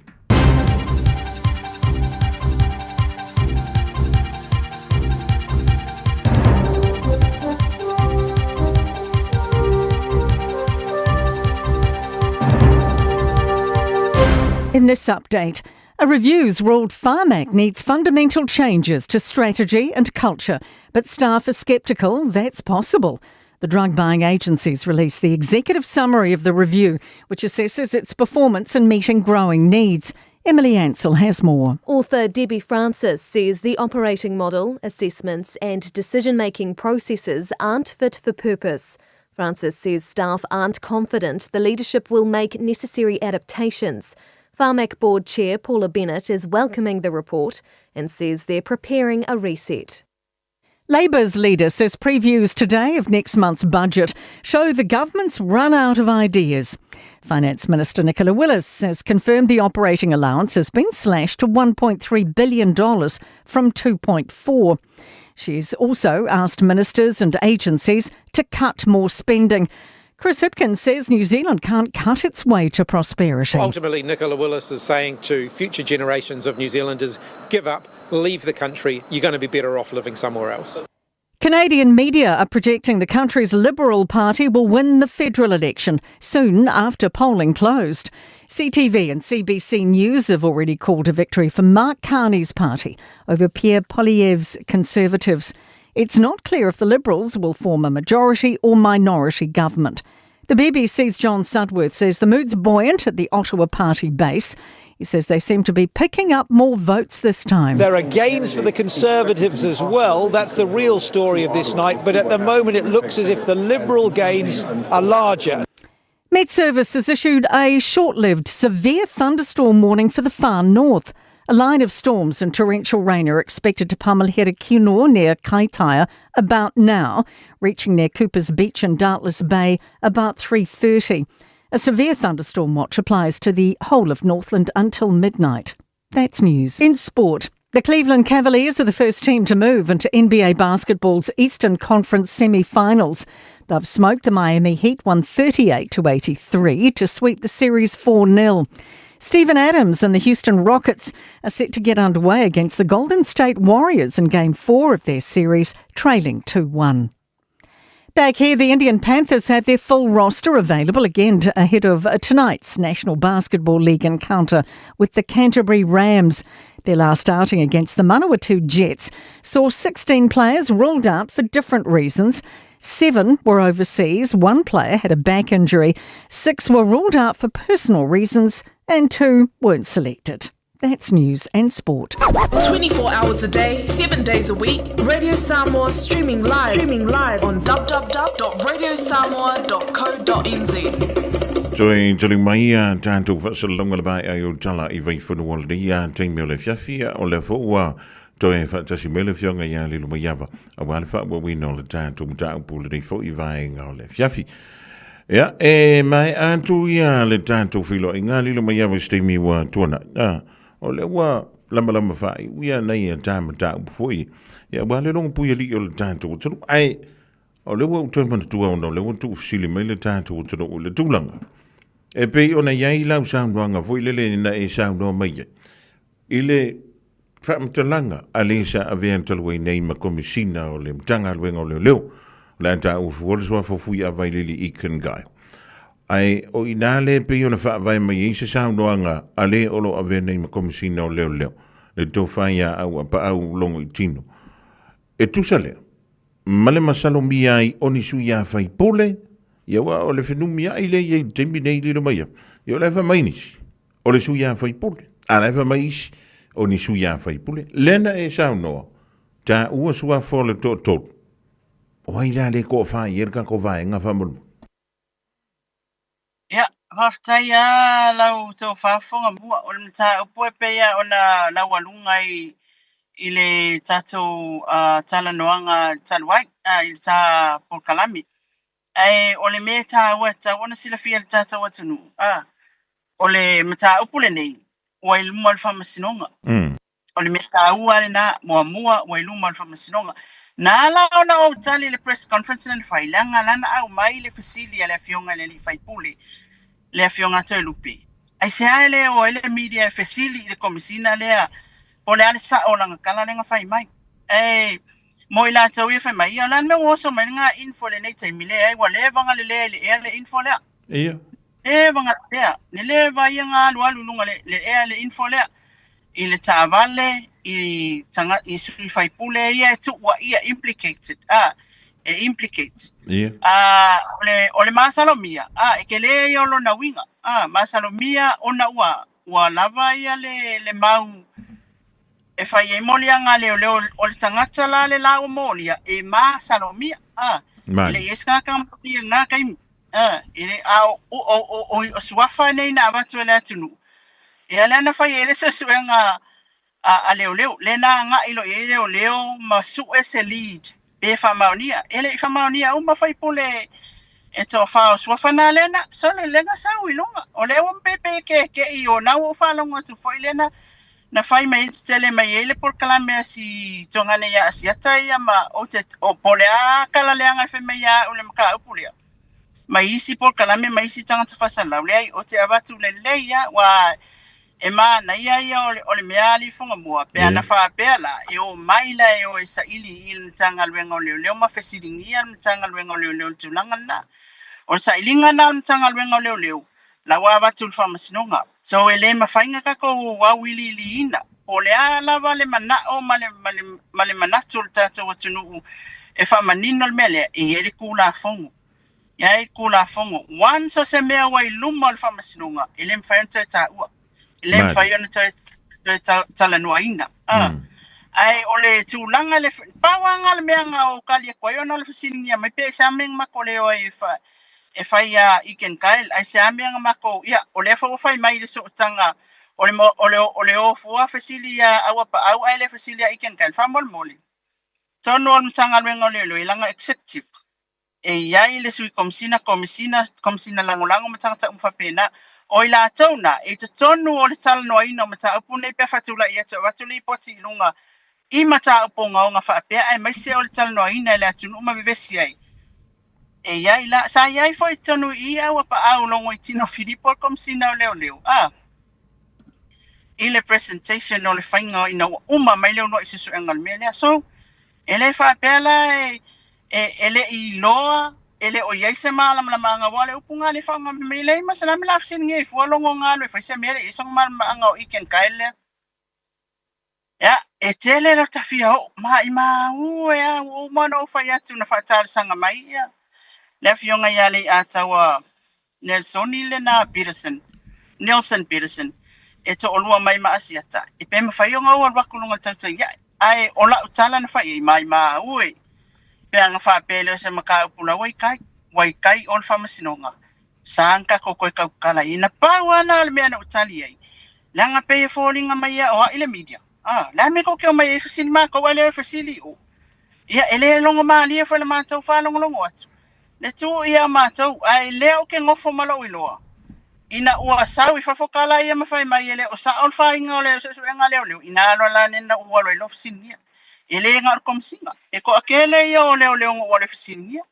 [SPEAKER 4] In this update, a review's ruled Pharmac needs fundamental changes to strategy and culture, but staff are sceptical that's possible. The drug buying agencies released the executive summary of the review, which assesses its performance in meeting growing needs. Emily Ansell has more.
[SPEAKER 5] Author Debbie Francis says the operating model, assessments and decision-making processes aren't fit for purpose. Francis says staff aren't confident the leadership will make necessary adaptations. Pharmac Board Chair Paula Bennett is welcoming the report and says they're preparing a reset.
[SPEAKER 4] Labour's leader says previews today of next month's budget show the government's run out of ideas. Finance Minister Nicola Willis has confirmed the operating allowance has been slashed to $1.3 billion from $2.4. She's also asked ministers and agencies to cut more spending. Chris Hipkins says New Zealand can't cut its way to prosperity.
[SPEAKER 23] Ultimately, Nicola Willis is saying to future generations of New Zealanders, give up, leave the country, you're going to be better off living somewhere else.
[SPEAKER 4] Canadian media are projecting the country's Liberal Party will win the federal election soon after polling closed. CTV and CBC News have already called a victory for Mark Carney's party over Pierre Poilievre's Conservatives. It's not clear if the Liberals will form a majority or minority government. The BBC's John Sudworth says the mood's buoyant at the Ottawa Party base. He says they seem to be picking up more votes this time.
[SPEAKER 24] There are gains for the Conservatives as well. That's the real story of this night. But at the moment, it looks as if the Liberal gains are larger.
[SPEAKER 4] Met Service has issued a short-lived severe thunderstorm warning for the far north. A line of storms and torrential rain are expected to pummel Herekino near Kaitaia about now, reaching near Cooper's Beach and Dartless Bay about 3:30. A severe thunderstorm watch applies to the whole of Northland until midnight. That's news. In sport, the Cleveland Cavaliers are the first team to move into NBA basketball's Eastern Conference semi-finals. They've smoked the Miami Heat 138-83 to sweep the series 4-0. Stephen Adams and the Houston Rockets are set to get underway against the Golden State Warriors in Game 4 of their series, trailing 2-1. Back here, the Indian Panthers have their full roster available again ahead of tonight's National Basketball League encounter with the Canterbury Rams. Their last outing against the Manawatu Jets saw 16 players ruled out for different reasons. 7 were overseas, 1 player had a back injury, 6 were ruled out for personal reasons, and 2 weren't selected. That's news and sport.
[SPEAKER 8] 24 hours a day, 7 days a week. Radio Samoa streaming live on www.radiosamoa.co.nz.
[SPEAKER 3] Join mai tātou whasalonga bai ai o tala I vai whanua le ia teimi o le fiafia o le fōua toi whaatasi mele fionga ia lilu mai awa a wale wha wino le tātou tāupule rei fo I vai ngā o le fiafi. Ia, mai atu ia le tātou whilo I ngā lilu mai awa steimi wa tuana. O le wa lama whai, uia nei a tāma tāupu fwoi. Ia, wale rongo puia li o le tātou tunu. Ai, o le wa utoi mana tua ona, le wa tu sili mai le tātou tunu o le tūlanga. E pei ona iai lau saundoanga fwoi lele na e saundoa mai. I le whaamtalanga a le sa avean talwai nei ma komisina o le mtanga luenga o le leo. Le anta ufu o le swa fwoi a vai lili I Kingai. Ai o ina le pe ona fa vai mai se saundoanga ale olo ave nei ma komisina o leo le to faia au pa au longo I tino e tu sale male masalo mi ai oni su ya fai pole ia wa o le fenu mi ai le ye tembi nei le mai ia le fa mai nis o le su ya fai pole ala fa mai oni su ya fai pole lena e sauno ta u su a fole to o ai le ko fa yer ka ko vai nga fa mo
[SPEAKER 22] Ia, whaftai a lau tō whafonga mua o le mta upoe pea o na lau alunga I i le tātou tala noanga taluai, i le tā Polkalami. O le me tā ua tā wana sila fia le tātou atunu. O le mata upule nei, wa iluma le whamasinonga. O le me tā ua le nā mua wa iluma le whamasinonga. Nā la ona o tali le press conference na whailanga lana au mai le fasili a le fionga le li whaipule, le fionga toi lupe. Ai se aile o ele media fasili le komisina lea, o le ale sa o langa kala lenga whai mai. Mo ila tau ia whai mai, o lan me woso mai ngā info le nei taimi lea, wa le vanga le ea le info lea.
[SPEAKER 3] Ia.
[SPEAKER 22] Le vanga lea, ne le vai ngā lualu lunga le ea le info lea. I le tāwale, i tanga i sui whaipule ia e tu wa ia implicated. Implicate.
[SPEAKER 3] Ia.
[SPEAKER 22] O le masalomia, e ke le i olo na winga. Masalomia ona ua lava ia le mau e whai e molianga leo o le tangata la le lao molia e masalomia. Le eska kampia ngā kaimi. Ele o suafa nei na avatu ele atunu. E ale ana whai ele se suenga a leo le na ngā ilo e leo ma su e se lead e whamaunia. Ele i whamaunia uma whai pole e tō whao suafa nā lena, so le lenga sau ilonga. O leo mpepe ke i o nau o whalonga tu whai lena na whai mai tele mai ele Polkalame si tongane ia asiata ia ma o pole a kala leanga e whai ia o le maka upulea. Mai isi Polkalame, mai isi tangata whasalau lea o te avatu le leia wa e ma na ia o le mea li fonga mua pe ana wha pea la e o maila e o e sa ili il mtanga luenga o leo ma fesiringi al mtanga luenga o leo tulanga na o sa ilinga na mtanga luenga o leo la wa watu lfa masinonga so e le mawhainga kako wawili li ina o le a lava le mana o male manatu le tata watunu e wha manino le mele e ele kula fongo ia e kula fongo wan so se mea wai luma le wha masinonga e le mwhainto e ta ua le whaiona tala nuaina. Ai o le tūlanga le pawanga le meanga o kalia koiona le whasiringia mai pe sa menga mako leo e whai i ken kael. Ai sa menga mako ia o le whai mai le sootanga o le o fua whasilia awa pa au ai le whasilia i ken kael. Whamol moli. Tono al mtanga luenga leo ilanga executive. E iai le sui komisina langolango matangata umwhapena. O i la tauna, e te tonu o le tala noa ina mata upu nei pe fatula i atu watu li poti ilunga i mata upu ngaonga whaapea ai maise o le tala noa ina le atu numa vivesi ai. E iai la, sa iai fo i tonu i awa pa au longo i tino Filipo komsina o leo. I le presentation o le whainga o ina uma mai leo no i sisu engal mea lea. So, e le whaapea la e le i loa ele o ia se mala manga wale upunga le fanga me le masala me la fsinge fu longo ngalo fa se mere isong manga o iken kaile ya e tele la tafia o ma u ya o mano fa ya tu na fa tal sanga mai ya le fionga ya le atawa Nelson Peterson e to olua mai ma asiata e pe ma fa yonga o wakulunga tata ya ai ola utala na fa mai ma u peanga wha pele se maka upula wai kai ol whamasinonga. Sangka kokoi kaukala ina pawana al mea na utali ai. Langa peye fōringa mai o ile media. La me kokeo mai e fasili maka wale e fasili o. Ia ele longo maali e whale mātau whalongolongo atu. Le tu ia mātau ai leo ke ngofo malo iloa. Ina ua sau i whafokala ia mawhai mai ele o sa ol whainga o leo se suenga leo. Ina alo la nena ua lo ilo fasinia. Ele ngar komsinga e ko akele yo leo ngo le fisinia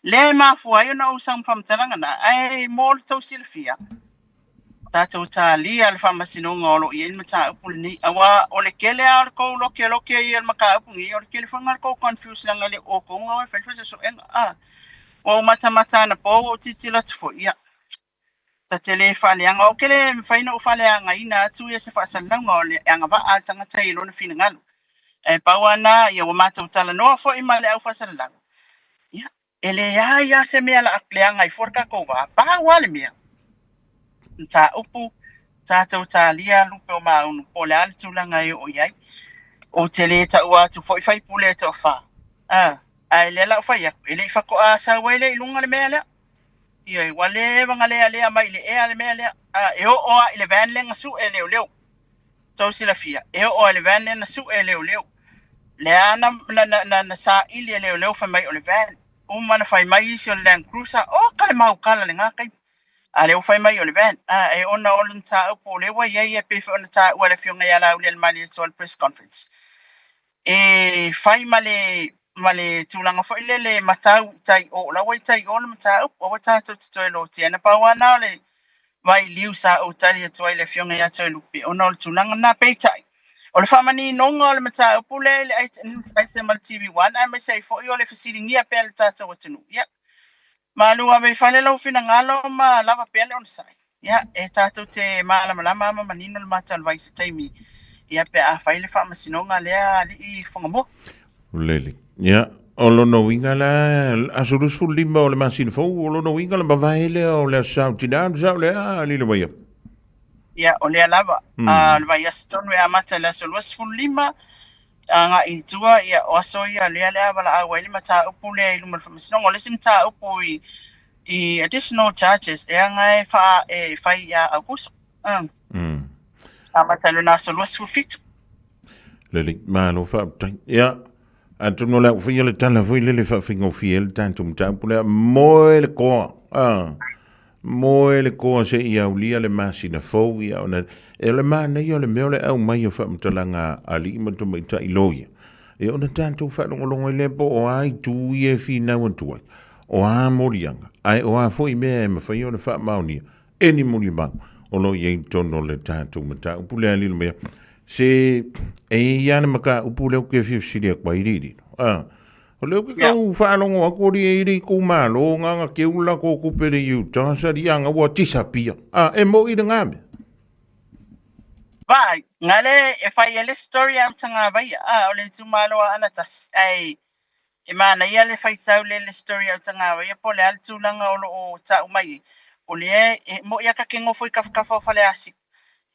[SPEAKER 22] le mafua yo na usang famtalanga na ai mol to silfia tata utali al famasino ngolo yen mata upulni awa ole kele al ko lo ke yen maka upungi ole kele fangar ko confuse nga le o ko nga fe fe so en o mata na po titila tfo ya tatele fale nga o kele mfaina o fale nga ina tu ye se fa salanga ole nga ba atanga tailo na finangalo e pawana ia wa mata utala no fo i male au fasala ya ele ya se me ala akleanga i forka ko wa pa wale mea nta upu tata utalia lupe o maunu pole ale tulanga i o iai o tele ta ua tu fo i fai pule ta fa ai le la fa ya ele fa ko asa wele ilunga le mea ia wale vanga le ale mai le e ale mea e o ile van lenga su ele leo tau sila fia. E o le van na su e leo leo. Le ana na sa ili e leo leo fa mai o le van. Uma na fai mai isi o le Land Cruiser. O kale mau kala le ngā kai. A leo fai mai o le van. E ona o le ta upo le wa ye pe fa ona ta wa le fionga ya la le mali so le press conference. E fai male tulanga fo le matau tai o la wai tai o le matau o wa ta to lo tiana pa wa na le vai liu sa o tali atu ai le fionga ya toi lupi o no le tulanga na peitai o le whamani nonga o le matau pule le ai mal TV1 ai me sei fo i o le fasiringia pe le tata o tunu ya malua me fale lo fina ngalo ma lava pe le on sai ya e tata te malama manino le matal vai se taimi ya pe a faile famasi nonga le i fongamo
[SPEAKER 3] Lele. Ja, olono winga la asurus fu lima o le masina fo olono winga la bavaile o le sautina sa le ali le waya.
[SPEAKER 22] Ya o le lava a le vai aston we amata la solus fu lima nga i tua ya o so ya le bala a wai mata upule i lumal famasi no le sinta upu i additional charges e nga fa e fai ya august amata le na solus fu fit.
[SPEAKER 3] Lele malo fa ya Antu no la fia le tala foi le fa fingo fiel tanto mta pula moele ko moele ko se ia ulia le masina fo ia ona ele mana ia le mele au mai fa mtalanga ali mo to mai tai loia e ona tanto fa longo le po o ai tu ie fina o tu o a morianga ai o a foi me fa ia le fa mauni eni moni ba o lo ye tono le tanto mta pula ali me se e yana maka upule ke fi siria kwa iriri o leo ke kau whanongo a kori e iri ko malo nganga ke ula ko kupere iu tasa rianga wa tisapia e mo ira ngame
[SPEAKER 22] vai ngale e fai ele story am tanga vai o le tu malo ana tas ai e mana ia le fai tau le story am tanga vai po le al tu langa o ta umai o le mo ia ka kengo foi ka fale asi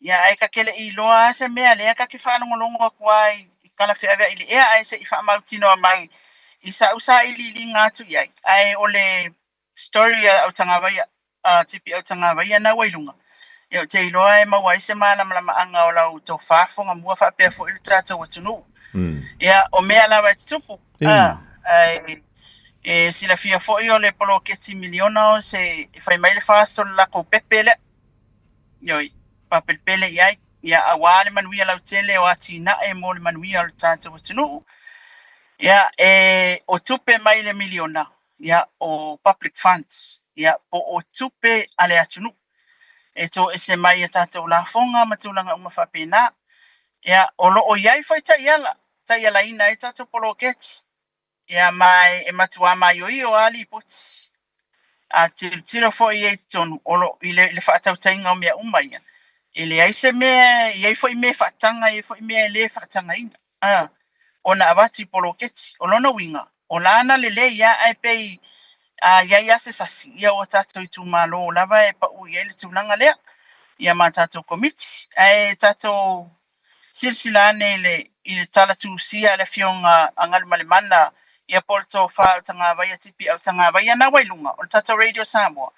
[SPEAKER 22] ya ai ka kele I loa se mea le ka ke whanongo longo kuai I kala whiawea ili ea ai se I whaamautino a mai I sa usa ili ngātu iai ai o le story au tangawai tipi au tangawai na wailunga o te iloa e maua I se malama anga o lau tō whafonga mua whapea fo ili tātou atunu ya o mea lawa e tupu e sila fia fo I o le polo keti miliona o se whai mai le whaasol lako pepele yoi papelpele iai ia awale manuia lau tele o ati na e mo le manuia o le tātou atunu ia o tupe mai le miliona ia o public funds ia o tupe ale atunu e to ese mai e tātou la fonga matulanga uma whapena ia o lo o iai fai ta iala ina e tātou polo keti ia mai e matua mai o ali poti a tiro fo I e tonu o lo I le whaatau tainga o mea umaia ele ai se me ia foi me fatanga ia foi me le fatanga ina ona abati poloketi olona winga olana lele ia ai pe ia se sasi ia o tato tu malo lava e pa u ia le tunanga le ia ma tato komiti ai tato silsilane le I tala tu sia le fionga angal malemana ia polto fa tanga vai tipi au tanga vai na wailunga o tato Radio Samoa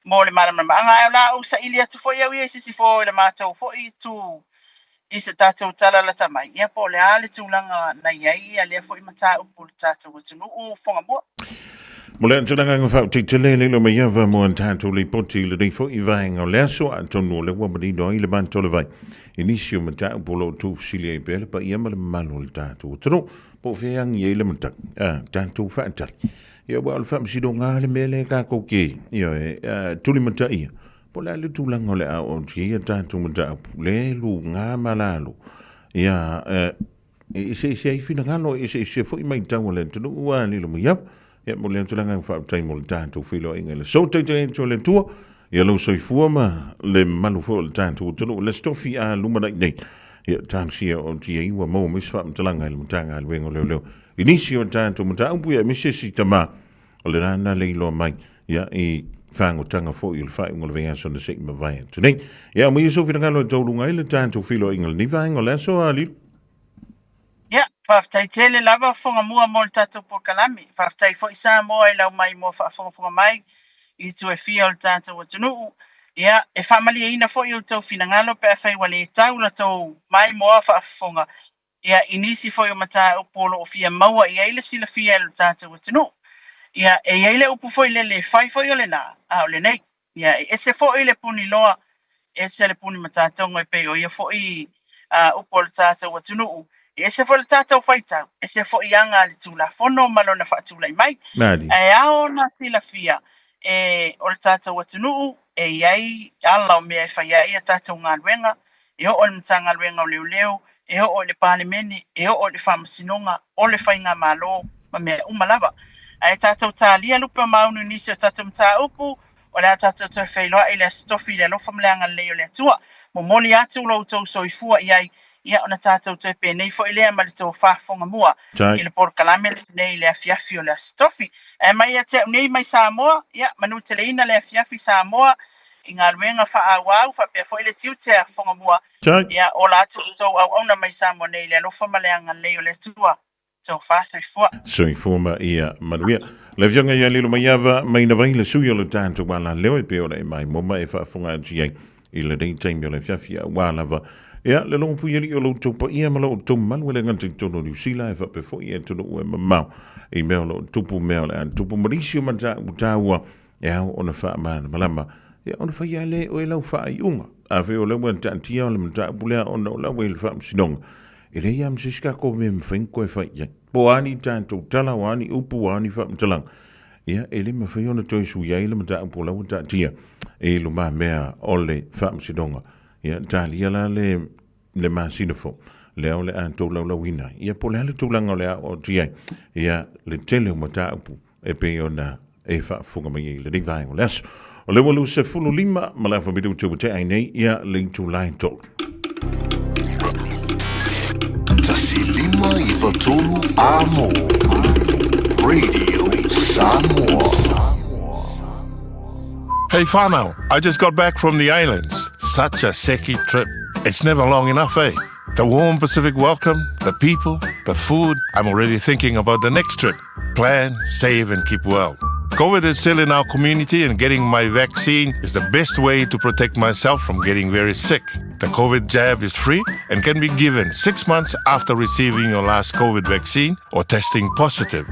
[SPEAKER 22] mo le marama anga la usa ilia tu foi au isi fo le matou foi tu I se tatou tala la tamai ia po le ale tulanga na iai ale foi mata upu tatou tunu u fonga mo
[SPEAKER 3] Mole tanga nga fa titele le me yava mo tanto le poti le fo I vainga o le so antono le wa badi do le ban tole vai inisio mata polo tu silie pele pa ia mal manol tatou tru po feang ye le mata tanto fa tal ia wa al fam sido ngale mele ka ko ke ia tuli mata ia po la le tulanga le a o ia tanto mata le lu nga malalo ia se fina ngalo se fo I mai tau le tu wa ni lo ia ia mo le tulanga fa tai mo tanto filo ingele so te le tua ia lo soi fuama le malu fo le tanto tu le stofi a lumana nei ia tamsia o ia wa mo mis fa tulanga le mutanga le wengo le inisio tanto muta umpu ia misesi tama o le rana le ilo mai ia I whango tanga fo I le whai ngol venga son de sek ma vai tunei ia mo iso fina ngalo taulunga ile tanto filo ingel ni vai ngol so ali
[SPEAKER 22] ia whaftai tele lava fonga mua mo le tatou por kalami whaftai fo isa mo e lau mai mo whafonga mai I tu e fia o le tatou atunu Ia, e whamali ina fo i o tau finangalo pe a whai wale tau na tau mai moa whaafonga. Ia, inisi fo i o mata upolo o fia maua i eile sila fia elu tātou o tunu. Ia, e eile upu fo i lele whai fo i ole nā, a ole nei. Ia, e se fo i le puni loa, e se le puni mata tonga i peo, ia fo i upolo tātou o tunu. E se fo le tātou whai tau, e se fo i anga le tūla fono malona whaatula i mai.
[SPEAKER 3] Nadi.
[SPEAKER 22] E ao na sila fia, e o le tātou o tunu, e iai ala o mea e whai ai a tātou ngā luenga, e o le mta ngā luenga o leo leo, e o le palemene, e o le whamasinonga, o le whai ngā malo, ma mea umalava. E tātou tā lia lupa maunu nisi o tātou mta upu, o le tātou tō whailoa i le stofi le lofa mleanga leo le atua, mo moli atu lo tō soifua iai, ia ona tātou tō pe nei fo i lea ma le tō whafonga mua, i le porkalame nei le afiafi o le stofi. E mai a te nei mai Samoa, ia, manu te leina le afiafi Samoa, i ngā ruenga wha awau, wha pia fo i le tiu te whonga mua, ia, o la atu tō au auna mai Samoa nei le alofa maleanga leo le tua, tō whasa i fua.
[SPEAKER 3] Soifua ma ia manuia. Le vionga ia lilo mai ava, mai na vai le sui o le tātou wala leo e peo le mai moma e whaafonga atu iai, i le rei taimi o le fiafi a wālava. Ia, le longa pui ali o lo tupa ia ma lo tupu manu ele ngante tono New Zealand e whape fo ia tono ue mamau. I mea lo tupu mea le an tupu marisio manta utaua e au ona wha maana malama. Ia, ona wha ia le o e lau wha i unga. A whai o lau anta antia o le manta upulea ona o lau e le wha msinonga. E le ia msiska ko me mwhenko e wha ia. Po ani tātou tala o ani upu o ani wha mtalang. Ia, e le ma whai ona toi su ia i le manta upu lau anta antia. E lo ma mea o le wha msinonga. Ia, tali ala le masinafo, leo le an tau lau wina. Ia, po le ale tau langa o le o tia. Ia, le tele o mata upu, e pe o na e whaafunga mai le rivai o les. O le walu se fulu lima, ma la whamidu tu te ainei, ia le tu lai tol.
[SPEAKER 6] Tasi lima I watolu amo. Radio Samoa.
[SPEAKER 9] Hey whanau, I just got back from the islands. Such a seki trip. It's never long enough, eh? The warm Pacific welcome, the people, the food. I'm already thinking about the next trip. Plan, save and keep well. COVID is still in our community and getting my vaccine is the best way to protect myself from getting very sick. The COVID jab is free and can be given 6 months after receiving your last COVID vaccine or testing positive.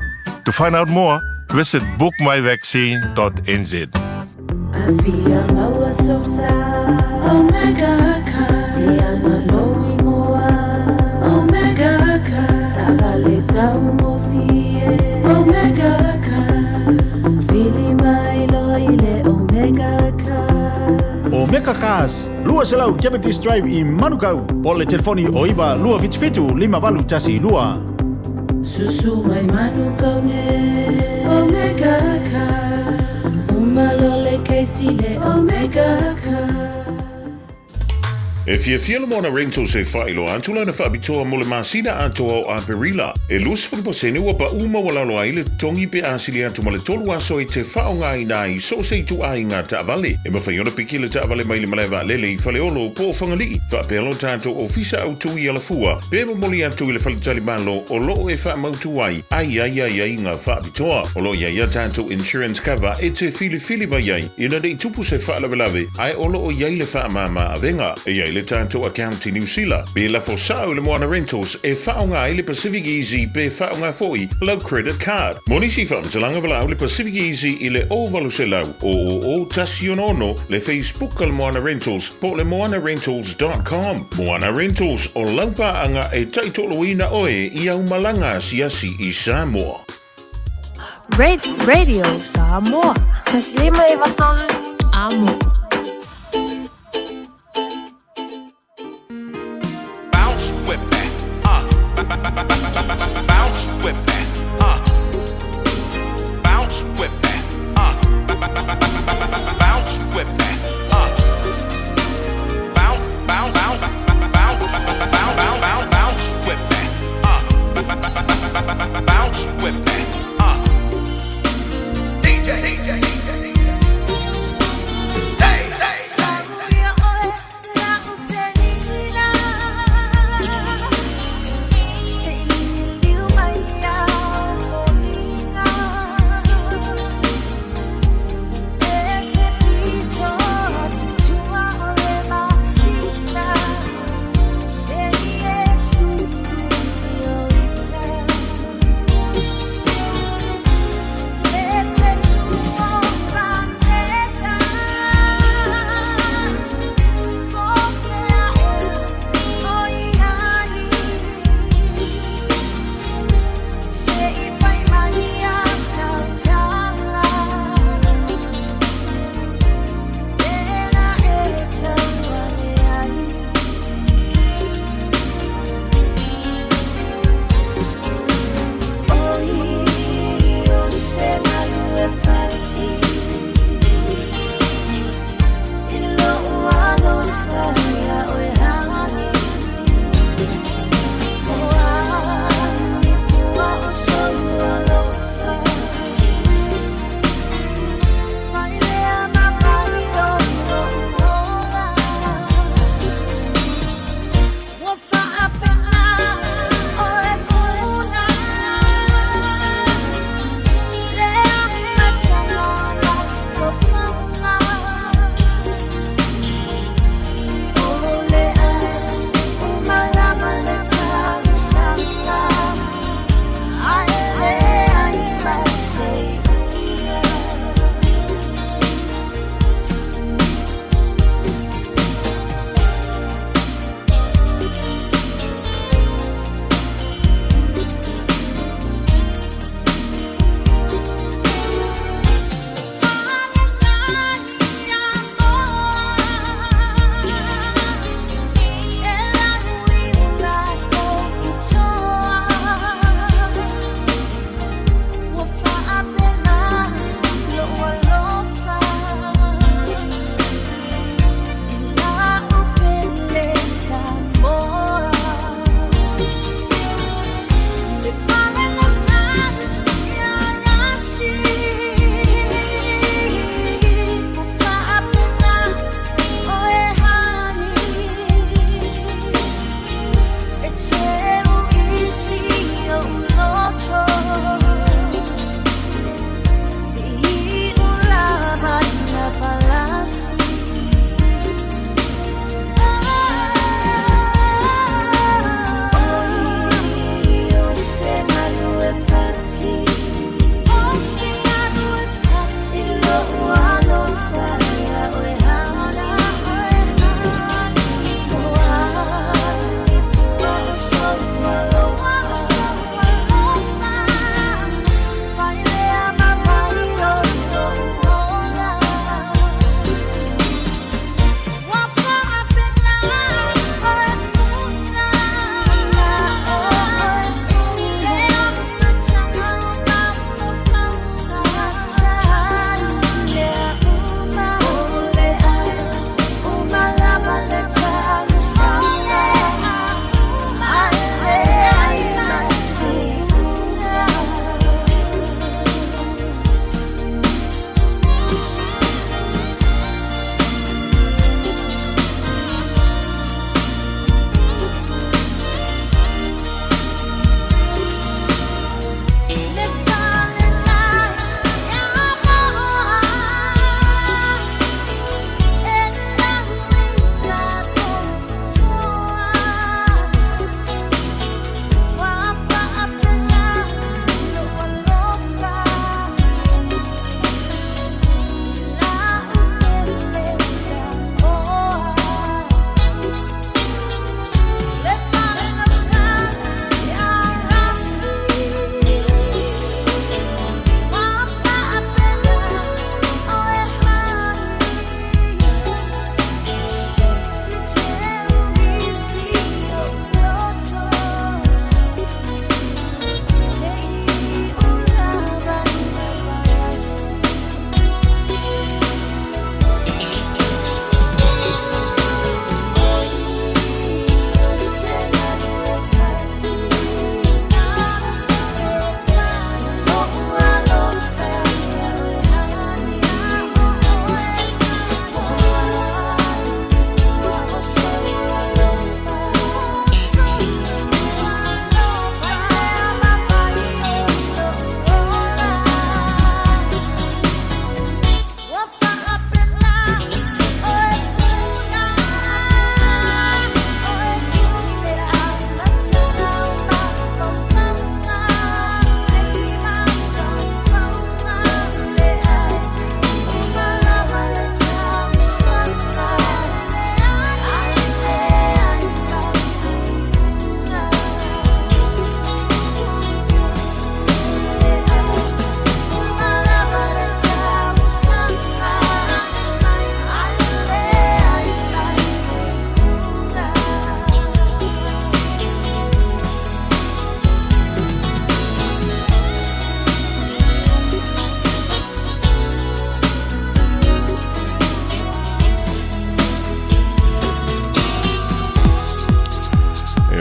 [SPEAKER 9] To find out more, visit bookmyvaccine.nz.
[SPEAKER 10] Omega Cars, lua selau Cavendish Drive I Manukau. Po le telefoni o iwa lua fitu lima walu tasi lua.
[SPEAKER 12] Susu mai Manukau ne Omega Cars. Umalole keisi le Omega Cars.
[SPEAKER 3] E fia mona rentals se whailo antula na whaabitoa mo le masina atoa o Aperila. E lusi whakapasene ua pa uma walalo aile tongi pe asili atu male tolu aso I te whaonga I nai so se tu ai ngā taavale. E mawhaiona piki le taavale mai le malewa lele I whaleolo po whangali. Whaapelo tātou ofisa au tui ala fua. Pema moli atu I le whalitali malo o loo e whaamautu ai. Ai ngā whaabitoa. O loo ia tātou insurance cover e te fili mai ai. Ina dei tupu se whaalawelawe ai o loo iai le whaamama avenga. E iai le tātou account I New Zealand. Be la fosau le Moana Rentals e whaonga I le Pacific Easy be whaonga foi low credit card. Monisi whaamtalanga walau le Pacific Easy I le ovalu se lau o tasi ono le Facebook le Moana Rentals po le moanarentals.com. Moana Rentals o laupa anga e taitoloina oe I au malanga siasi I Samoa.
[SPEAKER 13] Radio Samoa. Taslima I watolu amo.
[SPEAKER 20] DJ.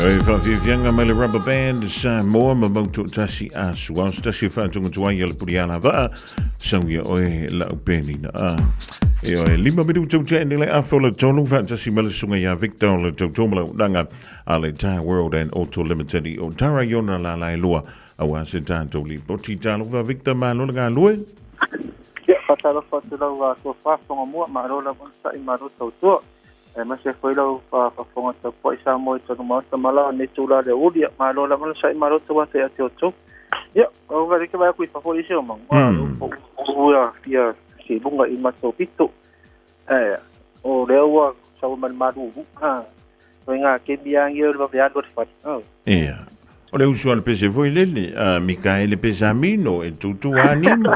[SPEAKER 3] Whawhiwhianga mai le rubber band sa moa ma mautu tasi a suau stasi whātunga tuai ala puri ala waa sauia oe la upeni na a e oe lima miru tau tēne le afo le tonu whātasi mele sunga ia Victor le tau tomala udanga a le Tire World and Auto Limited i o tara iona la lai lua a wa se tātou li poti tālo wa Victor ma lona ngā lue
[SPEAKER 1] Ia whatalo whatalo wa so whafonga mua ma rola sa i maro tau tua e ma se foi lo fa fonga ta poi sa mo to ma ta mala ne tula de udia ma lo la ma sai ma ro to wa te ate oto ya o ga ke va ku fa foi se mo o ya fia si bunga i ma to pito o le wa sa ma ma ru ha o nga ke biang yo lo via do fa
[SPEAKER 3] ia o le usual pese voi lele Michael Pesamino e tutu animo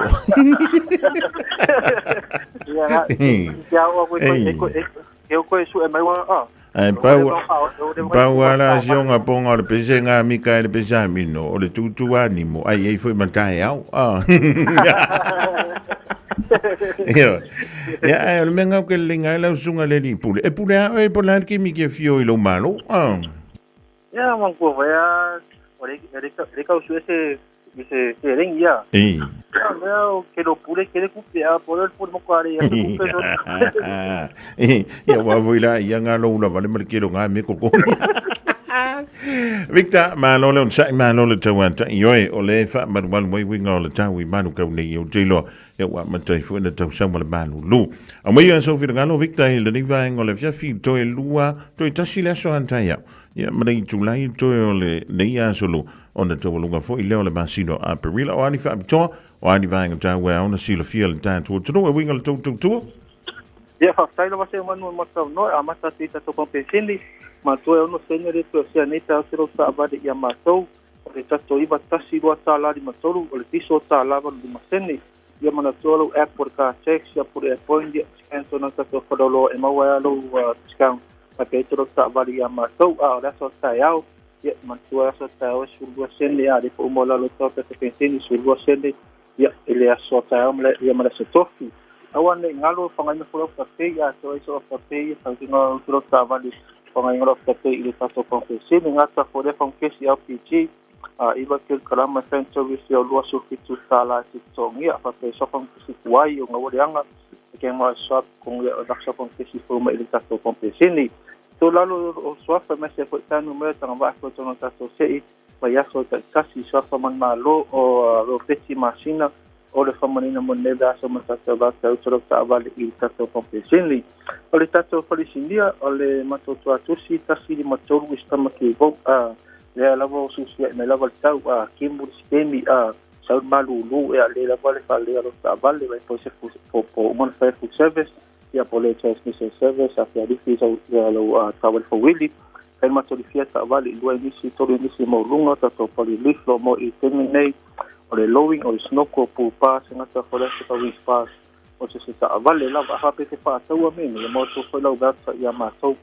[SPEAKER 1] ya o ko eu conheço é mais
[SPEAKER 3] pau ala sionga ponga le pese nga Michael Pesamino o le tutu animo ai foi matai au ya le menga ke linga la sunga le ni pule e pule e polar ki mi ke fio i lo malo
[SPEAKER 1] ya man ko va ore ka usu ese dice que ren ya no que lo pure que le cupia por el por moquare
[SPEAKER 3] ya wa voila ya ngalo una vale mer kilo nga me ko Victor Manolo sai Manolo tawanta yoe ole fa marwal moi winga ole tawi manu ka ne yo jelo ya wa matai fu na tau sa mala manu lu a mai ya so fi ngalo Victor le ni va ngole fia fi to e lua to tasila so antaya ya mai July to ole ne ya solo ona to lunga fo i leo le masino a perila o ani fa to o ani va ngata wa ona sila feel tan to no winga to
[SPEAKER 1] ya fa sai lo va ser manu mata no a mata tita to compensindi ma to no senere to se anita se lo sa va de ya mato o ta to iba tasi lo ta la di matolu o le piso ta la va di maseni ya mana to lo airport ka check ya por airport ya canto na to for lo e ma wa lo discount pa ke to ta va di ya mato a ora so ta ya ya mantua so ta o sul sende ya de mo la lo to te pensini sul sende ya ele so ta ya mana se tofi awan le ngalo fangai no folo ta te ya so ta te sa tingo tro ta va di fangai ngalo ta te ile ta so confesse ni ngata fo de confesse ya PG iba ke kalama centro vi se lo so fitu sala si tongi a fa so confesse kuai o ngawori anga ke mo so con le da so confesse fo ma ile ta so confesse ni to lalo o swafa me se foi tanu me tanga va ko tona ta so sei va ya so ta kasi swafa man malo o lo peti masina o le famanina moneda so mata va ta utro ta vale il tato compensini o le tato felicindia o le matoto atusi tasi di matoru istama ke vo le lavo susia me lavo tau kimbur sistemi sa malulu e le lavo le fa le ta vale vai poi se po mon fa food service ya pole transmission service a fiari fiso lo tawal for willy kan mato di fiata vale dua inisi to inisi mo lunga tato poli liflo mo i terminate o le lowing o le snoko pu pa senga ta fora se pa wis pas o se ta vale la va pe te pa tau me le mo to foi la gata ya ma so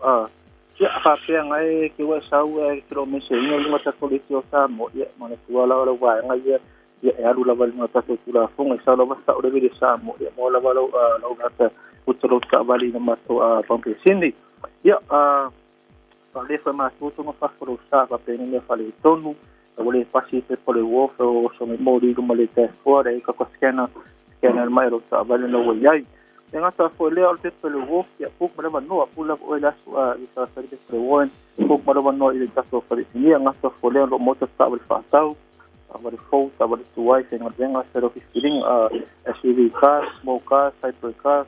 [SPEAKER 1] ya fa pe ngai ke wa sa u ke lo me se ni lunga ta poli tio sa mo ya mo na tu ala la wa ngai ya alu la vale ta to la funga sa lo basta o le de sa mo ya mo la va lo gata utro ta vale na ma to pompe sindi ya le fa ma to no fa foro sa pa pe ni fa le tonu vole passi per le wolf o sono modi come le te fuori che scanner mai lo sta vale no vuoi e ngata fo le al per le wolf ya puk ma no pula o la su sta service per one puk ma no il tasto per ni ngata fo le lo moto sta per fa tau avere foto avere tu wife e venga a fi feeling SUV cars small cars hyper cars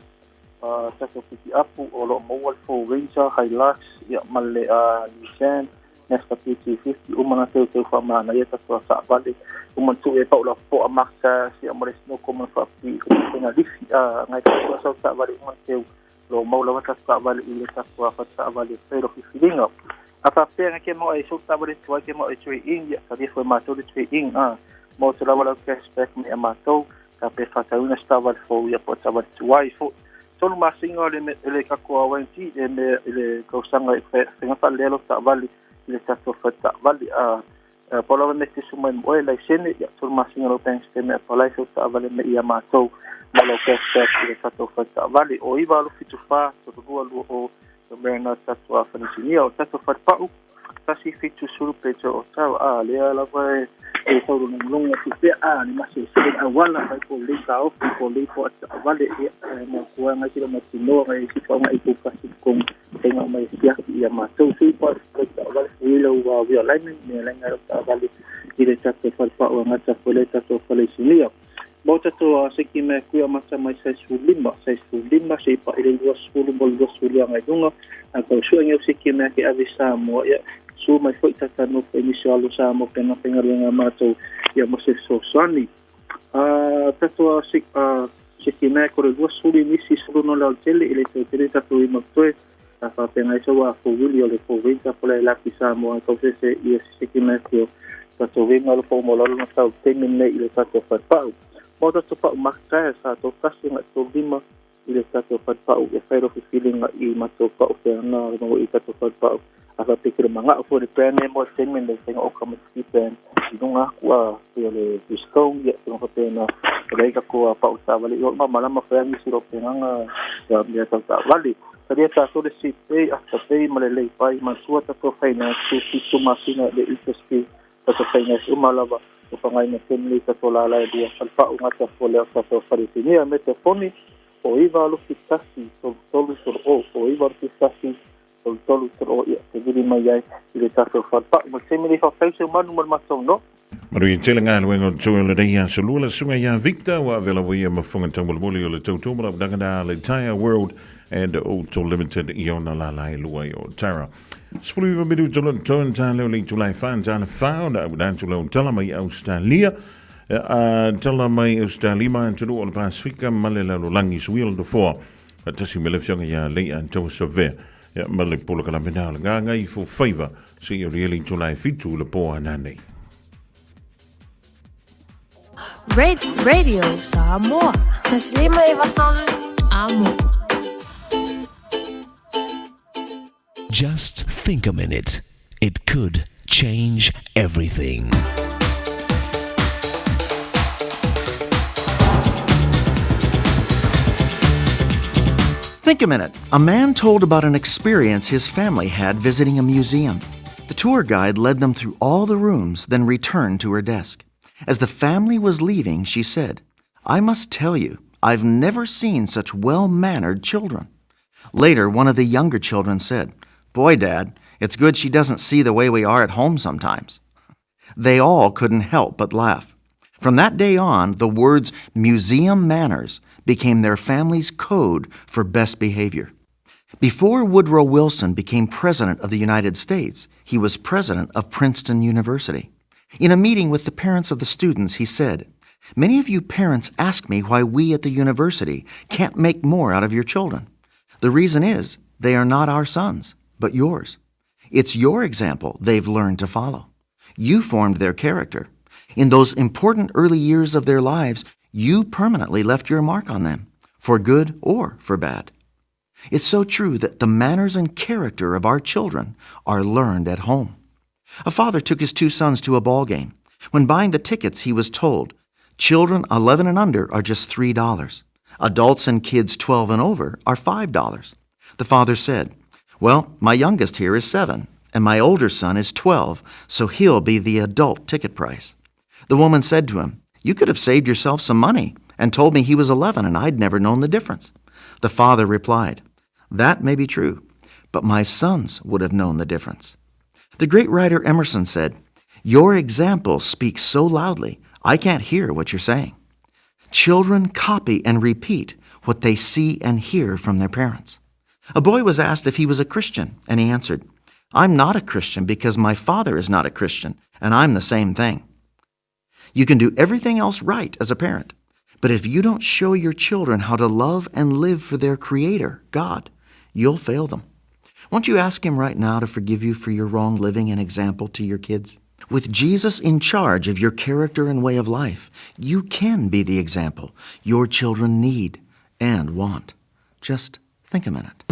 [SPEAKER 1] tasto piti apu o lo mobile for Ranger Hilux ya male Nissan nesta PT50 umana te fa mana ya ta sa vale uman tu e pa la po marca si amores no como fa pi na difi ngai ta sa vale uman te lo mau la ta sa vale ile ta fa sa vale pero filinga apa pe nga ke mo ai so ta vale tu ke mo ai chui in ya sa foi ma to chui in mo to la vale cashback me ma to ka pe fa ta una sta vale fo ya po ta vale tu ai fo solo ma singa le ka ko awanti le ko sanga e fa le lo ta vale le tato fatta vale Polo me te sumai mo lai sene ya sul masinga lo thanks te me pala so ta vale me ia matou malo ke se tato fa ta vale o iwa lo fitu fa to lua lu o me na tato a fa ni o tato fa pa tasi fitu suru pe o tau le ala vai e tau no longa tu pe ni masi se awala fa ko le ka o ko le po vale mo ko nga ki mo tino ga ki fa nga ipu kasi kong tenga mai sia ia matou si po vale lo wa vi alignment me la nga ta vale ile tato fa pa o nga ta fole tato fole sinia mo tato se ki me ku masa mai sai sulima se pa ile lo sulu bol lo sulu nga dunga ko su nga se ki me ki avisa mo ya so mai foi tata no initial sa mo pena pengalinga mato ya mo se so sani tato se ki me ko lo sulu ni si sulu no la tele ile te tato i mo toe fa pena so wa fo wilio le fo vinta po la kisa mo ko se se ki me ko tato vinga lo po mo lo no sa temine ile tato fa pa mo tato pa makka sa to kasi nga to bima ile tato fa pa o e fairo feeling i mato pa o na no i tato fa pa aka pikir mga fo de pene mo segment de o kama skipen dunga kwa ele discount ya no pena le ka ko pa o sa vale yo mala ma fa mi siro pena ya ya ta vale dia ta so de si pe hasta pe malele pai masua ta to finance si tu masina de interest ta to finance umalaba o pangai na family ta to la dia falpa unga ta fole ta to faritinia me te foni o iva lo fitasi to tolu sur o iva fitasi to tolu sur ya te vidi mai ai ile ta to falpa mo semili fa face manu mal no
[SPEAKER 3] Maru i tele ngā luenga o tō le reia sa lula sunga ia Victor wa vela voia mafunga tangulmuli o le tau tōmara dangada le Tire World and Auto Limited i ona la lai lua i o Tara. Sfulu iwa midu tōlun tōn tā leo le tulai whaan tāna whao na abu dāntu leo tala mai Australia. Tala mai Australia mai tunu o le Pasifika male lalo langi suil de foa. Tasi mele fionga ia le an tau sa ve. Male polo kala mena o le ngā ngai fo faiva si o really tulai fitu le poa nanei.
[SPEAKER 13] Radio Samoa. Taslima iwaton amo.
[SPEAKER 2] Just think a minute. It could change everything.
[SPEAKER 7] Think a minute. A man told about an experience his family had visiting a museum. The tour guide led them through all the rooms, then returned to her desk. As the family was leaving, she said, "I must tell you, I've never seen such well-mannered children." Later, one of the younger children said, "Boy, Dad, it's good she doesn't see the way we are at home sometimes." They all couldn't help but laugh. From that day on, the words museum manners became their family's code for best behavior. Before Woodrow Wilson became President of the United States, he was President of Princeton University. In a meeting with the parents of the students, he said, "Many of you parents ask me why we at the university can't make more out of your children. The reason is they are not our sons, but yours. It's your example they've learned to follow. You formed their character. In those important early years of their lives, you permanently left your mark on them, for good or for bad." It's so true that the manners and character of our children are learned at home. A father took his two sons to a ball game. When buying the tickets, he was told, children 11 and under are just $3. Adults and kids 12 and over are $5. The father said, "Well, my youngest here is 7, and my older son is 12, so he'll be the adult ticket price." The woman said to him, "You could have saved yourself some money and told me he was 11 and I'd never known the difference." The father replied, "That may be true, but my sons would have known the difference." The great writer Emerson said, "Your example speaks so loudly, I can't hear what you're saying." Children copy and repeat what they see and hear from their parents. A boy was asked if he was a Christian, and he answered, "I'm not a Christian because my father is not a Christian, and I'm the same thing." You can do everything else right as a parent, but if you don't show your children how to love and live for their Creator, God, you'll fail them. Won't you ask Him right now to forgive you for your wrong living and example to your kids? With Jesus in charge of your character and way of life, you can be the example your children need and want. Just think a minute.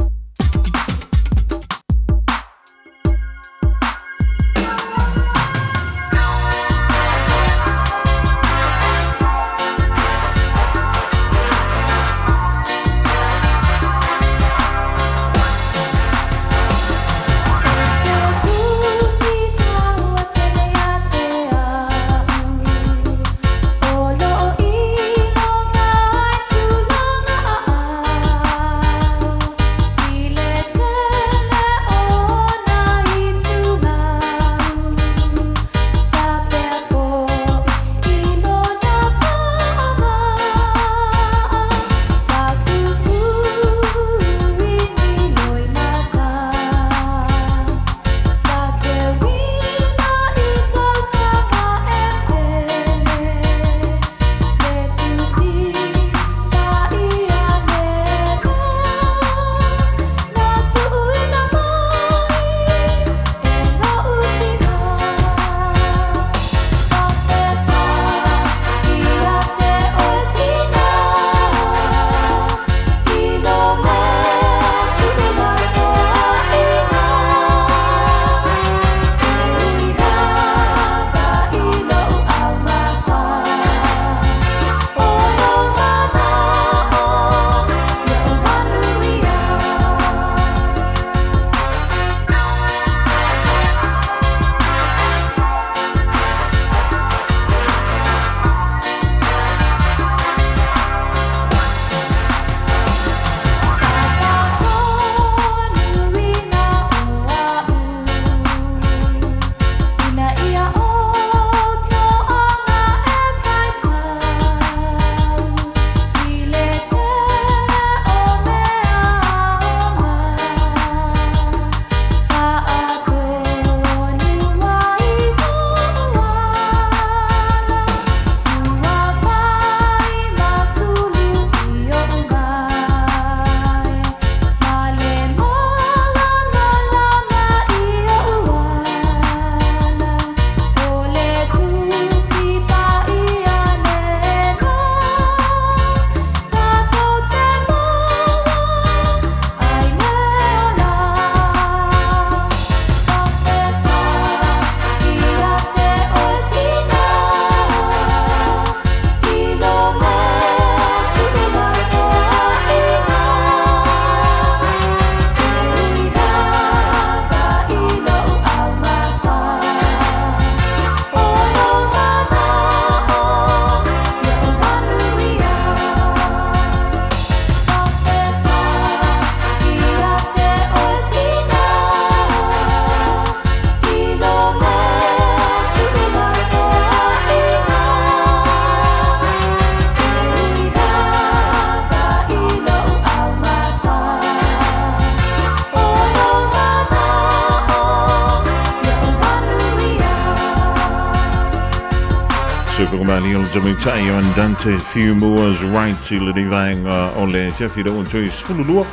[SPEAKER 3] Whakamali o Jamaitai o Andante few moors right to the divine ole Sheffield on choice fululua.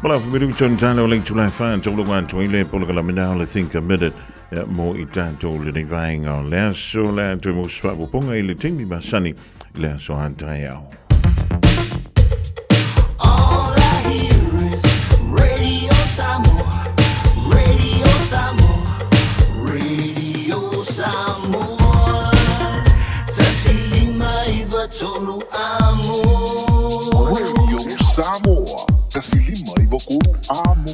[SPEAKER 3] Well, I've been doing Tano link to life and told one to ile Polagalamina, I think a minute more itan told the divine or less so land to most fabu ponga ile timmy by sunny less so antayao.
[SPEAKER 20] All I hear is Radio Samoa, Radio Samoa, Radio Samoa. Tolu amo Radio Samoa Tasilima Ivokulu amo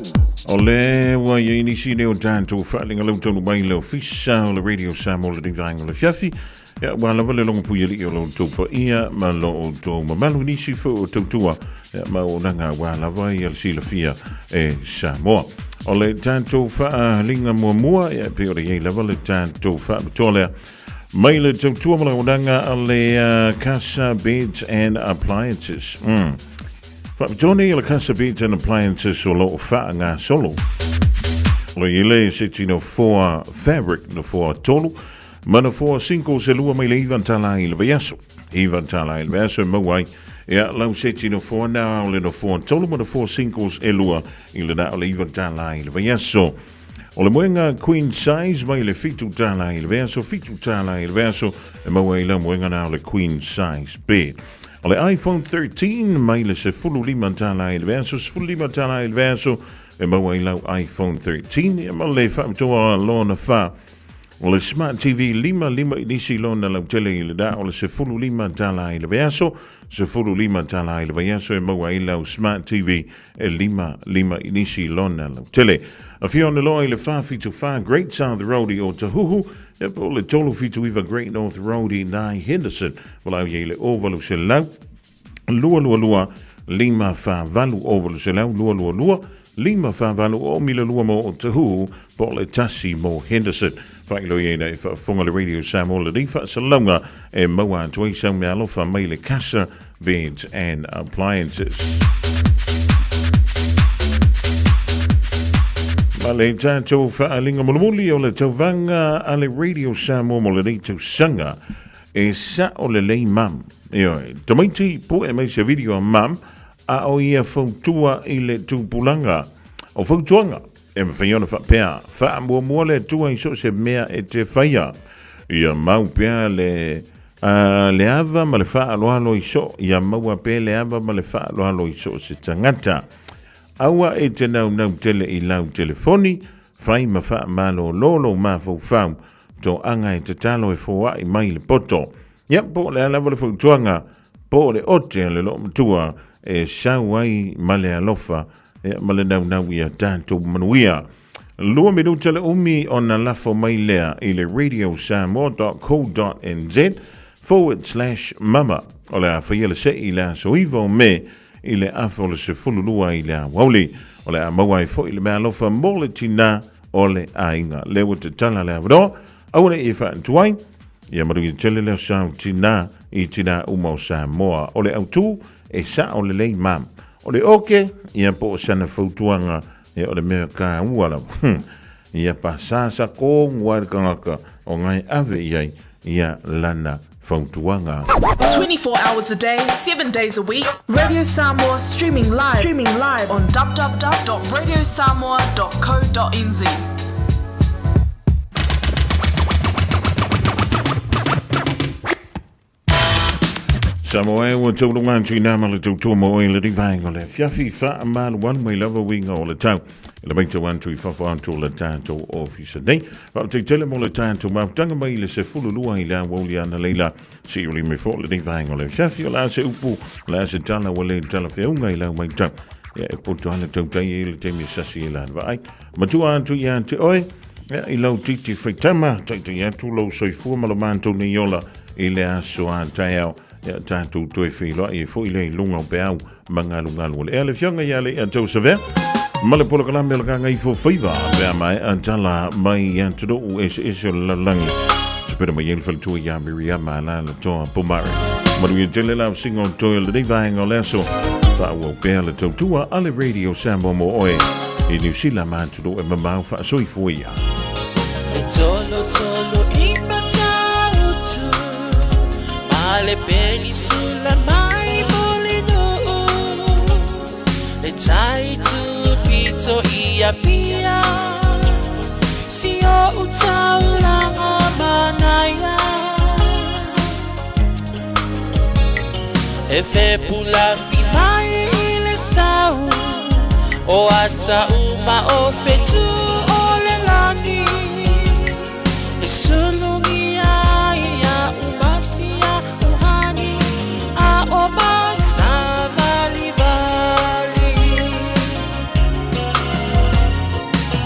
[SPEAKER 3] Ole wa ye inisi ne o tanto falling a lot of bailo fish o le Radio Samoa le divine o le fiafi ya wa la vale long puyeli o lo to fa ia ma lo to ma malu nisi fo to tua ya ma o nanga wa la vai el sila fia e Samoa ole tanto fa linga mo ya pe o ye la vale tanto fa tole Maila to tuamala udanga ale Casa Beds and Appliances. Johnny le Casa Beds and Appliances o lo fa nga solo. Lo yele sitino for fabric no for tolu. Mana for cinco selua mai ivan tala il viaso. Ivan tala il viaso mawai. Ya lo sitino for now le no for tolu mana for cinco elua il da ivan tala il viaso. O le moenga queen size mai le fitu tala il verso e mai la moenga na le queen size bed. O le iPhone 13 mai le se fulu lima tala il verso e mai la iPhone 13 e mai le fa toa lona fa. O le smart TV lima inisi lona la tele il da o le se fulu lima tala il verso e mai la smart TV e lima inisi lona la tele. A few on the loy le fafi to find Great South Roadie o Tahuhu, e po le tolu fi to even Great North Roadie nai Henderson, wala ye le ovalu se lau, lua, lima fa valu ovalu se lau, lua, lima fa valu o mila lua mo o Tahuhu, po le tasi mo Henderson. Fai lo ye na fa fonga le Radio Samoa le difa salonga e moa toi sa me alofa mai le Casa Beds and Appliances. Ale tato faalinga molomoli o le tauvanga ale Radio Samoa mo le neito sanga e sa o le lei mam. Tamaiti po e mai se video a mam a o ia fautua i le tupulanga o fautuanga e mawhaiona whapea wha mua le tua i so se mea e te whaia ia mau pea le ava ma le wha aloalo i so ia maua pea le ava ma le wha aloalo i so se tangata. Aua e te nau tele i lau telefoni, whai ma wha malo lolo ma fau whau, tō anga e te talo e fōa i mai le poto. Ia, po le alawa le fau tuanga, po le ote le lo matua, e sau ai ma le alofa, ma le nau ia tātou manuia. Lua minuta le umi o na lafo mai lea i le radiosamoa.co.nz/mama. O le a whaiele se i la soivo me, i le afo le se fululua i le awauli, o le a mawai fo i le mea lofa mole tina o le ainga. Lewa te tala le avro, awane i wha antuai, ia maru i tele leo sao tina i tina umau Samoa. O le autu e sa o le lei mam. O le oke, ia po sana fautuanga, ia o le mea ka uala. Ia pa sasa ko nguar kangaka, o ngai ave iai, ia lana fautuanga.
[SPEAKER 8] 24 hours a day, 7 days a week. Radio Samoa streaming live on www.radiosamoa.co.nz.
[SPEAKER 3] Samoa e wa tau lunga tui nama le tau tua mo e le rivainga le fiafi wha amal wan mai lava winga o le tau. E le baita wan tui whawha anto le tātou ofisa nei. Wha te tele mo le tātou mautanga mai le se fulu lua i la wauli ana leila. Si uli me fo le rivainga le fiafi o la se upu, la se tala wa le tala whiaunga i la mai tau. E poto ana tau tai e le temi sasi e la vai. Matua antu i ante oe, i lau titi whaitama, taita i atu lau soifua malamanto ni yola i le aso a tai au. Ya tātou toi whilo i fo i le lunga o peau mangalu le ele fionga ia le tau save male polo kalame la kanga i fo whaiva pea mai antala mai antudo u es la langi sepera mai ele faltua ia Miriama la toa pomare maru i tele la singo toi le rivainga o leso fa ua pea le tautua ale Radio Samoa mo oe i New Zealand ma antudo e mamau fa soi fuia
[SPEAKER 20] Tolo
[SPEAKER 11] Ale penisula mai molino Le tai tu pito ia pia Si o utau langa manaya E fe pula fi mai le sau O ata uma o fetu o le lani E sulungi ia umasia uhani A o masa vali vali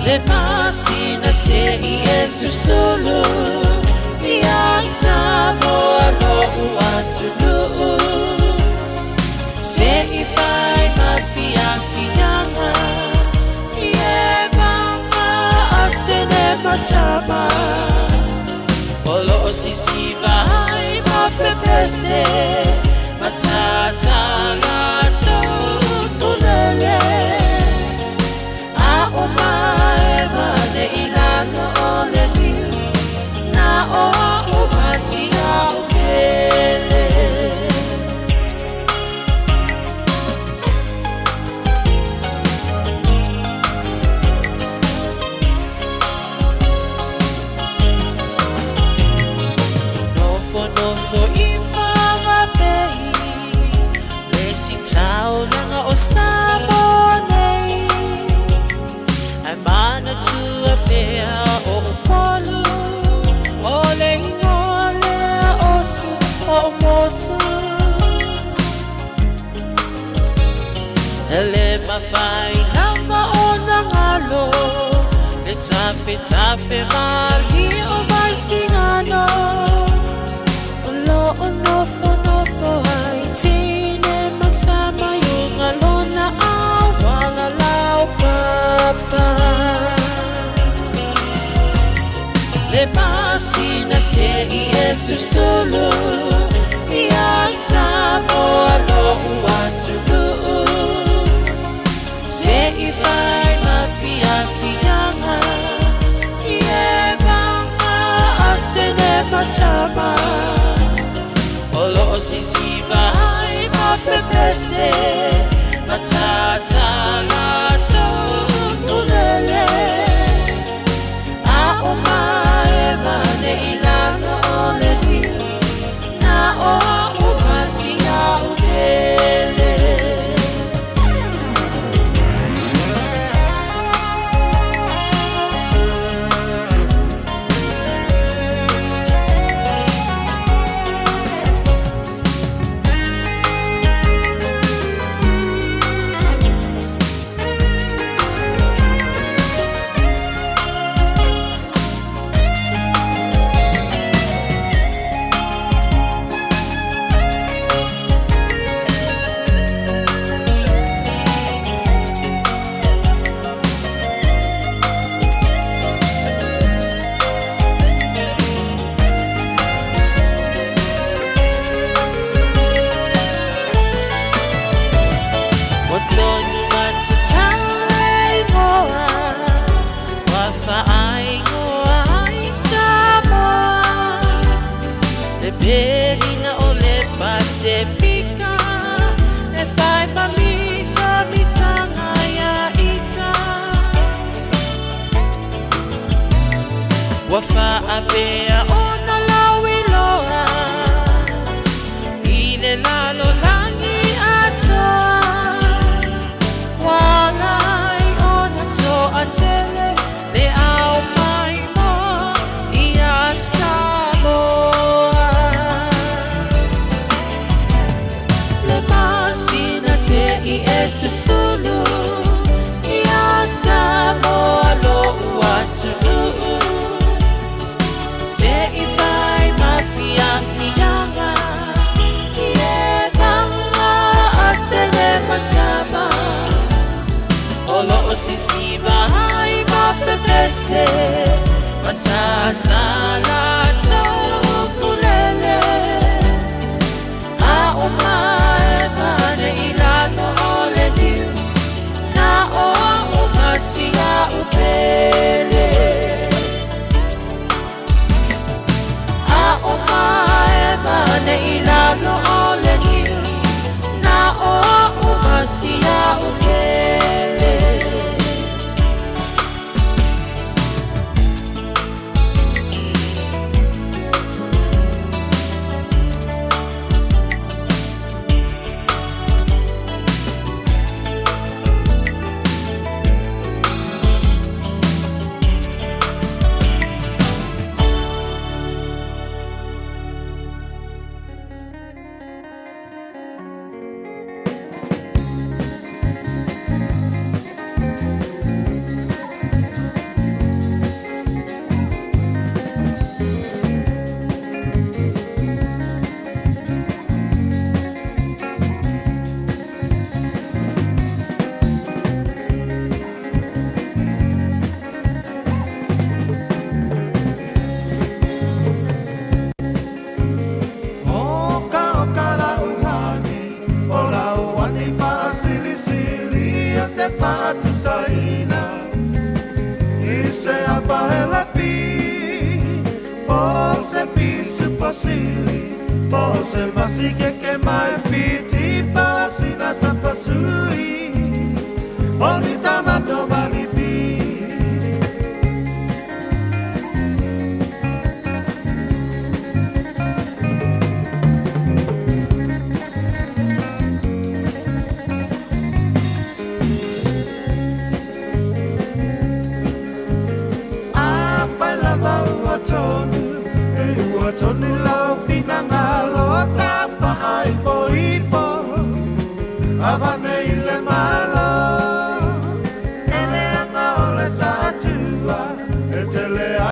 [SPEAKER 11] Le masina se i esu sulu Ia samo alo uatunu Se i fai mafia fianga Ie mama atene matama Olo sisi vai mapepese Matata lato tulele A umae mane ilano ole niu Na o umasia upele Ele mafai nanga ona ngalo Le tape mali o marsingano Olo onofo haitine matama yung alona awala lau papa Le masina se i esu solo Ia samo alo uatulu Se i vai mafia fianga Ie mama atene matama Olo sisi vai mapepese Matata lato tulele A umae mane ilano ole niu Na o umasia upele Wafa apea ona lawiloa Ile lalo langi atoa Walai ona to atele Le au mai mo Ia Samoa Le masina se i esu sulu Ia Samoa lo uatulu Se i vai mafia fianga Ie mama atene matama Olo sisi vai mapepese Matata lato kulele A umae mane ilano ole niu Na o umasia upele Mane ila
[SPEAKER 20] se apaela pi po se pisu pasili po se masike ke mai piti pasina sa pasui bonita mato malipi Tony lau pinangalo tapa ai po ipo avane